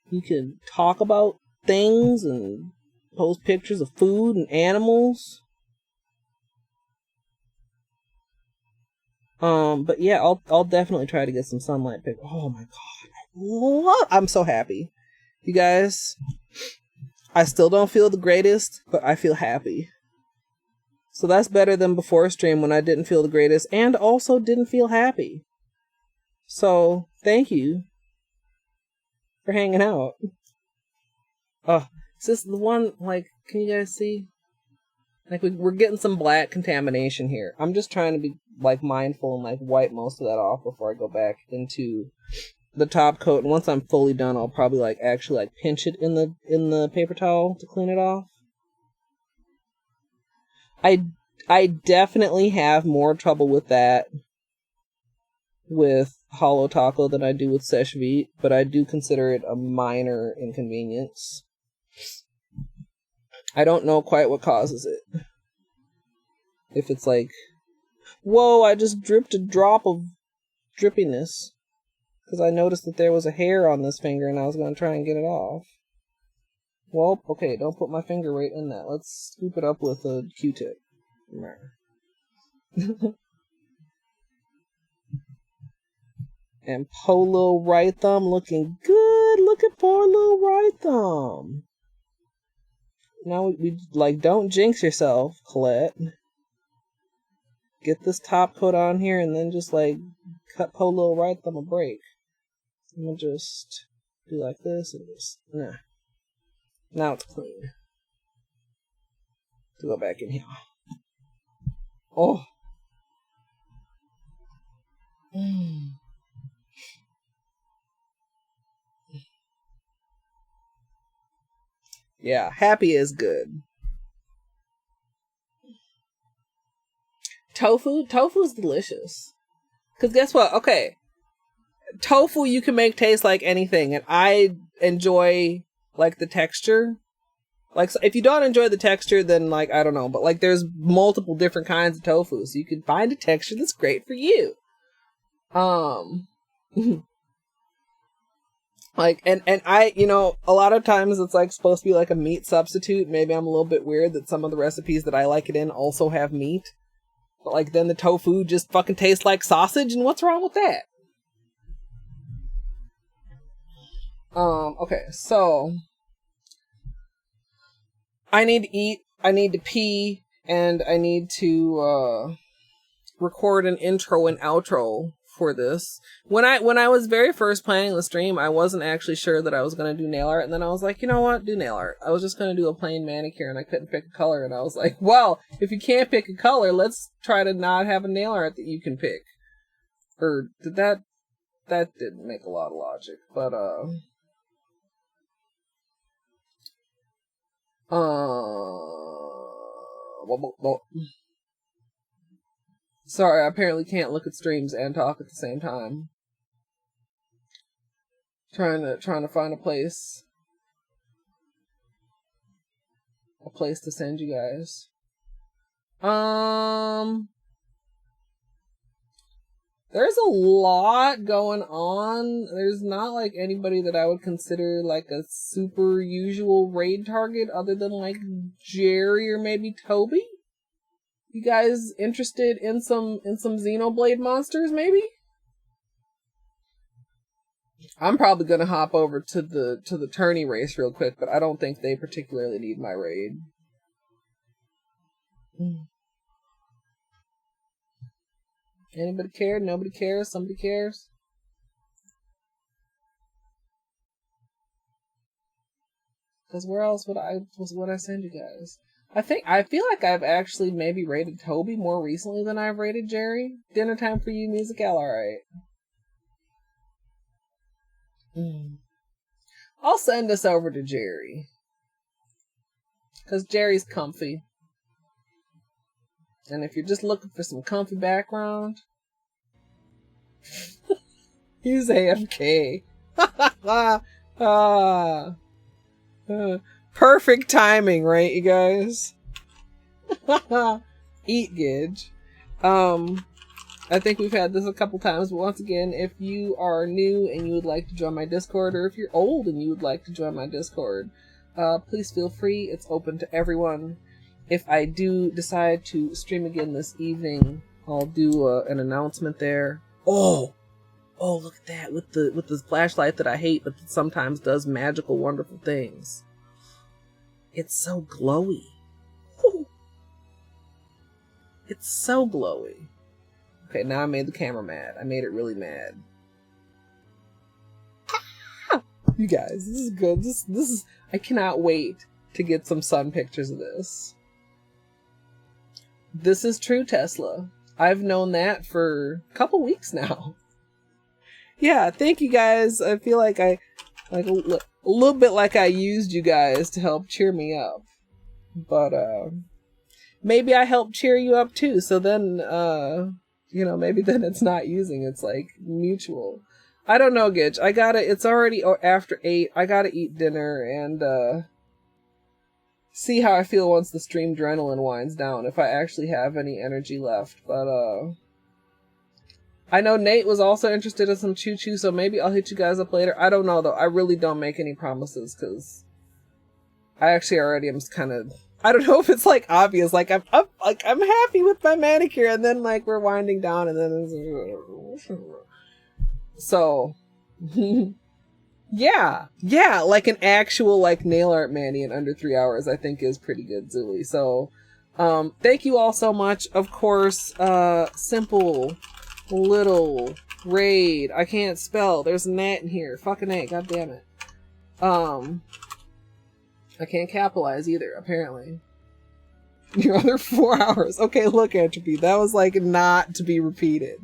You can talk about things and post pictures of food and animals. But yeah, I'll definitely try to get some sunlight pic. Oh my god, I'm so happy, you guys. I still don't feel the greatest, but I feel happy. So that's better than before stream when I didn't feel the greatest and also didn't feel happy. So thank you for hanging out. Oh, is this the one? Like, can you guys see? Like, we're getting some black contamination here. I'm just trying to be, like, mindful and, like, wipe most of that off before I go back into the top coat. And once I'm fully done, I'll probably, like, actually, like, pinch it in the paper towel to clean it off. I definitely have more trouble with that with Holo Taco than I do with Sesh Vite, but I do consider it a minor inconvenience. I don't know quite what causes it. If it's like, whoa, I just dripped a drop of drippiness. Because I noticed that there was a hair on this finger and I was going to try and get it off. Well, okay, don't put my finger right in that. Let's scoop it up with a Q-tip. And poor little right thumb looking good. Look at poor little right thumb. Now we like, don't jinx yourself, Colette. Get this top coat on here and then just like cut poor little right thumb a break. I'm gonna just do like this and just, nah. Now it's clean. To go back in here. Oh. Yeah, happy is good. Tofu's delicious. Because guess what? Okay. Tofu you can make taste like anything. And I enjoy, like, the texture. Like, so if you don't enjoy the texture, then, like, I don't know. But, like, there's multiple different kinds of tofu. So you can find a texture that's great for you. Like, and I, you know, a lot of times it's like supposed to be like a meat substitute. Maybe I'm a little bit weird that some of the recipes that I like it in also have meat. But like then the tofu just fucking tastes like sausage, and what's wrong with that? Okay, so I need to eat, I need to pee, and I need to record an intro and outro for this. When I was very first planning the stream, I wasn't actually sure that I was gonna do nail art, and then I was like, you know what, do nail art. I was just gonna do a plain manicure, and I couldn't pick a color, and I was like, well, if you can't pick a color, let's try to not have a nail art that you can pick. Or did that didn't make a lot of logic, but well, sorry, I apparently can't look at streams and talk at the same time. Trying to find a place to send you guys. There's a lot going on. There's not like anybody that I would consider like a super usual raid target other than like Jerry or maybe Toby. You guys interested in some Xenoblade monsters maybe? I'm probably gonna hop over to the tourney race real quick, but I don't think they particularly need my raid. Anybody care? Nobody cares? Somebody cares? Because where else would I send you guys? I feel like I've actually maybe rated Toby more recently than I've rated Jerry. Dinner time for you, musical, alright. I'll send this over to Jerry. Because Jerry's comfy. And if you're just looking for some comfy background, use AFK. Perfect timing, right, you guys? Eat Gidge. I think we've had this a couple times, but once again, if you are new and you would like to join my Discord, or if you're old and you would like to join my Discord, please feel free. It's open to everyone. If I do decide to stream again this evening, I'll do an announcement there. Oh, look at that with the flashlight that I hate, but that sometimes does magical, wonderful things. It's so glowy. It's so glowy. Okay, now I made the camera mad. I made it really mad. You guys, this is good. This is. I cannot wait to get some sun pictures of this. This is true, Tesla. I've known that for a couple weeks now. Yeah, thank you guys. I feel like a little bit like I used you guys to help cheer me up. But maybe I helped cheer you up too. So then maybe then it's not using, it's like mutual. I don't know, Gitch. It's already after 8. I gotta eat dinner and see how I feel once the stream adrenaline winds down, if I actually have any energy left. But I know Nate was also interested in some Choo Choo, so maybe I'll hit you guys up later. I don't know though. I really don't make any promises because I actually already am kind of. I don't know if it's like obvious. Like I'm happy with my manicure, and then like we're winding down, and then so. Yeah, like an actual like nail art mani in under 3 hours, I think is pretty good, Zuli. So, thank you all so much. Of course, simple little raid. I can't spell. There's a gnat in here. Fucking A, god damn it. I can't capitalize either, apparently. Your other 4 hours. Okay, look, Entropy. That was like not to be repeated.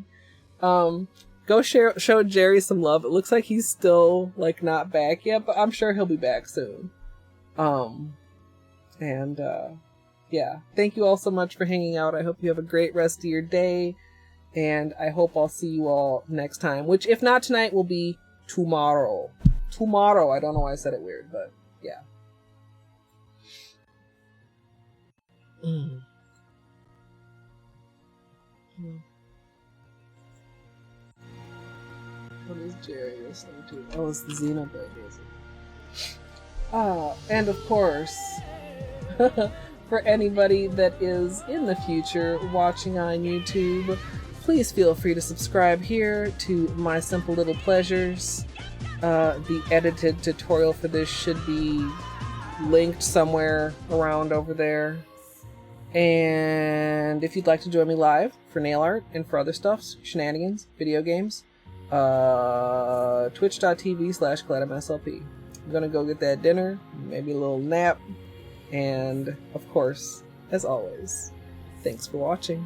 Go show Jerry some love. It looks like he's still like not back yet, but I'm sure he'll be back soon. Yeah. Thank you all so much for hanging out. I hope you have a great rest of your day, and I hope I'll see you all next time, which if not tonight will be tomorrow. I don't know why I said it weird, but yeah. What is Jerry listening to? Oh, it's the Xenoblade music. And of course, for anybody that is in the future watching on YouTube, please feel free to subscribe here to My Simple Little Pleasures. The edited tutorial for this should be linked somewhere around over there. And if you'd like to join me live for nail art and for other stuffs, shenanigans, video games, twitch.tv/Colette MSLP. I'm gonna go get that dinner, maybe a little nap, and of course, as always, thanks for watching.